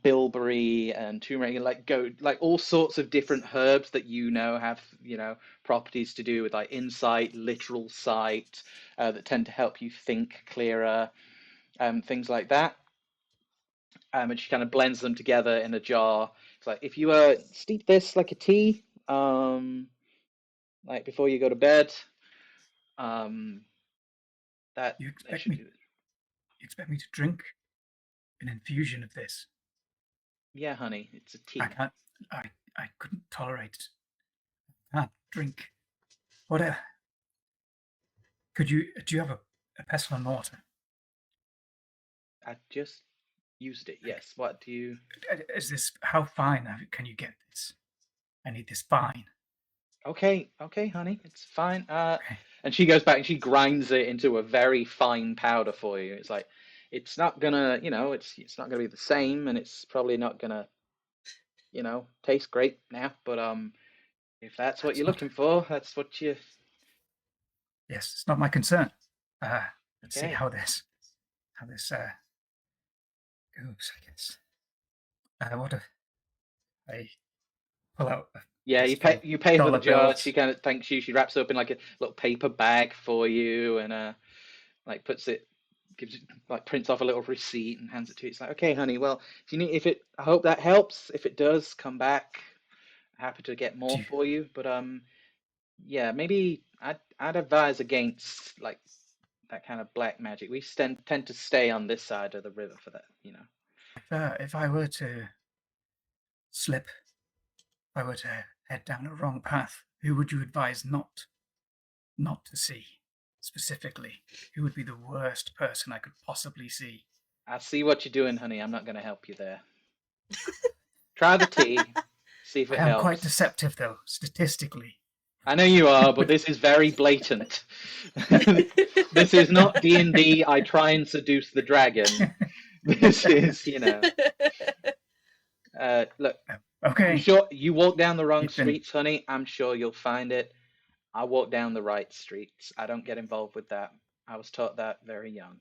Speaker 1: bilberry and turmeric, like all sorts of different herbs that have properties to do with like insight, literal sight, that tend to help you think clearer, things like that. And she kind of blends them together in a jar. It's like if you steep this like a tea, like before you go to bed, um, that
Speaker 4: You
Speaker 1: that
Speaker 4: expect
Speaker 1: should
Speaker 4: me
Speaker 1: do it.
Speaker 4: you expect me to drink an infusion of this?
Speaker 1: Yeah, honey, it's a
Speaker 4: I
Speaker 1: tea.
Speaker 4: can't I couldn't tolerate it. I can't drink. What do you have a pestle and mortar?
Speaker 1: I just used it. Yes. What do you?
Speaker 4: Is this how fine can you get this? I need this fine.
Speaker 1: Okay, honey, it's fine.
Speaker 4: Okay.
Speaker 1: And she goes back and she grinds it into a very fine powder for you. It's like it's not gonna, it's not gonna be the same, and it's probably not gonna, taste great now. But if that's what
Speaker 4: That's
Speaker 1: you're
Speaker 4: not
Speaker 1: looking for, that's what you.
Speaker 4: yes, it's not my concern. Let's see
Speaker 1: Okay.
Speaker 4: how this goes, I guess. What if I pull out a
Speaker 1: Yeah,
Speaker 4: fistful
Speaker 1: you pay for the
Speaker 4: dollar
Speaker 1: jar. She
Speaker 4: bills?
Speaker 1: kind of thanks you. She wraps it up in like a little paper bag for you, and like gives it, like prints off a little receipt and hands it to you. It's like, okay, honey. Well, I hope that helps. If it does, come back. Happy to get
Speaker 4: Do
Speaker 1: more
Speaker 4: you,
Speaker 1: for you. But yeah, maybe I'd advise against like that kind of black magic. We tend to stay on this side of the river for that.
Speaker 4: if I were to slip, if I were to head down a wrong path, who would you advise not to see specifically? Who would be the worst person I could possibly see?
Speaker 1: I see what you're doing, honey. I'm not going to help you there. Try the tea, see if
Speaker 4: I
Speaker 1: it
Speaker 4: am quite
Speaker 1: helps.
Speaker 4: deceptive, though, statistically.
Speaker 1: I know you are, but this is very blatant. This is not D&D. I try and seduce the dragon. This is, look. I'm
Speaker 4: Okay.
Speaker 1: sure you walk down the wrong
Speaker 4: You've been
Speaker 1: streets, honey. I'm sure you'll find it. I walk down the right streets. I don't get involved with that. I was taught that very young.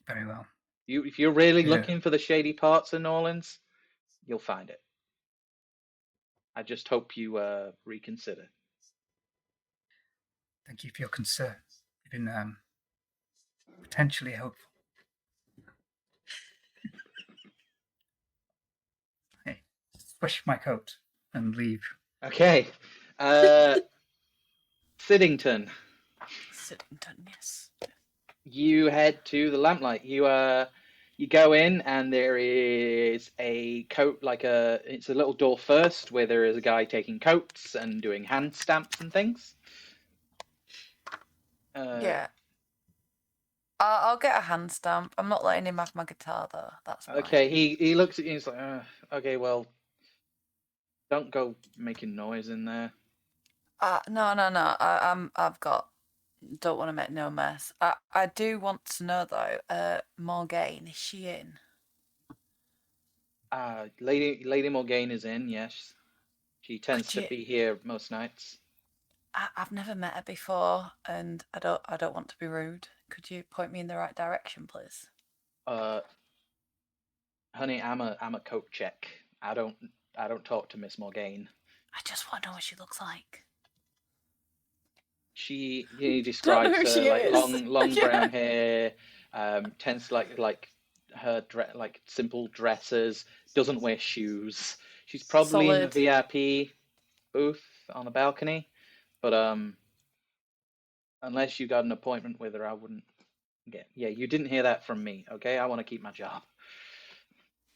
Speaker 4: Very well.
Speaker 1: If you're really
Speaker 4: Yeah.
Speaker 1: looking for the shady parts of New Orleans, you'll find it. I just hope you reconsider.
Speaker 4: Thank you for your concern. You've been potentially helpful. Hey, swish my coat and leave.
Speaker 1: Okay. Siddington,
Speaker 2: Siddington, yes.
Speaker 1: you head to the lamplight. You go in and there is a coat, it's a little door first where there is a guy taking coats and doing hand stamps and things.
Speaker 2: Yeah. I'll get a hand stamp. I'm not letting him have my guitar though. That's fine.
Speaker 1: Okay, he looks at you and he's like, okay, well, don't go making noise in there.
Speaker 2: No. I've got. Don't want to make no mess. I do want to know though. Morgane, is she in?
Speaker 1: Lady Morgane is in, yes. She tends to be here most nights.
Speaker 2: I've never met her before, and I don't want to be rude. Could you point me in the right direction, please?
Speaker 1: Honey, I'm a coat check. I don't talk to Miss Morgane.
Speaker 2: I just want to know what she looks like.
Speaker 1: He describes her
Speaker 2: she
Speaker 1: like
Speaker 2: is.
Speaker 1: long brown hair, tends to like her like simple dresses, doesn't wear shoes. She's probably in the
Speaker 2: Solid.
Speaker 1: VIP booth on the balcony, but unless you got an appointment with her, I wouldn't get. Yeah, you didn't hear that from me, okay? I want to keep my job.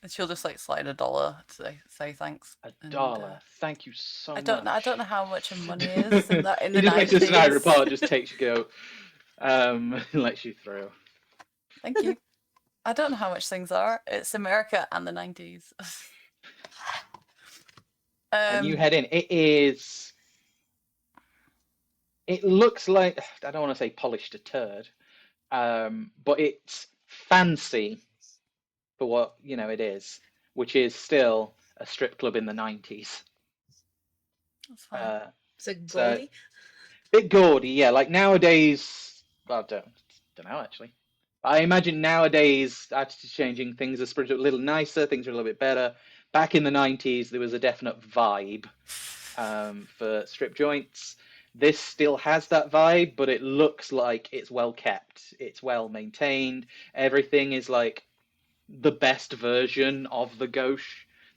Speaker 2: And she'll just like slide $1 to say thanks.
Speaker 1: $1. Thank you so much.
Speaker 2: I don't know how much money is in that in the
Speaker 1: He just makes a
Speaker 2: 90s.
Speaker 1: side report, just takes you go, lets you through.
Speaker 2: Thank you. I don't know how much things are. It's America and the 90s.
Speaker 1: And you head in. It looks like, I don't want to say polished a turd, but it's fancy for what it is, which is still a strip club in the 90s.
Speaker 2: That's fine.
Speaker 5: So gaudy?
Speaker 1: Bit gaudy, yeah. Like nowadays, well, don't know actually. I imagine nowadays attitudes changing, things are a little nicer, things are a little bit better. Back in the 90s, there was a definite vibe for strip joints. This still has that vibe, but it looks like it's well kept. It's well maintained. Everything is like the best version of the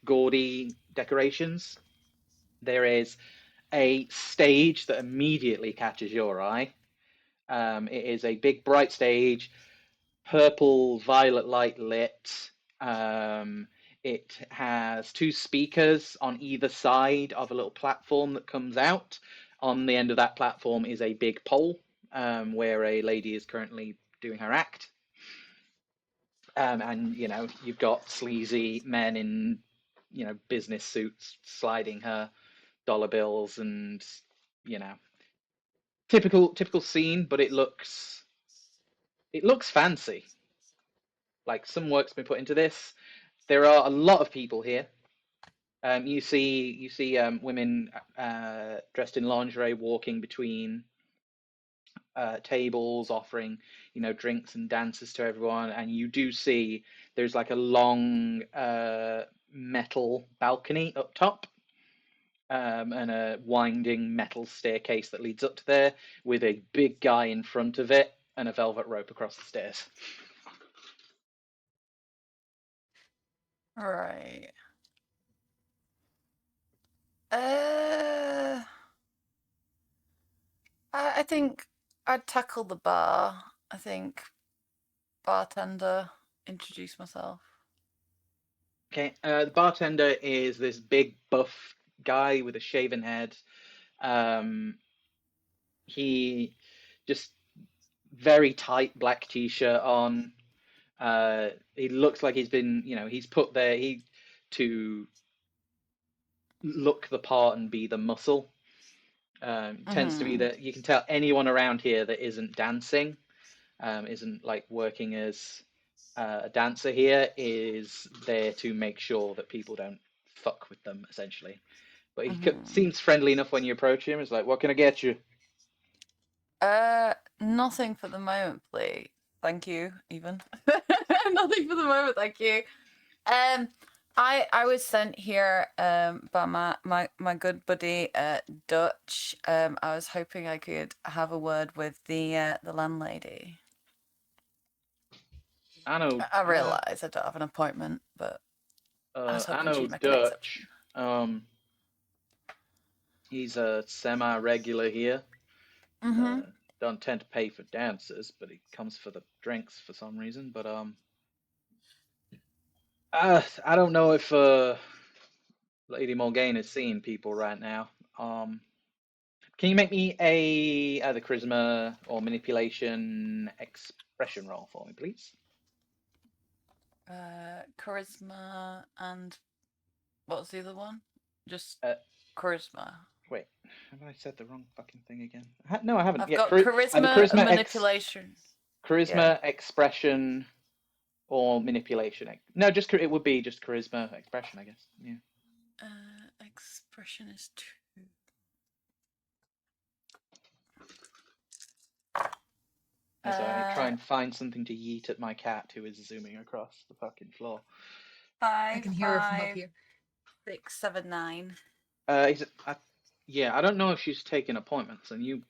Speaker 1: gaudy decorations. There is a stage that immediately catches your eye. It is a big, bright stage, purple, violet light lit. It has 2 speakers on either side of a little platform that comes out. On the end of that platform is a big pole where a lady is currently doing her act. And you've got sleazy men in business suits sliding her dollar bills, and typical scene, but it looks fancy. Like some work's been put into this. There are a lot of people here. You see women dressed in lingerie walking between tables, offering drinks and dances to everyone, and you do see there's like a long metal balcony up top. And a winding metal staircase that leads up to there with a big guy in front of it and a velvet rope across the stairs.
Speaker 2: Right. I think I'd tackle the bar. I think bartender, introduce myself.
Speaker 1: Okay, the bartender is this big buff guy with a shaven head. He just very tight black t-shirt on. He looks like he's been, he's put there to look the part and be the muscle. Tends to be that you can tell anyone around here that isn't dancing, isn't like working as a dancer here, is there to make sure that people don't fuck with them, essentially. But he seems friendly enough when you approach him. It's like, what can I get you?
Speaker 2: Nothing for the moment, please. Thank you, even. Nothing for the moment, thank you. I was sent here by my good buddy Dutch. I was hoping I could have a word with the landlady.
Speaker 1: I know.
Speaker 2: I realise I don't have an appointment, but I was
Speaker 1: I
Speaker 2: hoping
Speaker 1: know
Speaker 2: she'd make an
Speaker 1: Dutch.
Speaker 2: exception.
Speaker 1: He's a semi-regular here.
Speaker 2: Mm-hmm.
Speaker 1: Don't tend to pay for dances, but he comes for the drinks for some reason. But I don't know if Lady Morgane is seeing people right now. Can you make me a either charisma or manipulation expression roll for me, please?
Speaker 2: Charisma and what's the other one? Just charisma.
Speaker 1: Wait, have I said the wrong fucking thing again? No, I haven't.
Speaker 2: I've
Speaker 1: Yeah,
Speaker 2: got
Speaker 1: either
Speaker 2: charisma and manipulation.
Speaker 1: Charisma, expression, or manipulation. No, just it would be just charisma, expression, I guess. Yeah.
Speaker 2: Expression is 2.
Speaker 1: As I try and find something to yeet at my cat who is zooming across the fucking floor.
Speaker 2: 5,
Speaker 5: I can hear her from up here.
Speaker 2: 6, 7, 9.
Speaker 1: Yeah, I don't know if she's taking appointments, and you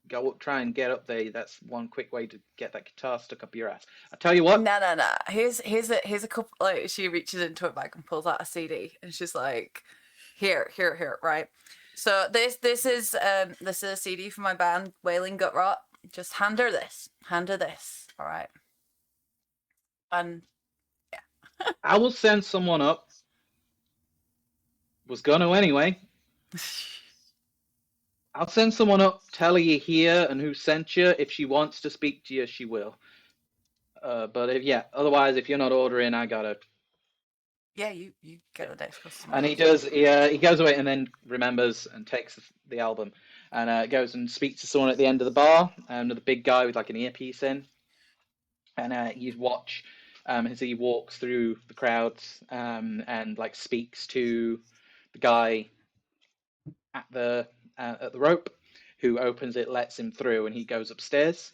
Speaker 1: go up, try and get up there. That's one quick way to get that guitar stuck up your ass. I tell you what.
Speaker 2: No. Here's a couple. Like, she reaches into her bag and pulls out a CD, and she's like, "Here, right." So this is a CD from my band, Wailing Gut Rot. Just hand her this. All right. And yeah.
Speaker 1: I will send someone up. Was gonna anyway. I'll send someone up, tell her you're here and who sent you. If she wants to speak to you, she will. But otherwise, if you're not ordering, I gotta.
Speaker 2: Yeah, you get the next customer.
Speaker 1: And he does. He goes away and then remembers and takes the album and goes and speaks to someone at the end of the bar, another big guy with like an earpiece in, and you watch as he walks through the crowds and like speaks to the guy at the rope, who opens it, lets him through, and he goes upstairs.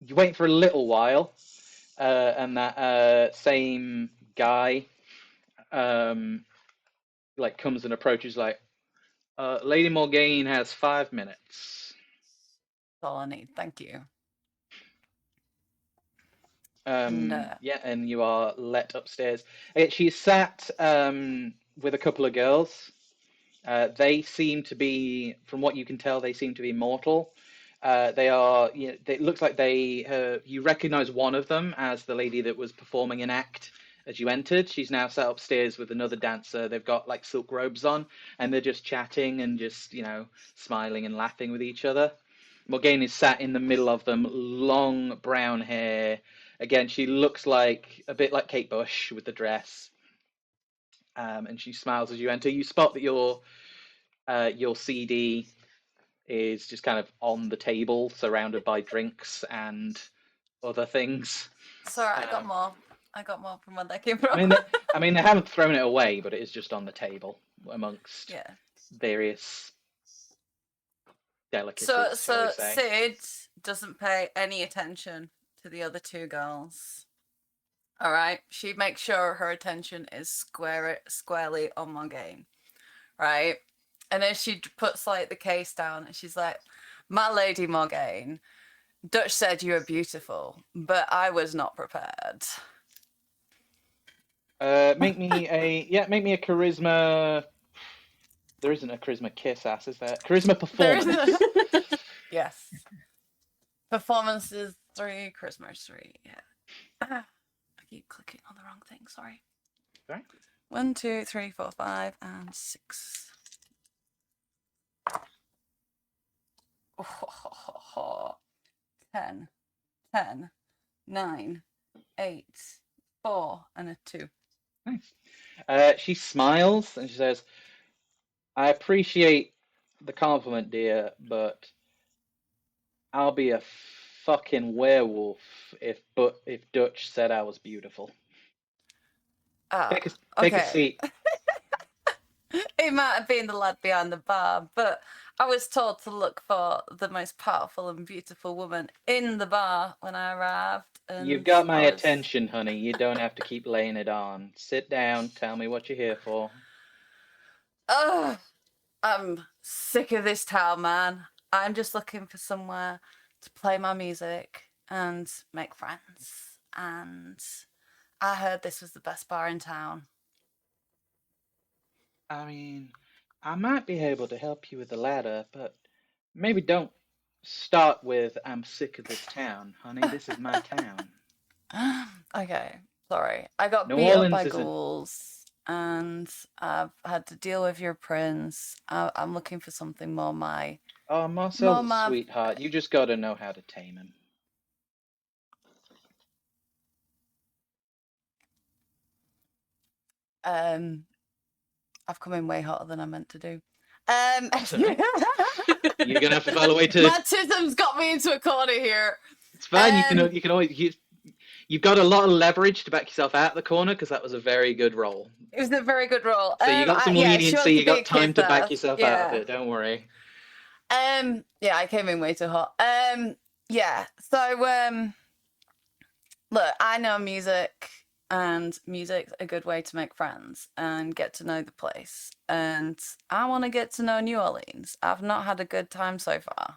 Speaker 1: You wait for a little while, and that same guy like comes and approaches like, Lady Morgane has 5 minutes.
Speaker 2: That's all I need. Thank you.
Speaker 1: And you are let upstairs. She's sat with a couple of girls. They seem to be, from what you can tell, they seem to be mortal. They are. It looks like you recognize one of them as the lady that was performing an act as you entered. She's now sat upstairs with another dancer. They've got like silk robes on, and they're just chatting and just smiling and laughing with each other. Morgane is sat in the middle of them, long brown hair. Again, she looks like a bit like Kate Bush with the dress, and she smiles as you enter. You spot that your CD is just kind of on the table, surrounded by drinks and other things.
Speaker 2: Sorry, I got more. I got more from where they came from.
Speaker 1: I mean, they haven't thrown it away, but it is just on the table amongst various delicacies.
Speaker 2: So Sid doesn't pay any attention to the other two girls. All right, she makes sure her attention is squarely on Morgane, right? And then she puts like the case down, and she's like, "My Lady Morgane, Dutch said you were beautiful, but I was not prepared."
Speaker 1: Make me a charisma. There isn't a charisma kiss ass, is there? Charisma performance.
Speaker 2: Yes. Performance is 3, charisma is 3. Yeah. I keep clicking on the wrong thing. Sorry.
Speaker 1: Sorry.
Speaker 2: 1, 2, 3, 4, 5, and 6. Oh, 10, 9, 8, 4, and a 2.
Speaker 1: Nice. She smiles and she says, "I appreciate the compliment, dear, but I'll be a fucking werewolf if Dutch said I was beautiful." Take a seat.
Speaker 2: He might have been the lad behind the bar, but I was told to look for the most powerful and beautiful woman in the bar when I arrived. And
Speaker 1: You've got my
Speaker 2: I was...
Speaker 1: attention, honey. You don't have to keep laying it on. Sit down. Tell me what you're here for.
Speaker 2: Ugh, I'm sick of this town, man. I'm just looking for somewhere to play my music and make friends. And I heard this was the best bar in town.
Speaker 1: I mean, I might be able to help you with the latter, but maybe don't start with "I'm sick of this town," honey. This is my town.
Speaker 2: Okay, sorry. I got
Speaker 1: New
Speaker 2: beat up
Speaker 1: Orleans
Speaker 2: by
Speaker 1: isn't.
Speaker 2: ghouls, and I've had to deal with your prince. I'm looking for something more my...
Speaker 1: Oh, Marcel's a
Speaker 2: my...
Speaker 1: sweetheart. You just gotta know how to tame him.
Speaker 2: I've come in way hotter than I meant to do.
Speaker 1: You're gonna have to find a way to.
Speaker 2: My tism's got me into a corner here.
Speaker 1: It's fine. You can always. You've got a lot of leverage to back yourself out of the corner because that was a very good roll.
Speaker 2: It was a very good roll.
Speaker 1: So you got some leniency. You got time to back yourself out of it. Don't worry.
Speaker 2: Yeah, I came in way too hot. Yeah. So look, I know music, and music's a good way to make friends and get to know the place. And I want to get to know New Orleans. I've not had a good time so far.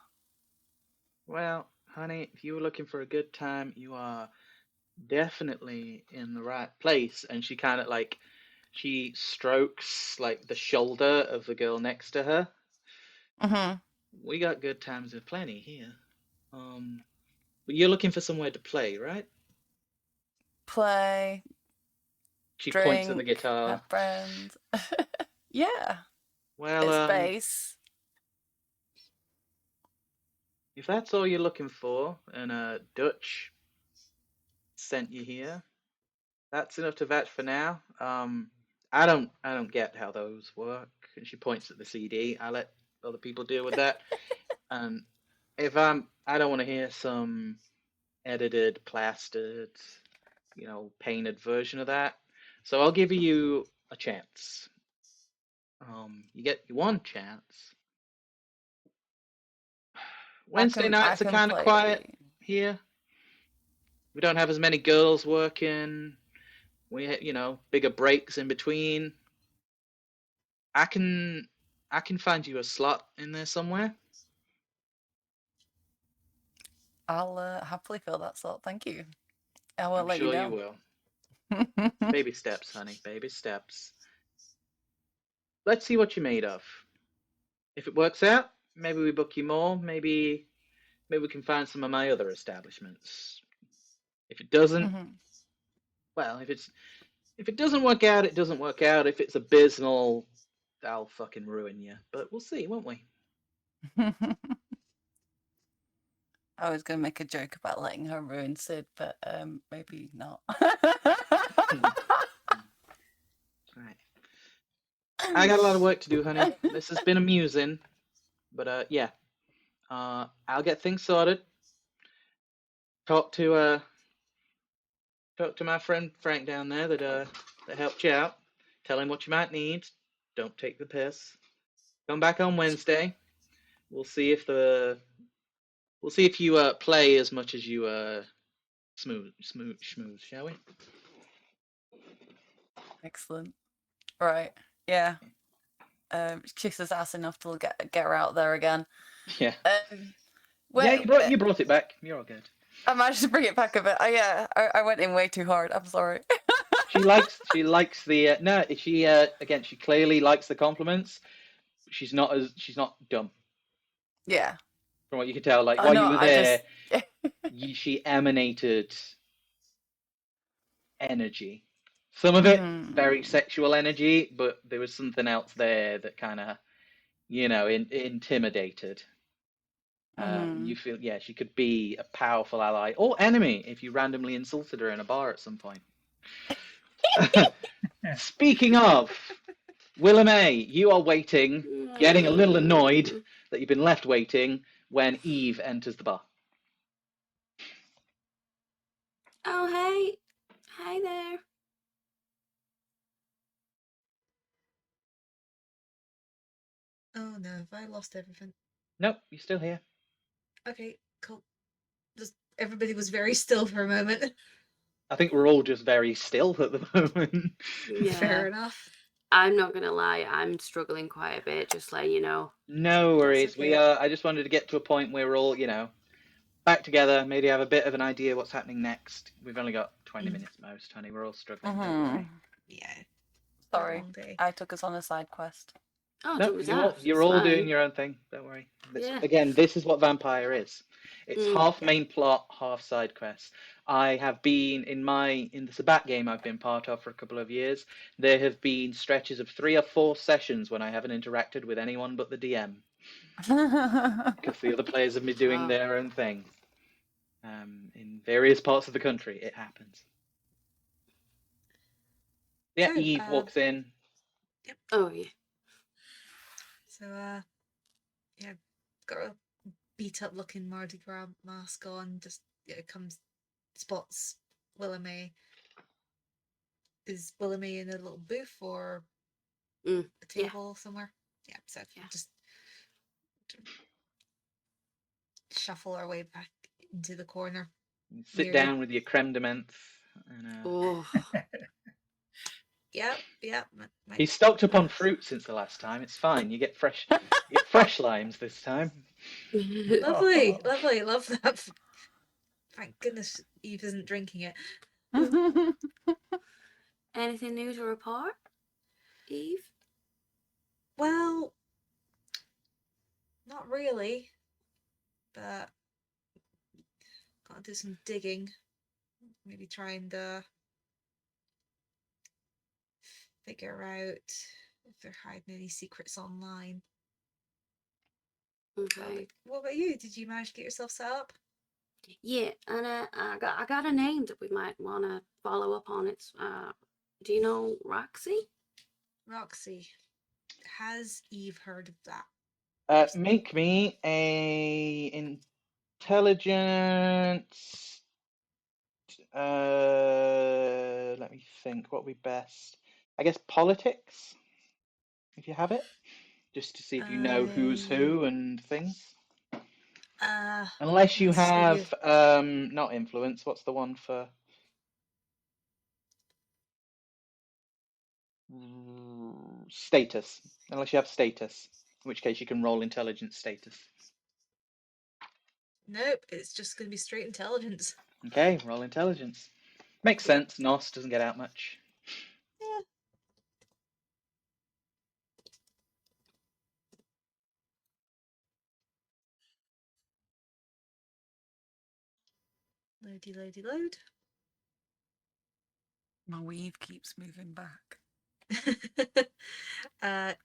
Speaker 1: Well, honey, if you were looking for a good time, you are definitely in the right place. And she kind of she strokes like the shoulder of the girl next to her.
Speaker 2: Mm-hmm.
Speaker 1: We got good times aplenty here. But you're looking for somewhere to play, right?
Speaker 2: Play.
Speaker 1: She
Speaker 2: Drink,
Speaker 1: points at the guitar.
Speaker 2: have friends. Yeah.
Speaker 1: Well,
Speaker 2: it's bass.
Speaker 1: if that's all you're looking for, and Dutch sent you here, that's enough to vouch for now. I don't get how those work. And she points at the CD. I let other people deal with that. And if I don't want to hear some edited, plastered, painted version of that. So I'll give you a chance. You get one chance. Wednesday nights are kind of quiet here. We don't have as many girls working. We, bigger breaks in between. I can find you a slot in there somewhere.
Speaker 2: I'll happily fill that slot. Thank you. I won't let
Speaker 1: sure
Speaker 2: you down.
Speaker 1: You will. Baby steps, honey. Baby steps. Let's see what you're made of. If it works out, maybe we book you more. Maybe we can find some of my other establishments. If it doesn't, well, if it doesn't work out, it doesn't work out. If it's abysmal, I'll fucking ruin you. But we'll see, won't we?
Speaker 2: I was going to make a joke about letting her ruin Sid, but maybe not.
Speaker 1: Right. I got a lot of work to do, honey. This has been amusing, but yeah. I'll get things sorted. Talk to my friend Frank down there that helped you out. Tell him what you might need. Don't take the piss. Come back on Wednesday. We'll see if you play as much as you smooth, shall we?
Speaker 2: Excellent. Right. Yeah. Kiss his ass enough to get her out there again.
Speaker 1: Yeah.
Speaker 2: Yeah,
Speaker 1: you brought it back. You're all good.
Speaker 2: I managed to bring it back a bit. I went in way too hard. I'm sorry.
Speaker 1: She likes the no. She again. She clearly likes the compliments. She's not dumb.
Speaker 2: Yeah.
Speaker 1: From what you can tell, while you were there, she emanated energy. Some of it very sexual energy, but there was something else there that kind of, intimidated. You feel, she could be a powerful ally or enemy if you randomly insulted her in a bar at some point. Speaking of, Willamay, you are waiting, getting a little annoyed that you've been left waiting when Eve enters the bar.
Speaker 3: Oh, hey. Hi there.
Speaker 5: Oh no, have I lost everything?
Speaker 1: Nope, you're still here.
Speaker 5: Okay, cool. Just everybody was very still for a moment.
Speaker 1: I think we're all just very still at the moment.
Speaker 3: Yeah.
Speaker 5: Fair enough.
Speaker 3: I'm not gonna lie, I'm struggling quite a bit, just letting you know.
Speaker 1: No worries.
Speaker 5: okay.
Speaker 1: I just wanted to get to a point where we're all, back together, maybe have a bit of an idea what's happening next. We've only got 20 minutes most, honey. We're all struggling, don't worry.
Speaker 5: Yeah.
Speaker 2: Sorry,
Speaker 5: Long day.
Speaker 2: I took us on a side quest.
Speaker 3: Oh,
Speaker 1: No,
Speaker 3: don't be
Speaker 1: you're all,
Speaker 3: daft.
Speaker 1: you're
Speaker 3: It's
Speaker 1: all doing
Speaker 3: fine.
Speaker 1: your own thing. Don't worry.
Speaker 3: Yeah.
Speaker 1: Again, this is what Vampire is. It's half main plot, half side quests. I have been in the Sabat game I've been part of for a couple of years. There have been stretches of 3 or 4 sessions when I haven't interacted with anyone but the DM because the other players have been doing
Speaker 3: Wow.
Speaker 1: their own thing. In various parts of the country, it happens. Yeah,
Speaker 5: So,
Speaker 1: Eve walks in.
Speaker 3: Oh, yeah.
Speaker 5: So, yeah, got a beat up looking Mardi Gras mask on, just comes, spots Willamay. Is Willamay in a little booth or a table somewhere? Yeah, so just shuffle our way back into the corner.
Speaker 1: Sit down with your creme de menthe. And,
Speaker 3: Oh.
Speaker 5: Yeah.
Speaker 1: he's stocked up on fruit since the last time. It's fine. You get fresh limes this time.
Speaker 5: Lovely, love that. Thank goodness Eve isn't drinking it.
Speaker 3: Anything new to report, Eve?
Speaker 5: Well, not really, but gotta do some digging. Maybe try and figure out if they're hiding any secrets online.
Speaker 3: Okay.
Speaker 5: What about you? Did you manage to get yourself set up?
Speaker 3: Yeah, and I got a name that we might want to follow up on. It's do you know Roxy?
Speaker 5: Roxy. Has Eve heard of that?
Speaker 1: Make me a intelligence. Let me think. What would be best? I guess politics, if you have it, just to see if you know who's who and things. Unless you have not influence. What's the one for? Status. Unless you have status, in which case you can roll intelligence status.
Speaker 5: Nope, it's just going to be straight intelligence.
Speaker 1: Okay, roll intelligence. Makes sense. Nos doesn't get out much.
Speaker 5: Yeah. Load.
Speaker 2: My weave keeps moving back.
Speaker 5: 8,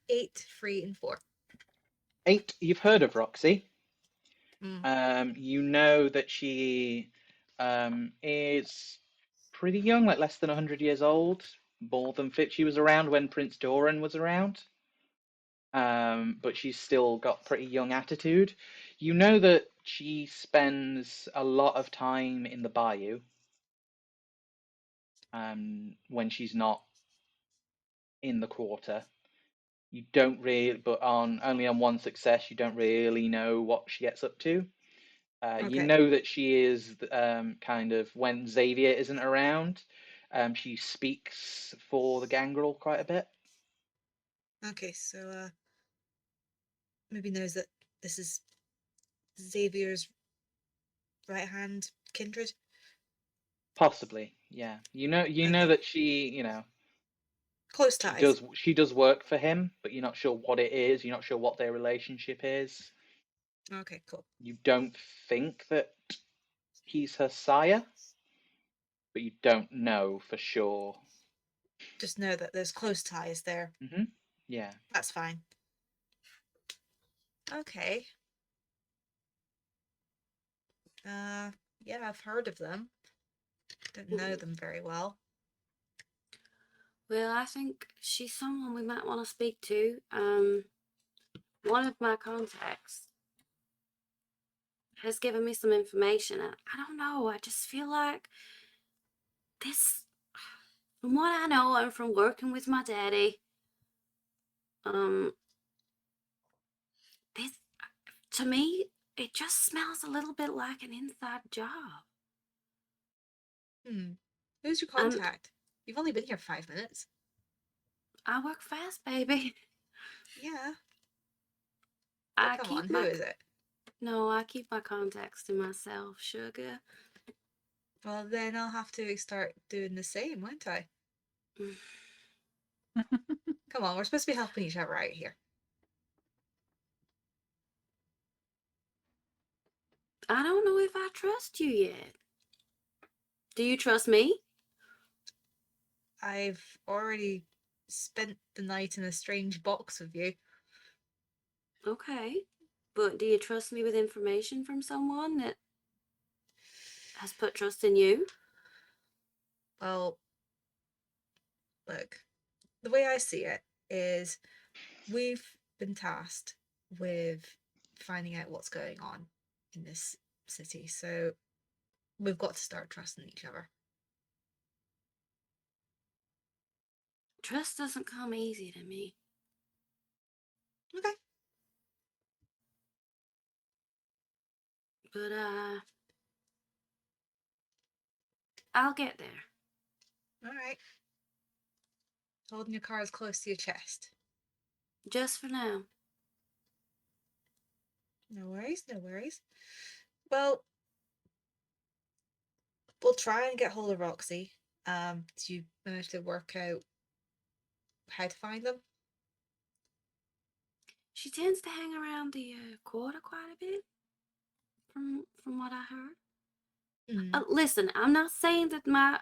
Speaker 5: 3, and 4.
Speaker 1: 8. You've heard of Roxy. You know that she is pretty young, like less than 100 years old, more than fit. She was around when Prince Doran was around, but she's still got pretty young attitude. You know that she spends a lot of time in the bayou when she's not in the quarter. You don't really, but only on one success, you don't really know what she gets up to. You know that she is kind of, when Xavier isn't around, she speaks for the gangrel quite a bit.
Speaker 5: Okay, so maybe knows that this is Xavier's right hand kindred.
Speaker 1: Possibly, yeah. You know that she,
Speaker 5: close ties.
Speaker 1: She does work for him, but you're not sure what it is. You're not sure what their relationship is.
Speaker 5: Okay, cool.
Speaker 1: You don't think that he's her sire, but you don't know for sure.
Speaker 5: Just know that there's close ties there.
Speaker 1: Yeah.
Speaker 5: That's fine. Okay. Yeah, I've heard of them. Don't know them very well.
Speaker 3: Well, I think she's someone we might want to speak to. One of my contacts has given me some information, and I don't know, I just feel like this, from what I know and from working with my daddy, To me, it just smells a little bit like an inside job.
Speaker 5: Who's your contact? You've only been here 5 minutes.
Speaker 3: I work fast, baby.
Speaker 5: Yeah.
Speaker 3: I
Speaker 5: Come
Speaker 3: keep
Speaker 5: on,
Speaker 3: my
Speaker 5: who is it?
Speaker 3: No, I keep my contacts to myself, sugar.
Speaker 5: Well, then I'll have to start doing the same, won't I? Come on, we're supposed to be helping each other out here.
Speaker 3: I don't know if I trust you yet. Do you trust me?
Speaker 5: I've already spent the night in a strange box with you.
Speaker 3: Okay. But do you trust me with information from someone that has put trust in you?
Speaker 5: Well, look, the way I see it is we've been tasked with finding out what's going on in this city, so we've got to start trusting each other.
Speaker 3: Trust doesn't come easy to me.
Speaker 5: Okay.
Speaker 3: But, I'll get there.
Speaker 5: All right. Holding your cards close to your chest.
Speaker 3: Just for now.
Speaker 5: No worries, no worries. Well, we'll try and get hold of Roxy. Did you manage to work out how to find them?
Speaker 3: She tends to hang around the quarter quite a bit, from what I heard. Listen, I'm not saying that my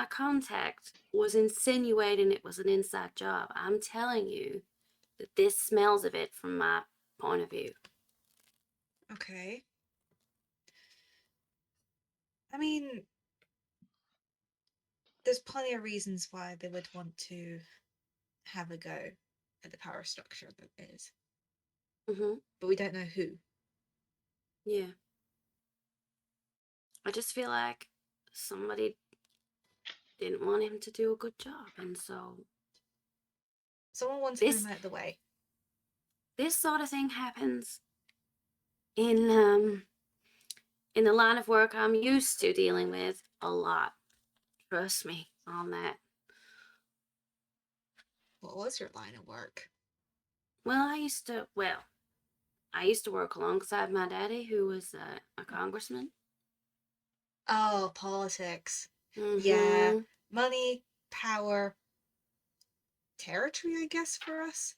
Speaker 3: contact was insinuating it was an inside job. I'm telling you that this smells of it from my point of view.
Speaker 5: Okay. I mean, there's plenty of reasons why they would want to have a go at the power structure that is. But we don't know who.
Speaker 3: Yeah. I just feel like somebody didn't want him to do a good job, and so
Speaker 5: someone wants to move him out of the way.
Speaker 3: This sort of thing happens in the line of work I'm used to dealing with a lot. Trust me on that.
Speaker 5: What was your line of work?
Speaker 3: Well, I used to work alongside my daddy, who was a congressman.
Speaker 5: Oh, politics. Yeah. Money, power, territory, I guess, for us.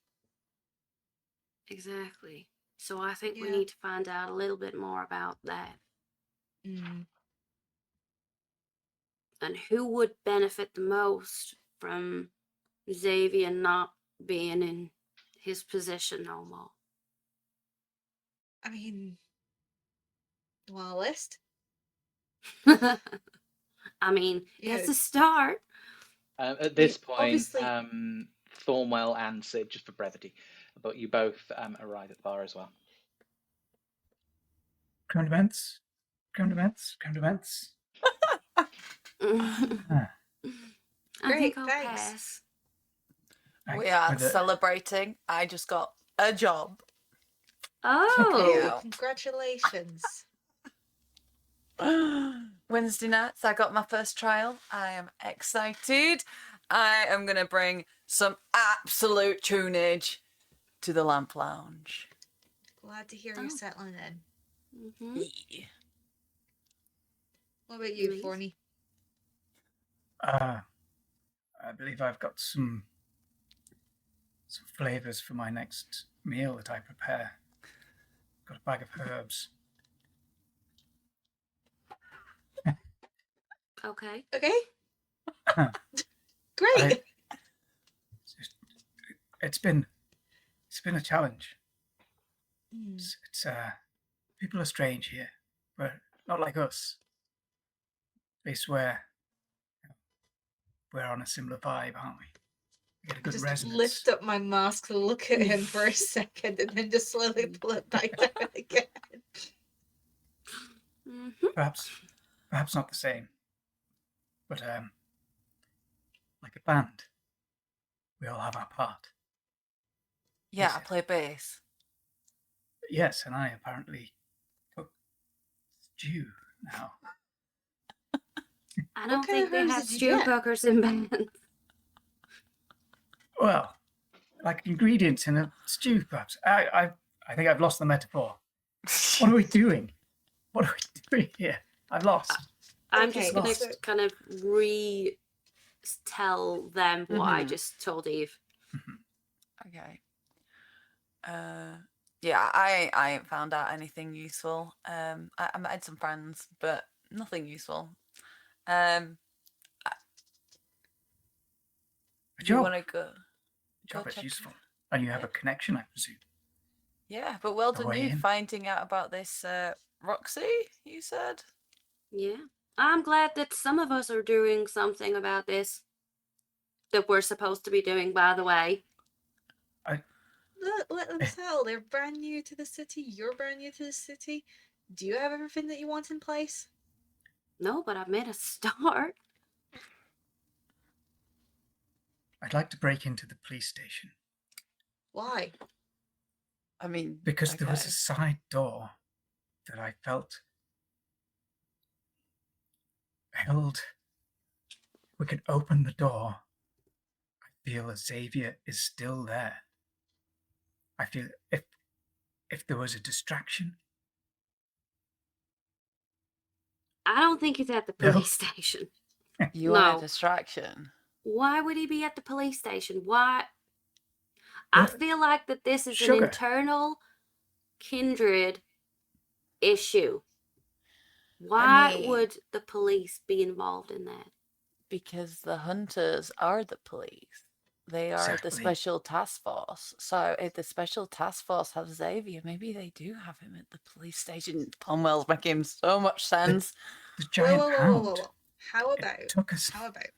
Speaker 3: Exactly. So I think we need to find out a little bit more about that. And who would benefit the most from Xavier not being in his position no more?
Speaker 5: I mean, you want a list?
Speaker 3: I mean, it's a start.
Speaker 1: At this point, Thornwell and Sid, just for brevity, but you both arrive at the bar as well.
Speaker 4: Current events.
Speaker 3: I think I'll pass.
Speaker 2: We are celebrating. I just got a job.
Speaker 3: Oh,
Speaker 5: congratulations.
Speaker 2: Wednesday nights, I got my first trial. I am excited. I am going to bring some absolute tunage to the Lamp Lounge.
Speaker 5: Glad to hear you're settling in.
Speaker 2: Yeah.
Speaker 5: What about you, Forney?
Speaker 4: I believe I've got some flavors for my next meal that I prepare. Got a bag of herbs.
Speaker 3: Okay.
Speaker 5: Great.
Speaker 4: It's been a challenge. It's people are strange here, but not like us. They swear we're on a similar vibe, aren't we? We get a good resonance.
Speaker 5: Lift up my mask to look at him for a second, and then just slowly pull it back down again.
Speaker 4: Perhaps not the same, but like a band, we all have our part.
Speaker 2: Yeah, I play bass.
Speaker 4: Yes, and I apparently cook stew now.
Speaker 3: I don't
Speaker 5: kind
Speaker 3: think
Speaker 5: of
Speaker 3: they
Speaker 5: herbs
Speaker 3: have
Speaker 5: did you
Speaker 3: stew
Speaker 5: get?
Speaker 3: cookers in band.
Speaker 4: Well, like ingredients in a stew, perhaps. I think I've lost the metaphor. What are we doing? What are we doing here? I've lost.
Speaker 3: I'm
Speaker 5: Okay,
Speaker 3: just gonna
Speaker 5: so-
Speaker 3: kind of tell them what I
Speaker 2: Mhm.
Speaker 3: just told Eve.
Speaker 2: Okay. Yeah, I ain't found out anything useful. I met some friends, but nothing useful.
Speaker 4: A
Speaker 2: You
Speaker 4: job.
Speaker 2: want to go
Speaker 4: Job is
Speaker 2: check?
Speaker 4: useful. And you have
Speaker 2: Yeah.
Speaker 4: a connection, I presume.
Speaker 2: Yeah, but well
Speaker 4: A
Speaker 2: done
Speaker 4: way
Speaker 2: you
Speaker 4: in.
Speaker 2: finding out about this Roxy, you said?
Speaker 3: Yeah. I'm glad that some of us are doing something about this. That we're supposed to be doing, by the way.
Speaker 5: Let them tell. They're brand new to the city. You're brand new to the city. Do you have everything that you want in place?
Speaker 3: No, but I've made a start.
Speaker 4: I'd like to break into the police station
Speaker 5: Why?
Speaker 2: I mean,
Speaker 4: because there was
Speaker 2: okay.
Speaker 4: a side door that I felt held. We could open the door. I feel Xavier is still there. I feel if there was a distraction.
Speaker 3: I don't think he's at the
Speaker 4: No.
Speaker 3: police station.
Speaker 2: You want a
Speaker 3: No.
Speaker 2: distraction?
Speaker 3: Why would he be at the police station? Why? I feel like that this is an
Speaker 4: Sugar.
Speaker 3: internal kindred issue. Why
Speaker 2: mean-
Speaker 3: would the police be involved in that?
Speaker 2: Because the hunters are the police. They are the
Speaker 4: Exactly.
Speaker 2: special task force. So if the special task force has Xavier, maybe they do have him at the police station. Cromwell's making so much sense.
Speaker 4: The giant hound.
Speaker 5: Whoa. How
Speaker 4: It
Speaker 5: about?
Speaker 4: took us
Speaker 5: How about?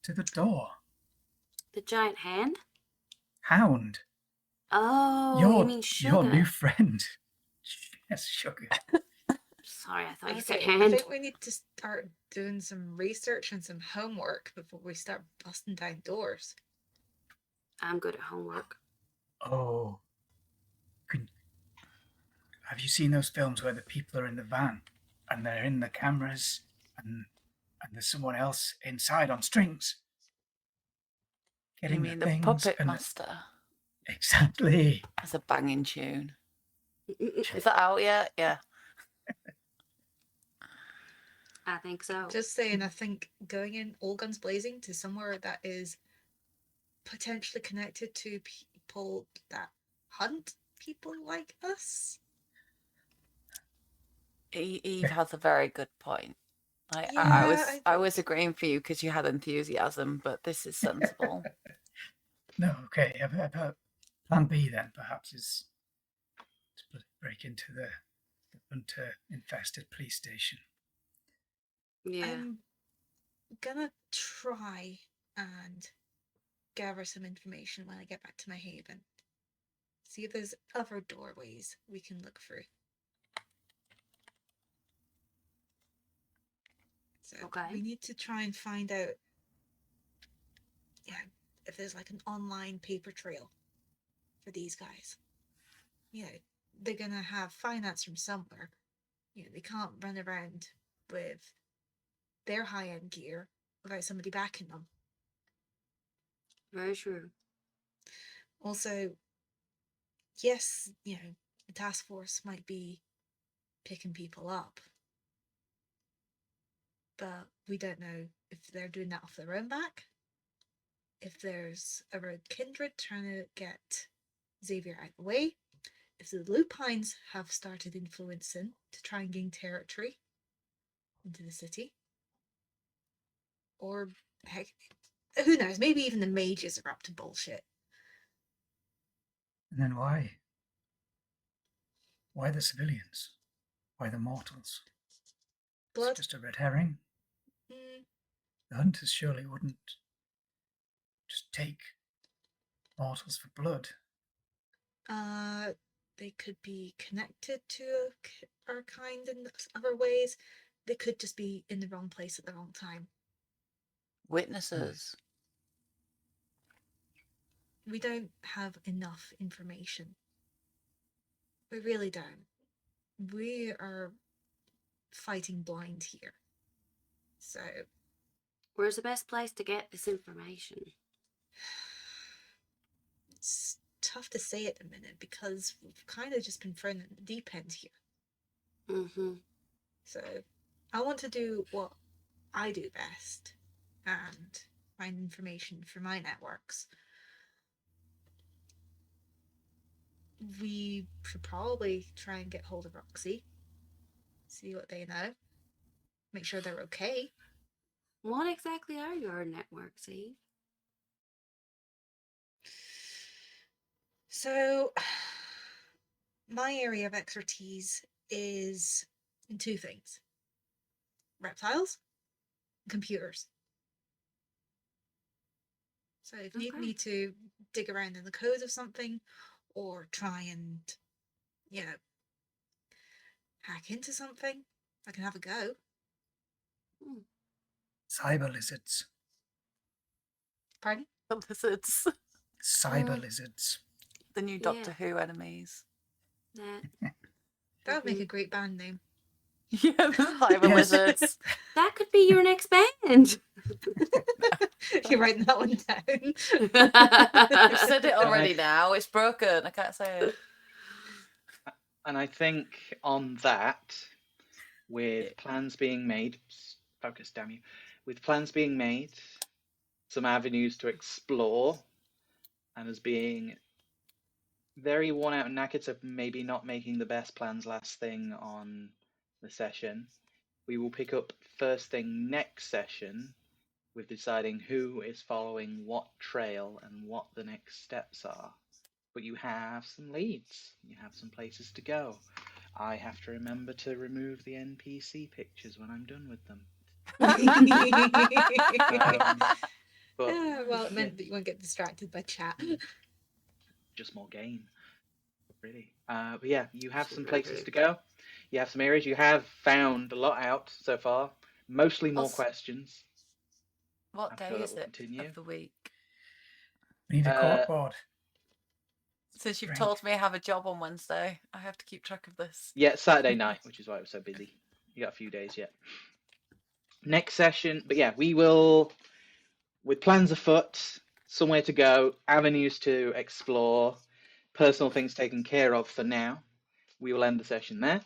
Speaker 4: to the door.
Speaker 3: The giant hand?
Speaker 4: Hound.
Speaker 3: Oh,
Speaker 4: your,
Speaker 3: you mean sugar?
Speaker 4: Your new friend. Yes, Sugar.
Speaker 3: Sorry, I thought you said
Speaker 5: Okay,
Speaker 3: hand.
Speaker 5: I think we need to start doing some research and some homework before we start busting down doors.
Speaker 3: I'm good at homework.
Speaker 4: Oh. Have you seen those films where the people are in the van and they're in the cameras and there's someone else inside on strings?
Speaker 2: You mean the
Speaker 4: things
Speaker 2: puppet
Speaker 4: and
Speaker 2: master?
Speaker 4: Exactly.
Speaker 2: That's a banging tune. Is that out yet? Yeah.
Speaker 3: I think so.
Speaker 5: Just saying, I think going in all guns blazing to somewhere that is potentially connected to people that hunt people like us.
Speaker 2: Eve has a very good point. I
Speaker 5: Yeah,
Speaker 2: I was agreeing for you because you had enthusiasm, but this is sensible.
Speaker 4: No, okay. Plan B then perhaps is to break into the hunter-infested police station.
Speaker 3: Yeah.
Speaker 5: I'm gonna try and gather some information when I get back to my haven. See if there's other doorways we can look through. So
Speaker 3: Okay.
Speaker 5: we need to try and find out, yeah, if there's like an online paper trail for these guys. You know, they're gonna have finance from somewhere. You know, they can't run around with their high-end gear without somebody backing them.
Speaker 3: Very true.
Speaker 5: Also, yes, you know, the task force might be picking people up, but we don't know if they're doing that off their own back, if there's a road kindred trying to get Xavier out of the way, if the Lupines have started influencing to try and gain territory into the city, or heck, who knows, maybe even the mages are up to bullshit.
Speaker 4: And then why? Why the civilians? Why the mortals?
Speaker 5: Blood?
Speaker 4: It's just a red herring.
Speaker 5: Mm,
Speaker 4: The hunters surely wouldn't just take mortals for blood.
Speaker 5: they could be connected to our kind in other ways. They could just be in the wrong place at the wrong time.
Speaker 2: Witnesses.
Speaker 5: We don't have enough information. We really don't. We are fighting blind here. So,
Speaker 3: Where's the best place to get this information?
Speaker 5: it's tough to say at the minute because we've kind of just been thrown in the deep end here.
Speaker 3: Mm-hmm.
Speaker 5: So, I want to do what I do best and find information for my networks. We should probably try and get hold of Roxy, see what they know, make sure they're okay.
Speaker 3: What exactly are your networks, Eve?
Speaker 5: So, my area of expertise is in two things: reptiles and computers. So if you need me to dig around in the code of something or try and, hack into something, I can have a go.
Speaker 4: Cyber lizards.
Speaker 5: Pardon?
Speaker 2: The lizards.
Speaker 4: Cyber lizards.
Speaker 2: The new Doctor Who enemies.
Speaker 5: That would make a great band name.
Speaker 2: Yeah, the cyber lizards.
Speaker 3: That could be your next band.
Speaker 5: You're writing that one down.
Speaker 2: I've said it already now. It's broken. I can't say it.
Speaker 1: And I think on that, with plans being made, focus, damn you, with plans being made, some avenues to explore, and as being very worn out and knackered, so maybe not making the best plans last thing on the session, we will pick up first thing next session with deciding who is following what trail and what the next steps are. But you have some leads, you have some places to go. I have to remember to remove the NPC pictures when I'm done with them. But
Speaker 5: well, it meant that you won't get distracted by chat.
Speaker 1: Just more gain, really. But yeah, you have some places to go. You have some areas. You have found a lot out so far. Mostly more questions.
Speaker 2: What day is it of the week?
Speaker 4: We need a court board.
Speaker 2: Since you've told me I have a job on Wednesday, I have to keep track of this.
Speaker 1: Yeah, Saturday night, which is why it was so busy. You got a few days yet. Next session, but yeah, we will, with plans afoot, somewhere to go, avenues to explore, personal things taken care of for now, we will end the session there.